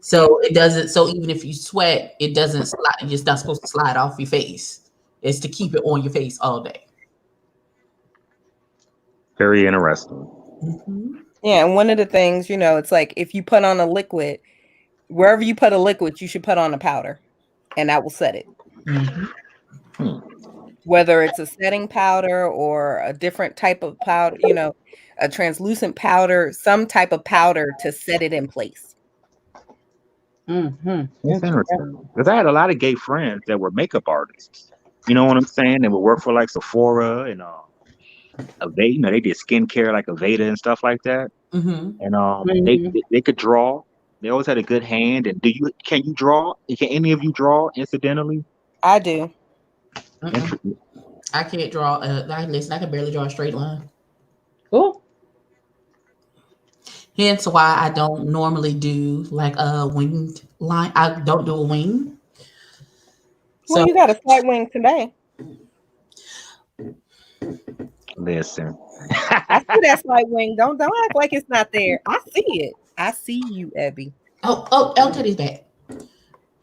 So it doesn't. So even if you sweat, it doesn't slide. It's not supposed to slide off your face. It's to keep it on your face all day. Very interesting. Mm-hmm. Yeah, and one of the things, it's like if you put on a liquid, wherever you put a liquid, you should put on a powder, and that will set it. Mm-hmm. Whether it's a setting powder or a different type of powder, a translucent powder, some type of powder to set it in place. Mm-hmm. It's interesting because I had a lot of gay friends that were makeup artists. You know what I'm saying? They would work for like Sephora and Aveda. They did skincare like Aveda and stuff like that. Mm-hmm. And they could draw. They always had a good hand. And can you draw? Can any of you draw? Incidentally, I do. Mm-mm. I can't draw. Listen, I can barely draw a straight line. Cool. Hence why I don't normally do like a winged line. I don't do a wing. Well, you got a slight wing today. Listen. I see that slight wing. Don't act like it's not there. I see it. I see you, Abby. Oh, Teddy's back.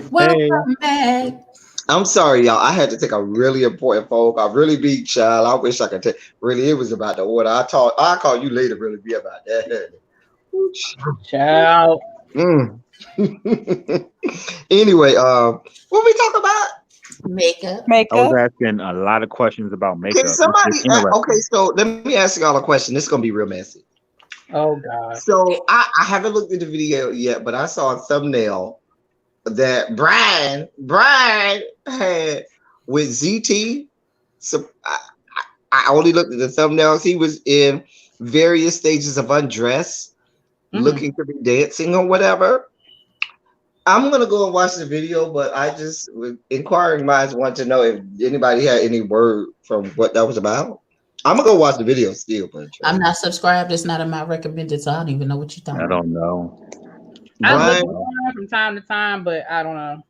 Welcome back. I'm sorry, y'all. I had to take a really important phone call. Really big child. I wish I could take. Really, it was about the order. I'll call you later. Really be about that. Child. Anyway, what we talk about? Makeup. I was asking a lot of questions about makeup. Can somebody? Okay, so let me ask y'all a question. This is gonna be real messy. Oh God. So I haven't looked at the video yet, but I saw a thumbnail that Brian had with ZT. So I only looked at the thumbnails. He was in various stages of undress, looking to be dancing or whatever. I'm gonna go and watch the video, but I just, with inquiring minds, want to know if anybody had any word from what that was about. I'm gonna go watch the video still, but I'm not subscribed. It's not in my recommended, so I don't even know what you're talking about. I don't know. I look from time to time, but I don't know.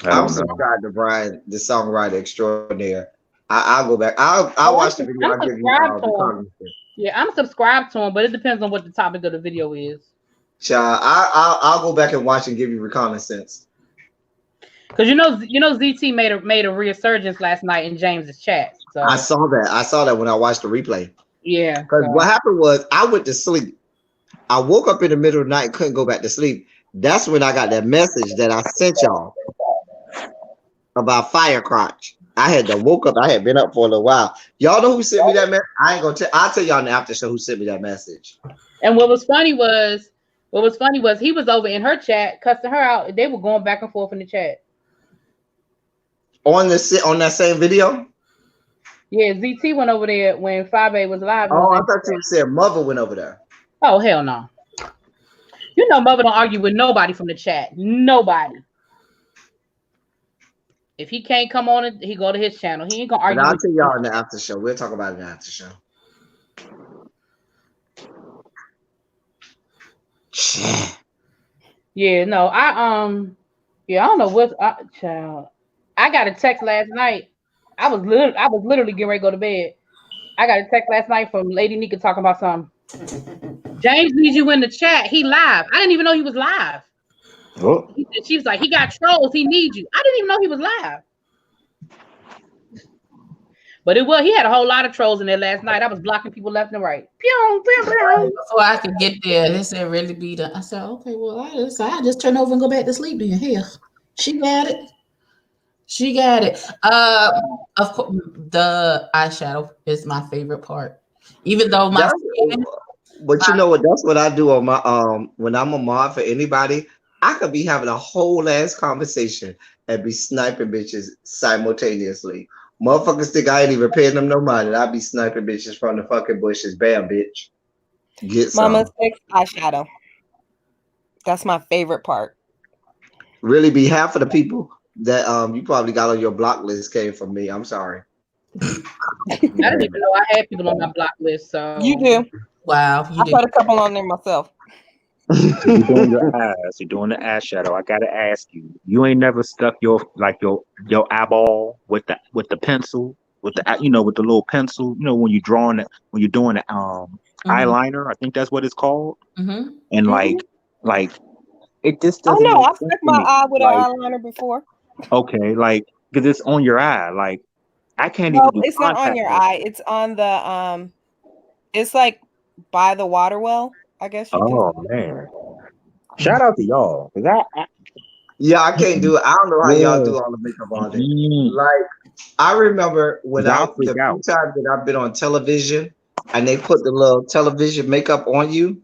I'm subscribed to Brian, the songwriter extraordinaire. I'll go back. I'll watch the video. I'll give you yeah, I'm subscribed to him, but it depends on what the topic of the video is. Child, I'll go back and watch and give you reconnaissance. Because you know ZT made a resurgence last night in James's chat. So I saw that when I watched the replay. Yeah. Because what happened was I went to sleep. I woke up in the middle of the night and couldn't go back to sleep. That's when I got that message that I sent y'all about fire crotch. I had to woke up. I had been up for a little while. Y'all know who sent me that message? I ain't gonna tell. I'll tell y'all in the after show who sent me that message. And what was funny was he was over in her chat cussing her out. They were going back and forth in the chat. On that same video? Yeah, ZT went over there when Vibez was live. Oh, I thought you said Mother went over there. Oh, hell no. You know Mother don't argue with nobody from the chat. Nobody. If he can't come on it, he go to his channel. He ain't gonna argue. But I'll tell y'all in the after show. We'll talk about it in the after show. Yeah, no, I don't know what child. I got a text last night. I was literally getting ready to go to bed. I got a text last night from Lady Nika talking about something. James needs you in the chat. He live. I didn't even know he was live. Oh. She was like, he got trolls. He needs you. I didn't even know he was live. But he had a whole lot of trolls in there last night. I was blocking people left and right. Pew, pew, pew. Before I could get there, they said really be the. I said, okay, well, I just turn over and go back to sleep. Then here, she got it. She got it. Of course, the eyeshadow is my favorite part. Even though but you know what? That's what I do on my when I'm a mod for anybody. I could be having a whole ass conversation and be sniping bitches simultaneously. Motherfuckers think I ain't even paying them no money. I be sniping bitches from the fucking bushes. Bam, bitch. Get some. Mama's fixed eyeshadow. That's my favorite part. Really be half of the people that you probably got on your block list came from me. I'm sorry. I didn't even know I had people on my block list. So you do. Wow. I put a couple on there myself. You're doing your eyes. You're doing the eyeshadow. I gotta ask you. You ain't never stuck your eyeball with the pencil with the with the little pencil. When you drawing it when you're doing the eyeliner. I think that's what it's called. Mm-hmm. And Mhm. like it just Oh doesn't no, make I've sense stuck to my me. eye with an Like eyeliner before. okay, because it's on your eye. Like I can't No, even do it's not on contact your lenses. eye. It's on the it's like by the water well, I guess you can. Oh man! Shout out to y'all. 'Cause Yeah, I can't do it. I don't know how y'all yeah. do all the makeup all day. Mm, Like I remember when 'cause I'll the freak few out. times that I've been on television and they put the little television makeup on you,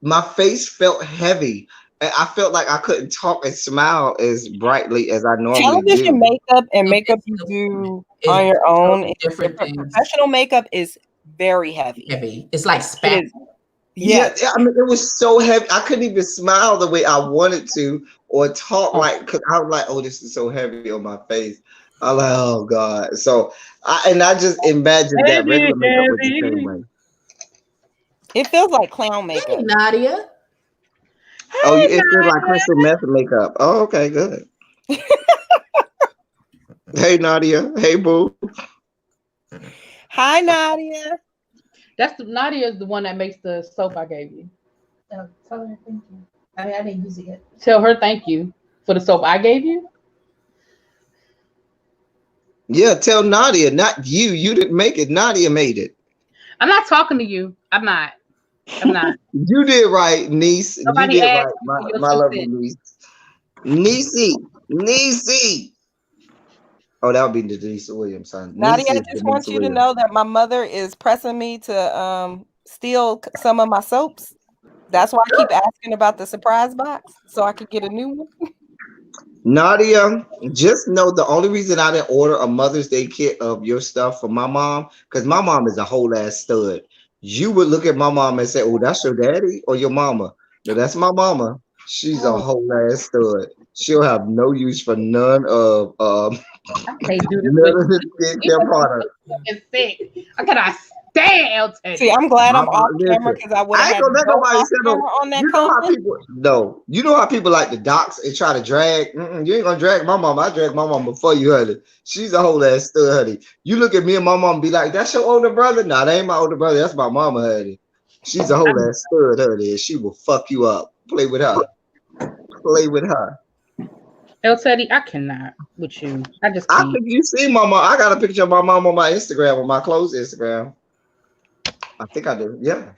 my face felt heavy. And I felt like I couldn't talk and smile as brightly as I normally Television do. makeup and makeup It's, you do it's on your own totally is different different. things. Professional makeup is very heavy. Heavy. It's like It spat. is. Yeah, Yes. yeah, I mean, it was so heavy. I couldn't even smile the way I wanted to or talk because I was like, oh, this is so heavy on my face. I'm like, oh God. So I just imagined that regular makeup was the same way. It feels like clown Hey, makeup. Nadia. Oh, it feels like crystal meth makeup. Oh, okay, good. Hey Nadia. Hey Boo. Hi, Nadia. Nadia is the one that makes the soap I gave you. Oh, tell her thank you. I didn't use it yet. Tell her thank you for the soap I gave you. Yeah, tell Nadia, not you. You didn't make it. Nadia made it. I'm not talking to you. I'm not. You did right, niece. You Nobody did asked right, you for your my 2 lovely cents. niece. Niecey. Oh, that would be Denise Williams, son. Nadia, Niecey I is just Denise want you to Williams. know that my mother is pressing me to steal some of my soaps. That's why I keep asking about the surprise box so I could get a new one. Nadia, just know the only reason I didn't order a Mother's Day kit of your stuff for my mom, because my mom is a whole ass stud. You would look at my mom and say, oh, that's your daddy or your mama. No, that's my mama. She's a whole ass stud. She'll have no use for none of I can't do this none with of the you. skincare products. Fucking sick. I cannot stand El Teddy. See, I'm glad I'm off camera Listen, because I would I have ain't had gonna to let go nobody off say camera no. on that You know how comment. people no. You know how people like to dox and try to drag. You ain't gonna drag my mom. I drag my mom before you, honey. She's a whole ass stud, honey. You look at me and my mom and be like, "That's your older brother." Nah, that ain't my older brother. That's my mama, honey. She's a whole ass stud, honey. She will fuck you up. Play with her. Play with her. El Teddy, I cannot with you. I just I can't. think you see my mom. I got a picture of my mom on my Instagram, on my closed Instagram. I think I do. Yeah.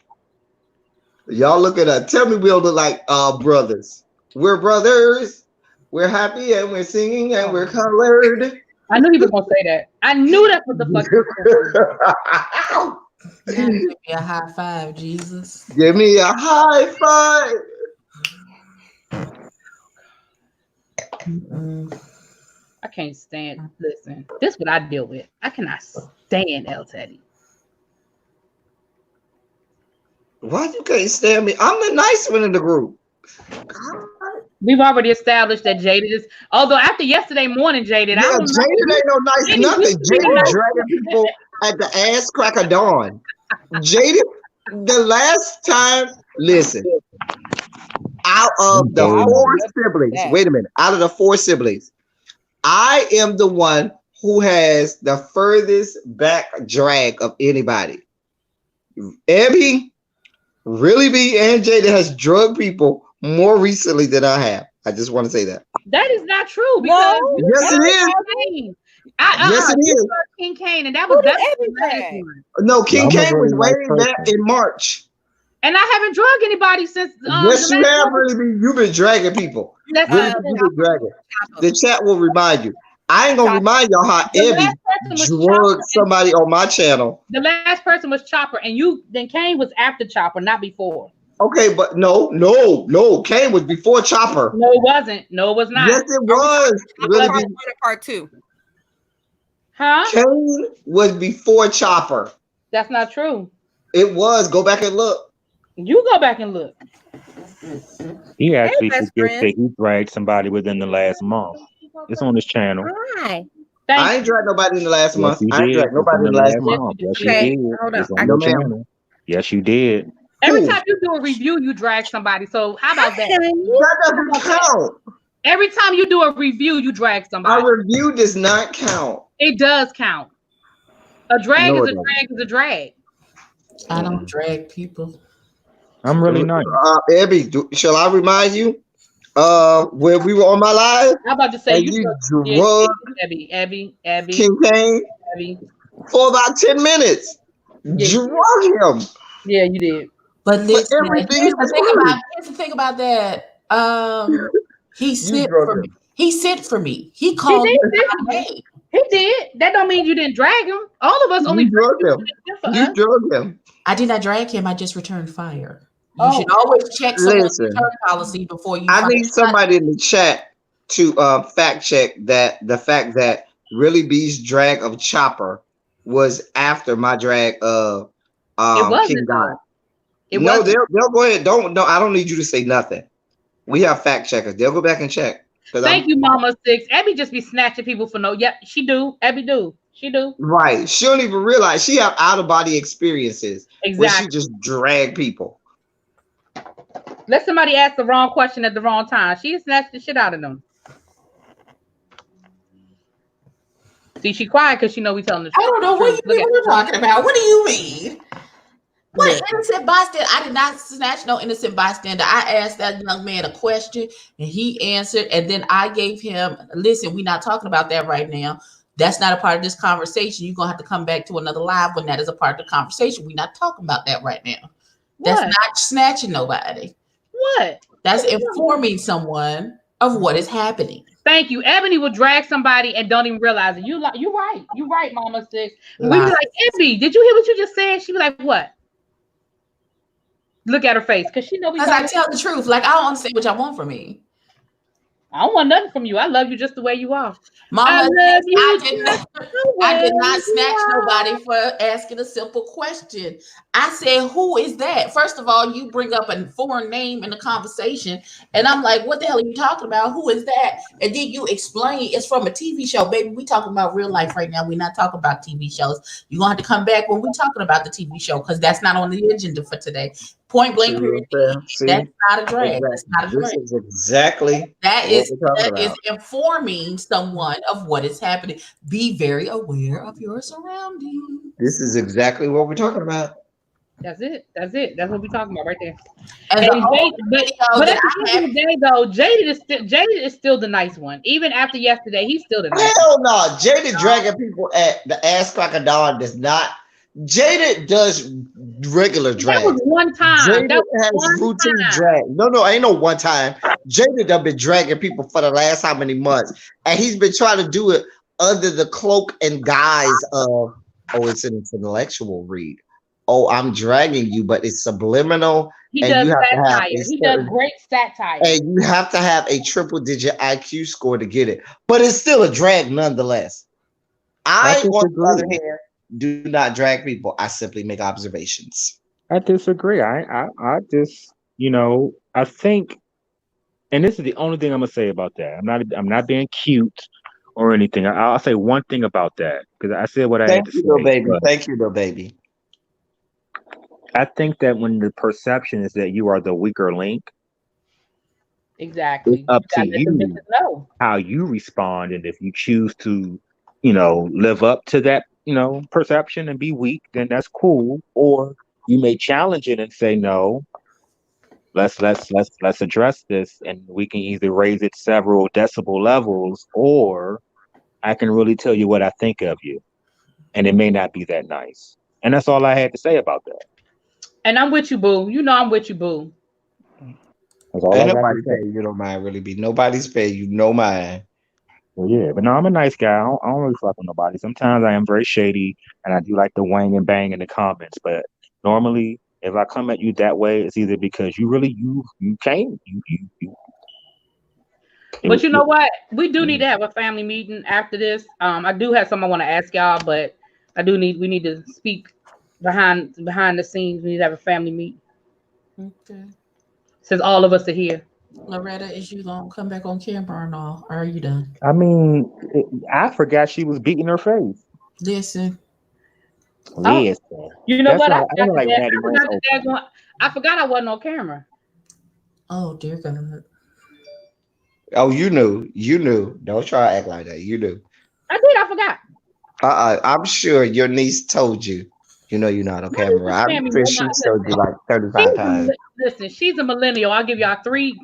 Y'all look at her. Tell me we don't look like brothers. We're brothers. We're happy and we're singing and we're colored. I knew he was gonna say that. I knew that was the fucking. Give me a high five, Jesus. Give me a high five. I can't stand. Listen, this is what I deal with. I cannot stand El Teddy. Why you can't stand me? I'm the nice one in the group. We've already established that Jaded is. Although after yesterday morning, Jaded, Yeah, I don't know. Jaded ain't no nice Jaded nothing. used to be Jaded nice. dragging people at the ass crack of dawn. Jaded, the last time, listen, out of the four siblings, wait a minute, out of the four siblings, I am the one who has the furthest back drag of anybody. Abby, Really B, and Jada has drugged people more recently than I have. I just want to say that. That is not true because Yes, it is. Yes, it is. King Kane, and that was the last one. No, King I'm a Kane was really way nice back person. in March. And I haven't drugged anybody since. Yes, the you last have, one. Really B. You've been dragging people. That's Really, not you've been dragging. The chat will remind you. I ain't gonna remind y'all how The Abby last person was drugged somebody on my channel. The last person was Chopper, and then Kane was after Chopper, not before. Okay, but no. Kane was before Chopper. No, it wasn't. No, it was not. Yes, it was. Really Part B. one or part two? Huh? Kane was before Chopper. That's not true. It was. Go back and look. You go back and look. He actually best forgets friend. that he dragged somebody within the last month. It's on his channel. Hi. I ain't dragged nobody in the last month. Yes, I ain't you did. dragged nobody in the last month. Yes, Okay, you did. hold on. It's on your channel. Yes, you did. Every time you do a review, you drag somebody. So how about that? That doesn't count. Every time you do a review, you drag somebody. A review does not count. It does count. A drag No, is it a doesn't. drag is a drag. I don't drag people. I'm really nice. Abby, shall I remind you? When we were on my live, I'm about to say and you drugged Abby, King Kane Abby. for about 10 minutes. Yeah. Drug him. Yeah, you did. But listen, everything here's he was the thing about that. He sent drug for him. me. He sent for me. He He called me. did. He did. That don't mean you didn't drag him. All of us only You drug him. for You us. drug him. I did not drag him. I just returned fire. You Oh. should always check someone's Listen, return policy before you. I need somebody in the chat to fact check that the fact that Really B's drag of Chopper was after my drag of It wasn't, King God. It No, wasn't. they'll go ahead. No, I don't need you to say nothing. We have fact checkers. They'll go back and check. Thank you, Mama Six. Abby just be snatching people for no. Yep, she do. Abby do. She do. Right. She don't even realize she have out of body experiences where she Exactly. just drag people. Let somebody ask the wrong question at the wrong time. She snatched the shit out of them. See, she quiet because she know we telling the truth. I don't know what you're talking about. What do you mean? What innocent bystander? I did not snatch no innocent bystander. I asked that young man a question and he answered, and then I gave him, listen, we're not talking about that right now. That's not a part of this conversation. You're gonna have to come back to another live when that is a part of the conversation. We're not talking about that right now. That's not snatching nobody. What? That's informing someone of what is happening. Thank you. Ebony will drag somebody and don't even realize it. You're right. You're right, Mama Six. We be like, Ebony, did you hear what you just said? She be like, what? Look at her face, because she know we. Because I tell the truth. Like, I don't understand what y'all want from me. I don't want nothing from you. I love you just the way you are. Mama, I love you. I did not snatch nobody for asking a simple question. I said, who is that? First of all, you bring up a foreign name in the conversation, and I'm like, what the hell are you talking about? Who is that? And then you explain it's from a TV show. Baby, we talking about real life right now. We're not talking about TV shows. You're going to have to come back when we're talking about the TV show, because that's not on the agenda for today. Point blank period. That's not a drag. That's not a drag. This is exactly that is informing someone of what is happening. Be very aware of your surroundings. This is exactly what we're talking about. That's it. That's what we're talking about right there. And but at the end of the day, though, Jaded is still the nice one. Even after yesterday, he's still the nice one. Hell no. Jaded dragging people at the Ass Crack of Dawn does not. Jaded does regular drag. That was one time. Jaded has routine drag. No, ain't no one time. Jaded done been dragging people for the last how many months, and he's been trying to do it under the cloak and guise of, oh, it's an intellectual read. Oh, I'm dragging you, but it's subliminal. He does satire. He does great satire. And you have to have a triple-digit IQ score to get it, but it's still a drag nonetheless. I on the other hand, do not drag people. I simply make observations. I disagree. I just, I think, and this is the only thing I'm gonna say about that. I'm not being cute or anything. I'll say one thing about that, because I said what I had to say. Baby. Thank you, little baby. I think that when the perception is that you are the weaker link, exactly, it's up to you how you respond, and if you choose to, live up to that, perception and be weak, then that's cool. Or you may challenge it and say, no, let's address this, and we can either raise it several decibel levels, or I can really tell you what I think of you, and it may not be that nice. And that's all I had to say about that. And I'm with you, boo. I'm with you, boo. That's all. Nobody's paying you no mind, really be. Nobody's paying you no mind. Well, yeah, but no, I'm a nice guy. I don't really fuck with nobody. Sometimes I am very shady, and I do like to wang and bang in the comments. But normally, if I come at you that way, it's either because you came. But you know what? We do need to have a family meeting after this. I do have something I want to ask y'all, but we need to speak behind the scenes. We need to have a family meeting. Okay. Since all of us are here. Loretta, is you gonna come back on camera or no? Or are you done? I mean, I forgot she was beating her face. Listen, Listen, You know that's what? like I don't like Natty Rent's open. I forgot I wasn't on camera. Oh dear God. Oh, you knew. Don't try to act like that. You knew. I did. I forgot. I'm sure your niece told you. You know you're not on camera. I'm sure she told you like 35 times. Listen, she's a millennial. I'll give y'all three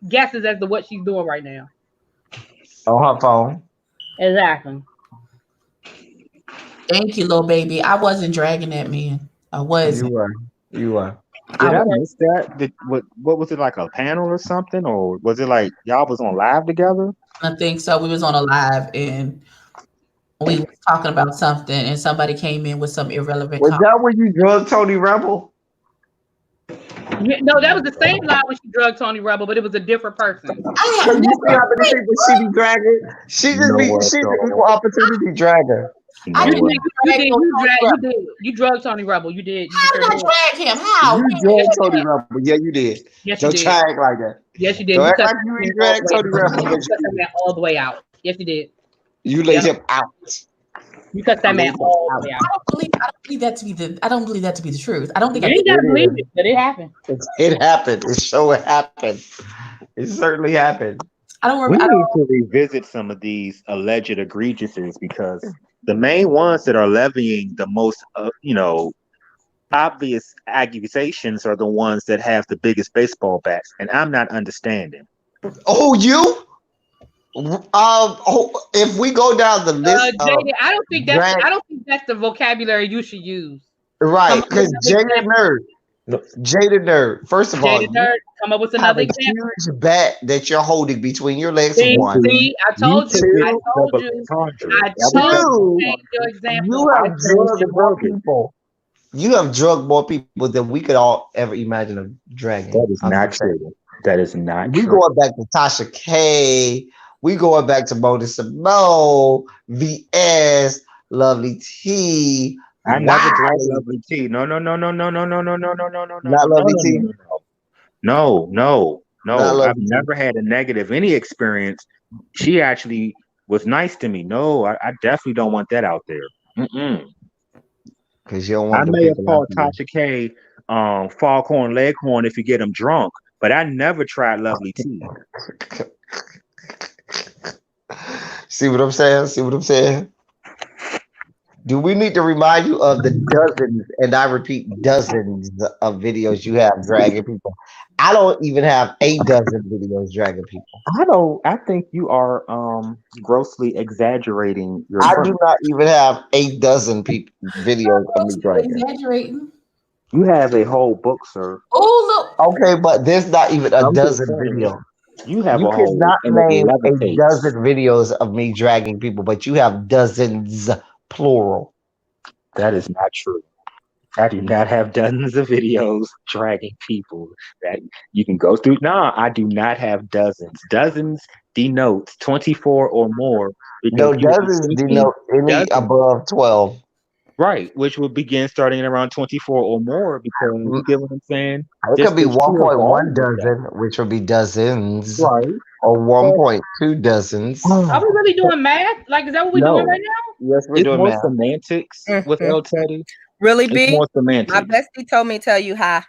guesses as to what she's doing right now. On her phone. Exactly. Thank you, little baby. I wasn't dragging that man. I wasn't. You were. Did I miss that? What was it, like a panel or something, or was it like y'all was on live together? I think so. We was on a live and we was talking about something, and somebody came in with some irrelevant Was comment. that when you drugged Tony Rebel? No, that was the same line when she drugged Tony Rebel, but it was a different person. You see how many people she be dragging? She just be equal opportunity dragger. You drugged Tony Rebel. You did. How did I drag him? How? You drugged Tony Rebel. Yeah, you did. Yes, Don't you did. try act like that. Yes, you did. Don't You act cut like you dragged Tony Rebel. You cut that man all the way out. Yes, you did. You laid him out. You cut that man all the way out. I don't believe that to be the truth. I don't think You ain't gotta believe it, but it happened. It happened. It happened. It certainly happened. I don't We remember. need to revisit some of these alleged egregiouses because the main ones that are levying the most, obvious accusations are the ones that have the biggest baseball bats, and I'm not understanding. Oh, you? If we go down the list, JD, I don't think that's the vocabulary you should use. Right, because Jada Nerd. First of all, Jada Nerd, come up with another example. Huge bat that you're holding between your legs. See, One. I told you. I told you. Your example. You have drugged more people. You have drugged more people than we could all ever imagine of dragging. That is not true. That is not true. We going back to Tasha K. We going back to Mona Simone, VS, Lovely T. I never dragged Lovely T. No. Not Lovely T. No. I've never had a negative any experience. She actually was nice to me. No, I definitely don't want that out there. Because you don't want. I may have called Tasha K Foghorn Leghorn if you get them drunk, but I never tried Lovely T. See what I'm saying? Do we need to remind you of the dozens, and I repeat, dozens of videos you have dragging people? I don't even have a dozen videos dragging people. I think you are grossly exaggerating your I do not even have a dozen videos of me dragging. Exaggerating. You have a whole book, sir. Oh, look. Okay, but there's not even a dozen videos. You have you cannot name a dozen videos of me dragging people, but you have dozens, plural. That is not true. I do not have dozens of videos dragging people that you can go through. No, I do not have dozens. Dozens denotes 24 or more. No, dozens denote any above 12. Right, which would begin starting at around 24 or more, because you get what I'm saying? It could be 1.1 dozen, which would be dozens. Right. Or 1.2 dozens. Are we really doing math? Like, is that what we're doing right now? Yes, we're doing math. Semantics with El Teddy. Really, it's big? More semantics. My bestie told me to tell you hi.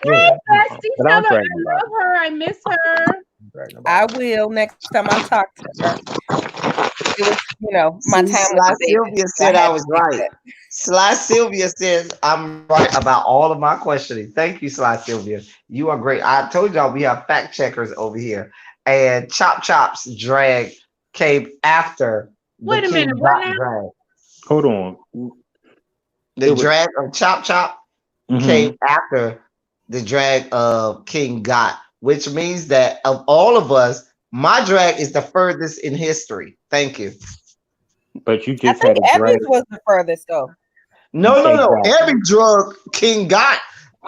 Hey, bestie. Tell her I love her. I miss her. I will next time I talk to her. It was, my time. Sly Sylvia said I was right. Sly Sylvia says I'm right about all of my questioning. Thank you, Sly Sylvia. You are great. I told y'all we have fact checkers over here. And Chop Chop's drag came after. Wait a minute. What now? Drag. Hold on. The drag of Chop Chop came after the drag of King Got, which means that of all of us, my drag is the furthest in history. Thank you. But you just had a drag. Was the furthest though. No. Every drug King Got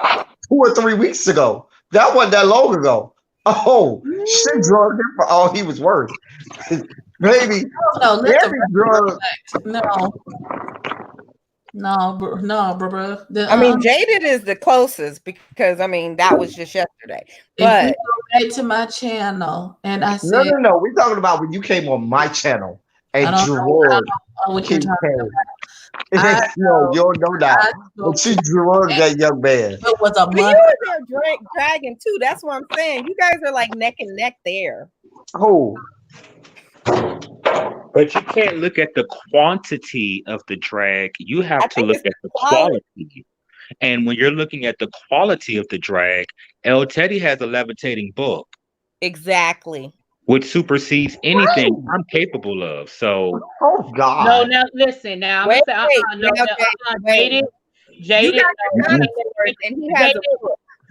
2 or 3 weeks ago. That wasn't that long ago. Oh, she drugged him for all he was worth. Baby, every drug. No, bro. I mean, Jaded is the closest because that was just yesterday. But if we go back to my channel and I said, no. We're talking about when you came on my channel and drugged what you're talking about. No, you don't know that. But she drugged that young man. It was a But you month. were there dragging too. That's what I'm saying. You guys are like neck and neck there. Who? But you can't look at the quantity of the drag. You have to look at the quality. And when you're looking at the quality of the drag, El Teddy has a levitating book. Exactly. Which supersedes anything I'm capable of. So, oh God. No, now listen. Now I'm gonna say, Jaded.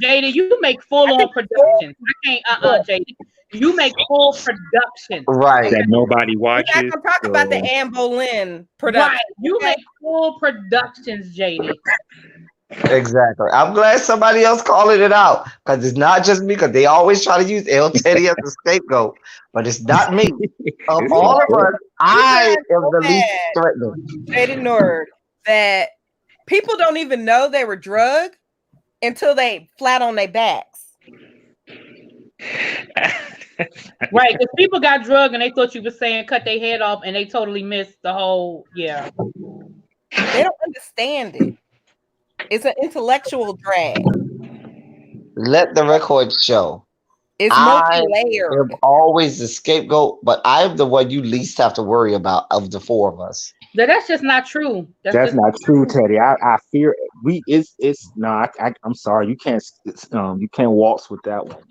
Jaded, you make full on productions. I can't. Jaded, you make full productions. Right. That nobody watches. We're not gonna talk about the Anne Boleyn production. Right. You make full productions, Jaded. Exactly. I'm glad somebody else calling it out because it's not just me. Because they always try to use El Teddy as a scapegoat, but it's not me. Of all of us, I am the least threatening. Jaded nerd that people don't even know they were drugged until they flat on their backs. Right, because people got drugged and they thought you were saying cut their head off, and they totally missed the whole. Yeah, they don't understand it. It's an intellectual drag. Let the record show. It's multi-layered. I am always the scapegoat, but I'm the one you least have to worry about of the four of us. That's just not true. That's not true, Teddy. I fear I'm sorry. You can't waltz with that one.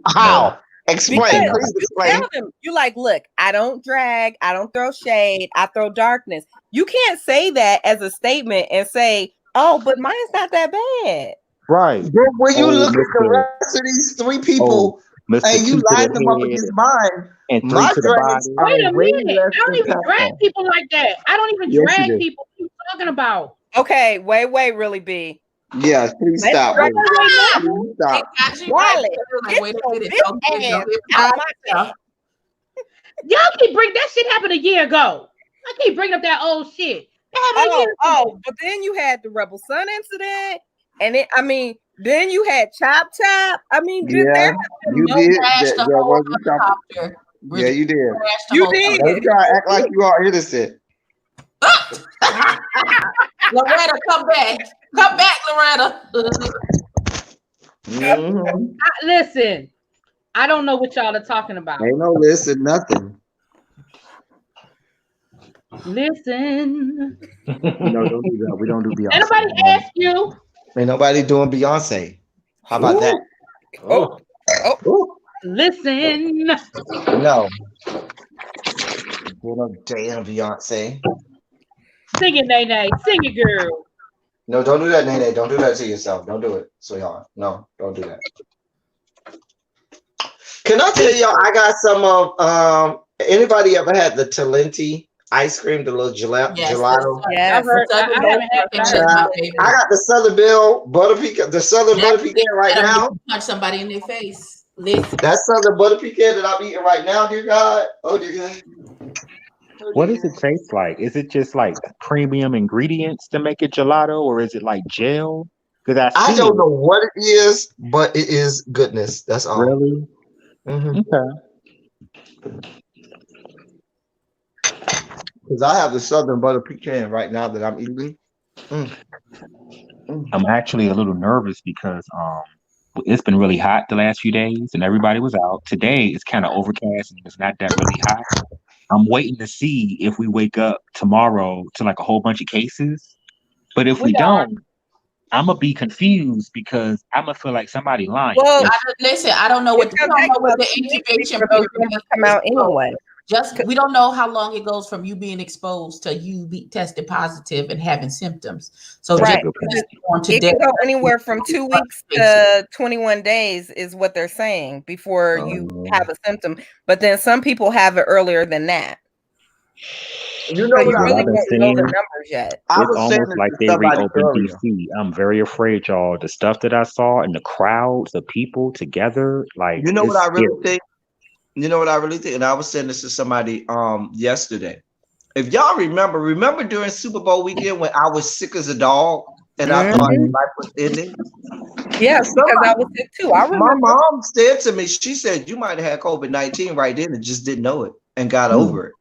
How? Explain. Please explain. Tell them, you like, look, I don't drag, I don't throw shade, I throw darkness. You can't say that as a statement and say, oh, but mine's not that bad. Right. But when you look at the rest of these three people and you line them up against mine, and three to the body. Wait a minute. I don't even drag people like that. I don't even drag people. What are you talking about? Okay, wait, really, B. Yes, please stop. Please stop. Y'all keep bringing that shit happened a year ago. I keep bringing up that old shit. But then you had the Rebel Sun incident, and then you had Chop. I mean, yeah, you did. Yeah, you did. You did. Don't try to act like you are innocent. Loretta, come back. Come back, Loretta. Listen, I don't know what y'all are talking about. Ain't no listen, nothing. Listen. No, don't do that. We don't do Beyonce. Anybody ask you? Ain't nobody doing Beyonce. How about that? Oh. Listen. No. No damn Beyonce. Sing it, Nene. Sing it, girl. No, don't do that, Nene. Don't do that to yourself. Don't do it, sweetheart. No, don't do that. Can I tell y'all? I got some of anybody ever had the Talenti ice cream, the little gelato? Yeah, I got the Southern Belle butter pecan, the Southern butter pecan right now. Punch somebody in their face. Listen. That Southern butter pecan that I'm eating right now, dear God. Oh, dear God. What does it taste like? Is it just like premium ingredients to make it gelato, or is it like gel? Because I don't know what it is, but it is goodness. That's all. Really? Mm-hmm. Okay. Because I have the Southern butter pecan right now that I'm eating. I'm actually a little nervous because it's been really hot the last few days and everybody was out. Today it's kind of overcast and it's not that really hot. I'm waiting to see if we wake up tomorrow to like a whole bunch of cases. But if we don't, I'm gonna be confused because I'm gonna feel like somebody lying. Well, I don't know what the incubation period come out anyway. We don't know how long it goes from you being exposed to you be tested positive and having symptoms. So it can go anywhere from 2 weeks to 21 days is what they're saying before you have a symptom. But then some people have it earlier than that. You know what really don't know the numbers yet. It's almost like they reopened DC. I'm very afraid, y'all. The stuff that I saw and the crowds, the people together, like you know what I really think. You know what I really think, and I was saying this to somebody yesterday. If y'all remember during Super Bowl weekend when I was sick as a dog and I thought life was ending. Yes, because I was sick too. I remember. My mom said to me, she said, "You might have had COVID-19 right then and just didn't know it and got over it."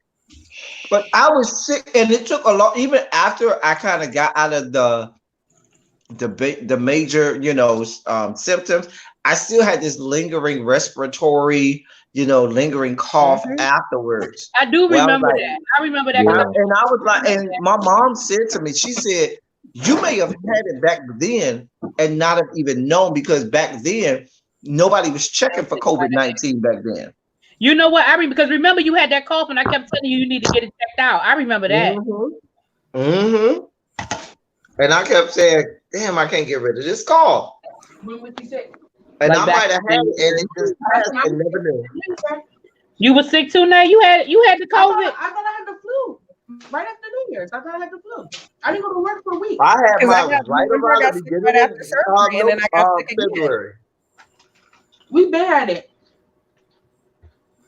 But I was sick, and it took a long. Even after I kind of got out of the major, symptoms, I still had this lingering respiratory, lingering cough afterwards. I do Where I was remember like, that. I remember that. 'Cause and I was like, and my mom said to me, she said, "You may have had it back then and not have even known because back then nobody was checking for COVID-19 back then." You know what? I mean, because remember you had that cough, and I kept telling you need to get it checked out. I remember that. And I kept saying, "Damn, I can't get rid of this cough." When was you sick? And Like I back might have had it, and it just passed and never knew. You were sick too. Now you had the COVID. I thought I had the flu right after New Year's. I thought I had the flu. I didn't go to work for a week. I had 'Cause I mine got- right remember I around got the sick beginning right after surgery, and then I got sick again. February. We been had it.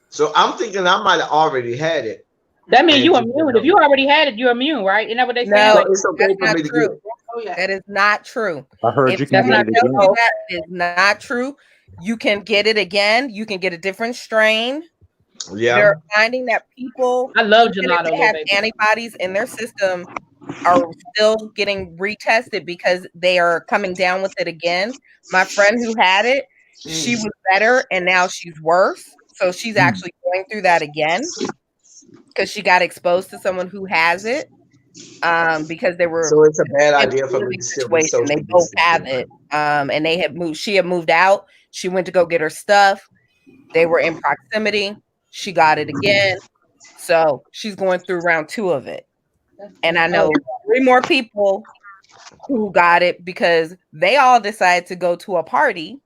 So I'm thinking I might have already had it. That means And you just immune. didn't If you know. already had it, you're immune, right? Isn't that what they say? No, So it's okay that's for not me to get true. it. Oh yeah. That is not true. I heard If you can someone get it tells again. you that is not true, you can get it again. You can get a different strain. Yeah. They're finding that people, I love even if gelato, they little have baby. antibodies in their system, are still getting retested because they are coming down with it again. My friend who had it, she was better and now she's worse. So she's actually going through that again because she got exposed to someone who has it. Because they were So it's a bad in a idea for me living to still be situation. They social both have distancing. it. And they had moved. She had moved out. She went to go get her stuff. They were in proximity. She got it again. So she's going through round 2 of it. And I know 3 more people who got it because they all decided to go to a party.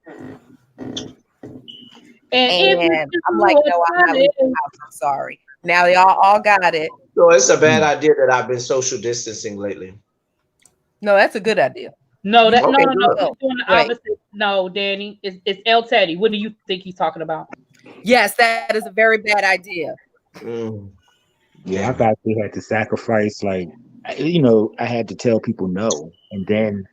And I'm like, no, I'm not leaving the house. I'm sorry. Now they all got it. So it's a bad idea that I've been social distancing lately. No, that's a good idea. No, that Okay, no. good. You're doing the Wait. opposite. No, Danny, it's El Teddy. What do you think he's talking about? Yes, that is a very bad idea. Yeah, I've actually had to sacrifice, like, I had to tell people no, and then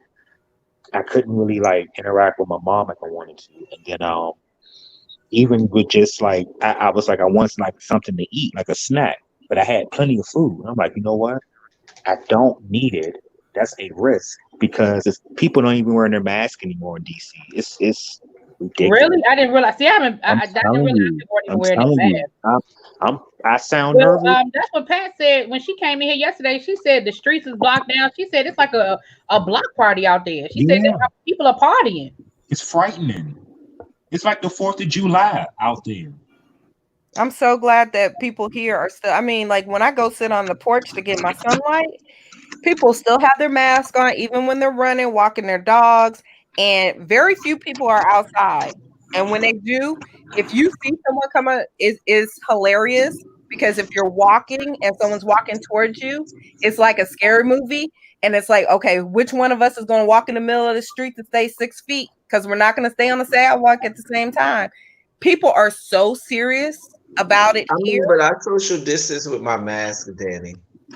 I couldn't really like interact with my mom like I wanted to, and then even with just like I was like I want like something to eat, like a snack, but I had plenty of food. I'm like, you know what? I don't need it. That's a risk because people don't even wear their mask anymore in DC. It's ridiculous. Really? I didn't realize. See, I didn't realize they weren't even wearing their mask. I sound Well, nervous. that's what Pat said when she came in here yesterday. She said the streets is blocked down. She said it's like a block party out there. She said people are partying. It's frightening. It's like the 4th of July out there. I'm so glad that people here are still. I mean, like when I go sit on the porch to get my sunlight, people still have their mask on, even when they're running, walking their dogs, and very few people are outside. And when they do, if you see someone come is hilarious because if you're walking and someone's walking towards you, it's like a scary movie. And it's like, okay, which one of us is going to walk in the middle of the street to stay 6 feet? Because we're not going to stay on the sidewalk at the same time. People are so serious about it here. But I social distance with my mask, Danny.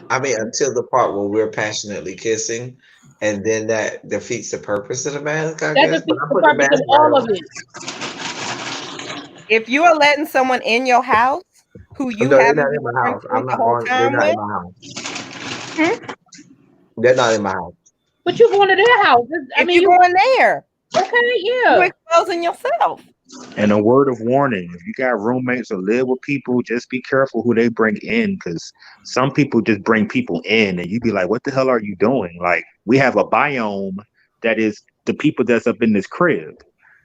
I mean, until the part where we're passionately kissing, and then that defeats the purpose of the mask, I guess. But I put the mask all of it. If you are letting someone in your house who you No, they're haven't not been in my house. I'm the not whole going. They're time not with, in my house. They're not in my house. But you going to their house? I mean, you're going there. Okay, yeah. You're exposing yourself. And a word of warning: if you got roommates or live with people, just be careful who they bring in, because some people just bring people in, and you be like, "What the hell are you doing?" Like, we have a biome that is the people that's up in this crib.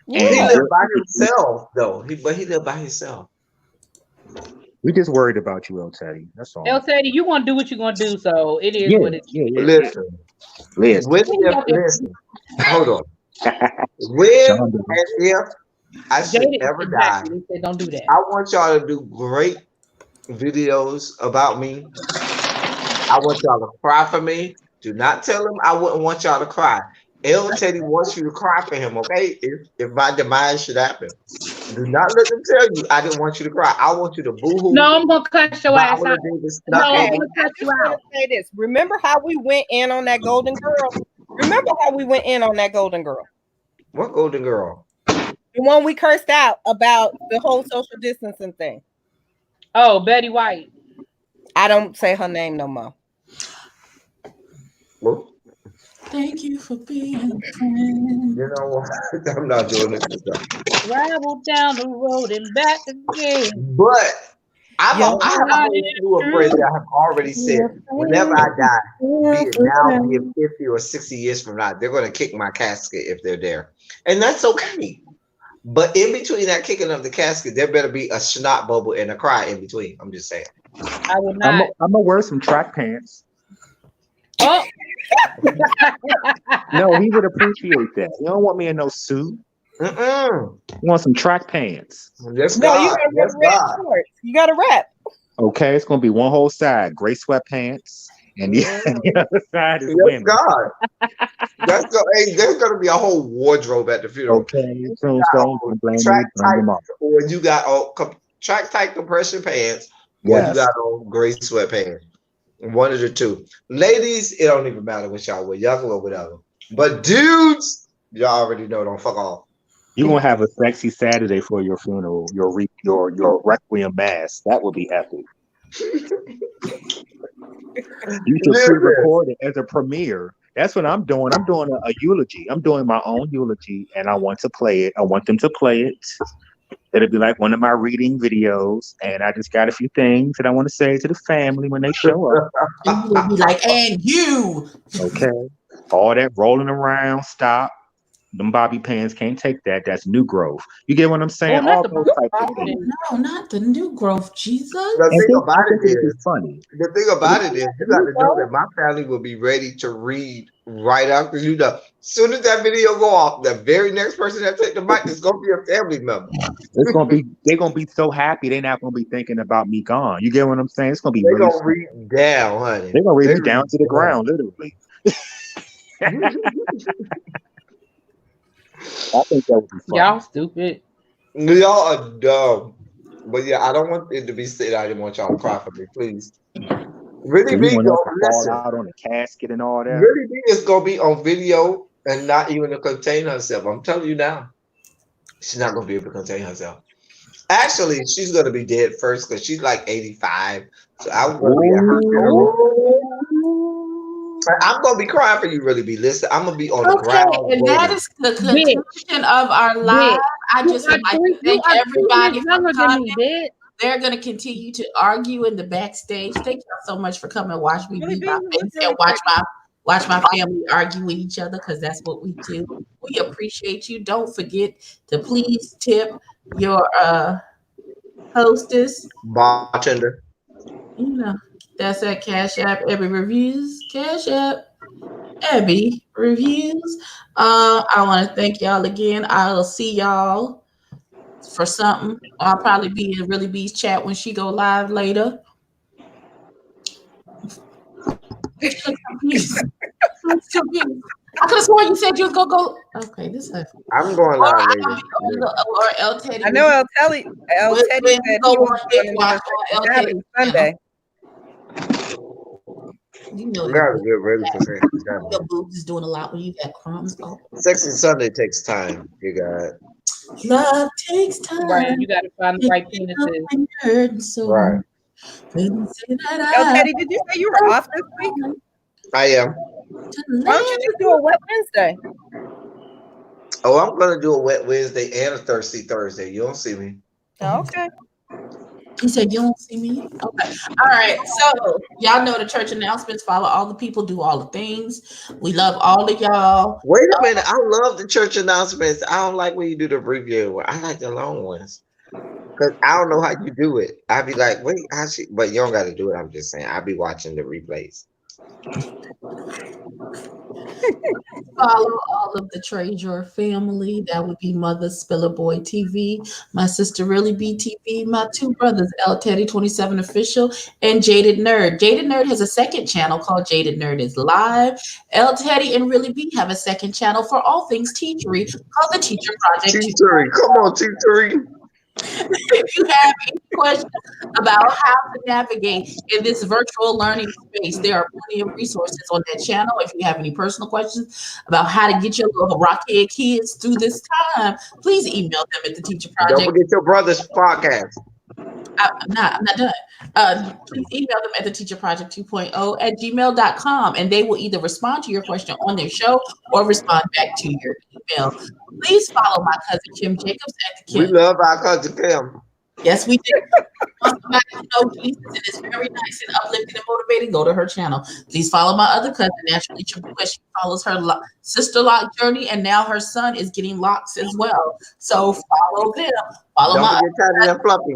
Yeah. He lived by himself, though. But he lived by himself. We just worried about you, El Teddy. That's all. El Teddy, you gonna do what you gonna do, so it is what it is. Listen. Hold on. When and if I should ever die, they don't do that. I want y'all to do great videos about me. I want y'all to cry for me. Do not tell him I wouldn't want y'all to cry. El Teddy wants you to cry for him, okay? If my demise should happen. Do not let them tell you I didn't want you to cry. I want you to boo-hoo. No, I'm gonna cut your ass out. No, I'm gonna cut you out. Say this. Remember how we went in on that golden girl? Remember how we went in on that golden girl? What golden girl? The one we cursed out about the whole social distancing thing. Oh, Betty White. I don't say her name no more. Well, Thank you for being a friend. You know what? I'm not doing this. Travel down the road and back again. But I have a God whole is slew of friends that I have already said, whenever I die, be it now, be it 50 or 60 years from now, they're going to kick my casket if they're there. And that's okay. But in between that kicking of the casket, there better be a snot bubble and a cry in between. I'm just saying. I will I'm not. gonna wear some track pants. Oh, No, he would appreciate that. You don't want me in no suit. Mm-mm. You want some track pants. Yes, No, you God. gotta Yes, rep God. shorts. You gotta rep. Okay, it's gonna be one whole side, gray sweatpants, and the other side is Yes, women. God. Hey, there's gonna be a whole wardrobe at the funeral. Okay, Tombstone, don't blame me, Track burn tight, them up. or you got on track tight compression pants, or you Yes. got on gray sweatpants. One of the two. Ladies, it don't even matter what y'all wear. Y'all can wear whatever. But dudes, y'all already know. Don't fuck off. You're gonna have a sexy Saturday for your funeral, your requiem mass. That would be epic. You should Listen. pre-record it as a premiere. That's what I'm doing. I'm doing a eulogy. I'm doing my own eulogy, and I want to play it. I want them to play it. It'll be like one of my reading videos, and I just got a few things that I want to say to the family when they show up. And you will be like, and you. Okay, all that rolling around, stop. Them bobby pants can't take that. That's new growth. You get what I'm saying? oh, not All the those type of things. No, not the new growth, Jesus. The And thing about I think it it'll be is, funny. the thing about it is, you got to know that my family will be ready to read right after you know. As soon as that video go off, the very next person that take the mic is gonna be a family member. It's gonna be they're gonna be so happy they're not gonna be thinking about me gone. You get what I'm saying? It's gonna be They're really gonna read down, honey. they're gonna read They me down to the down. ground, literally. I think that would be fun. Y'all stupid. Y'all are dumb. But yeah, I don't want it to be said. I didn't want y'all to cry for me, please. Really So be you want us though. to fall Listen, out on the casket and all that? really be is gonna be on video and not even to contain herself. I'm telling you now, she's not gonna be able to contain herself. Actually, she's gonna be dead first because she's like 85. So I'm gonna be at her funeral. I'm gonna be crying for you, really be. Listen, I'm gonna be on the Okay, ground. and that waiting. is the conclusion of our live. I just would like to thank everybody for coming. They're going to continue to argue in the backstage. Thank y'all so much for coming. Watch me be my face and watch my family argue with each other because that's what we do. We appreciate you. Don't forget to please tip your hostess. Bartender. You know, that's at Cash App Abby Reviews. Cash App Abby Reviews. I want to thank y'all again. I'll see y'all for something. I'll probably be in Really Bee's chat when she go live later. I could have sworn you said you was gonna go. Okay, this is. I'm going live later. Or El Teddy. I know El Teddy said he was going to happen Sunday. You know, You gotta get ready for Sexy Sunday. your boobs is doing a lot when you got crumbs. Oh. Sexy Sunday takes time. You got love takes time. Right, you gotta find the right penises. So right. El Teddy, did you say you were off this week? I am. Why don't you just do a wet Wednesday? Oh, I'm gonna do a wet Wednesday and a thirsty Thursday. You don't see me. Okay. He said, "You don't see me." Okay. All right. So y'all know the church announcements. Follow all the people. Do all the things. We love all of y'all. Wait a minute. I love the church announcements. I don't like when you do the review. I like the long ones because I don't know how you do it. I'd be like, wait, how she? But you don't got to do it. I'm just saying. I'll be watching the replays. Follow all of the Treasure family. That would be Mother Spiller Boy TV, my sister Really Be TV, my two brothers El Teddy 27 Official, and Jaded Nerd. Jaded Nerd has a second channel called Jaded Nerd is Live. El Teddy and Really Be have a second channel for all things teachery called the Teacher Project. Teachery, come on, teachery. If you have any questions about how to navigate in this virtual learning space, there are plenty of resources on that channel. If you have any personal questions about how to get your little rockhead kids through this time, please email them at the Teacher Project. Don't forget your brother's podcast. I'm not done. Please email them at theteacherproject2.0 @gmail.com, and they will either respond to your question on their show or respond back to your email. Please follow my cousin Kim Jacobs at the We Kim. love our cousin Kim. Yes, we do. Want somebody who knows Jesus and is very nice and uplifting and motivating, go to her channel. Please follow my other cousin, Naturally Tribua. She follows her sister lock journey, and now her son is getting locks as well. So follow them. Follow Don't my forget Tiny and Fluffy.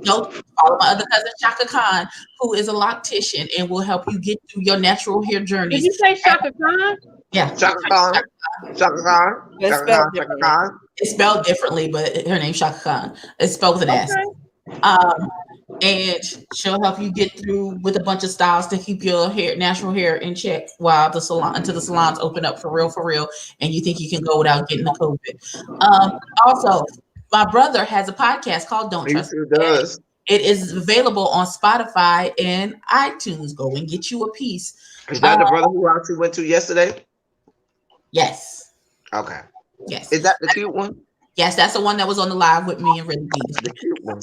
Don't follow my other cousin Shaka Khan, who is a loctician and will help you get through your natural hair journeys. Did you say Shaka Khan? Yeah, Shaka Khan. Shaka Khan. It's Shaka Khan. spelled Shaka differently. Khan. it's spelled differently, but her name's Shaka Khan. It's spelled with an S. Okay. And she'll help you get through with a bunch of styles to keep your hair, natural hair, in check while the salon until the salons open up for real, and you think you can go without getting the COVID. Also, my brother has a podcast called Don't He Trust sure Me Daddy. does. It is available on Spotify and iTunes. Go and get you a piece. Is that the brother who actually went to yesterday? Yes. Okay. Yes. Is that the cute one? Yes, that's the one that was on the live with me and Really B. The cute one.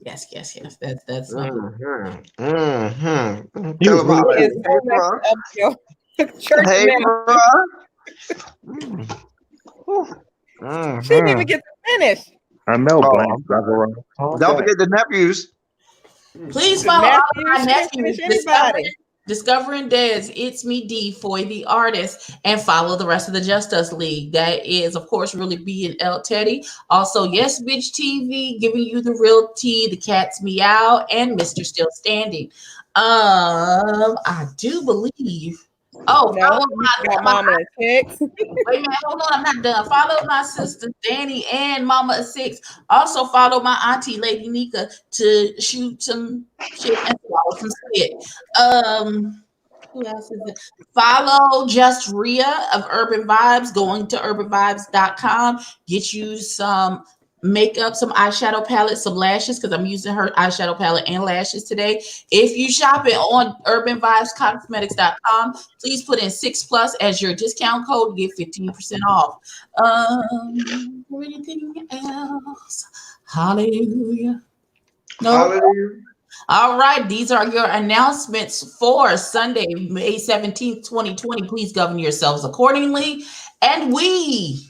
Yes. That's my Mm-hmm. Mm-hmm. You Tell him how He it is is. so messed up, yo. Church Hey, man. bro. She didn't even get to finish. I know, Oh, Blank. I'm sorry. Don't forget the nephews. Please The follow all of nephews, my she didn't finish nephews. anybody. Discovering Des, It's Me D, Foy the Artist, and follow the rest of the Just Us League. That is, of course, Really B and L Teddy. Also, Yes Bitch TV, giving you the real tea, the Cat's Meow, and Mr. Still Standing. I do believe. Oh, No, follow you got Mama at 6. wait a minute, hold on, I'm not done. Follow my sister Danny and Mama at 6. Also follow my auntie Lady Nika to shoot some shit and swallow some spit. Who else is it? Follow Just Rhea of Urban Vibes, going to urbanvibes.com. Get you some makeup, some eyeshadow palette, some lashes, because I'm using her eyeshadow palette and lashes today. If you shop it on urbanvibescosmetics.com, please put in 6+ as your discount code to get 15% off. Anything else? Hallelujah. No. Hallelujah. All right, these are your announcements for Sunday, May 17th, 2020. Please govern yourselves accordingly. And we,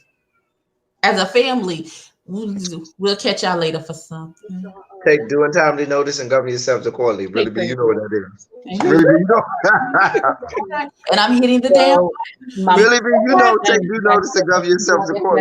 as a family, we'll catch y'all later for something. Take due and timely notice and govern yourselves accordingly. Really, Take you know what that is. Thank you. Really, you know. And I'm hitting the damn. Really, you know, take due notice and govern yourselves accordingly.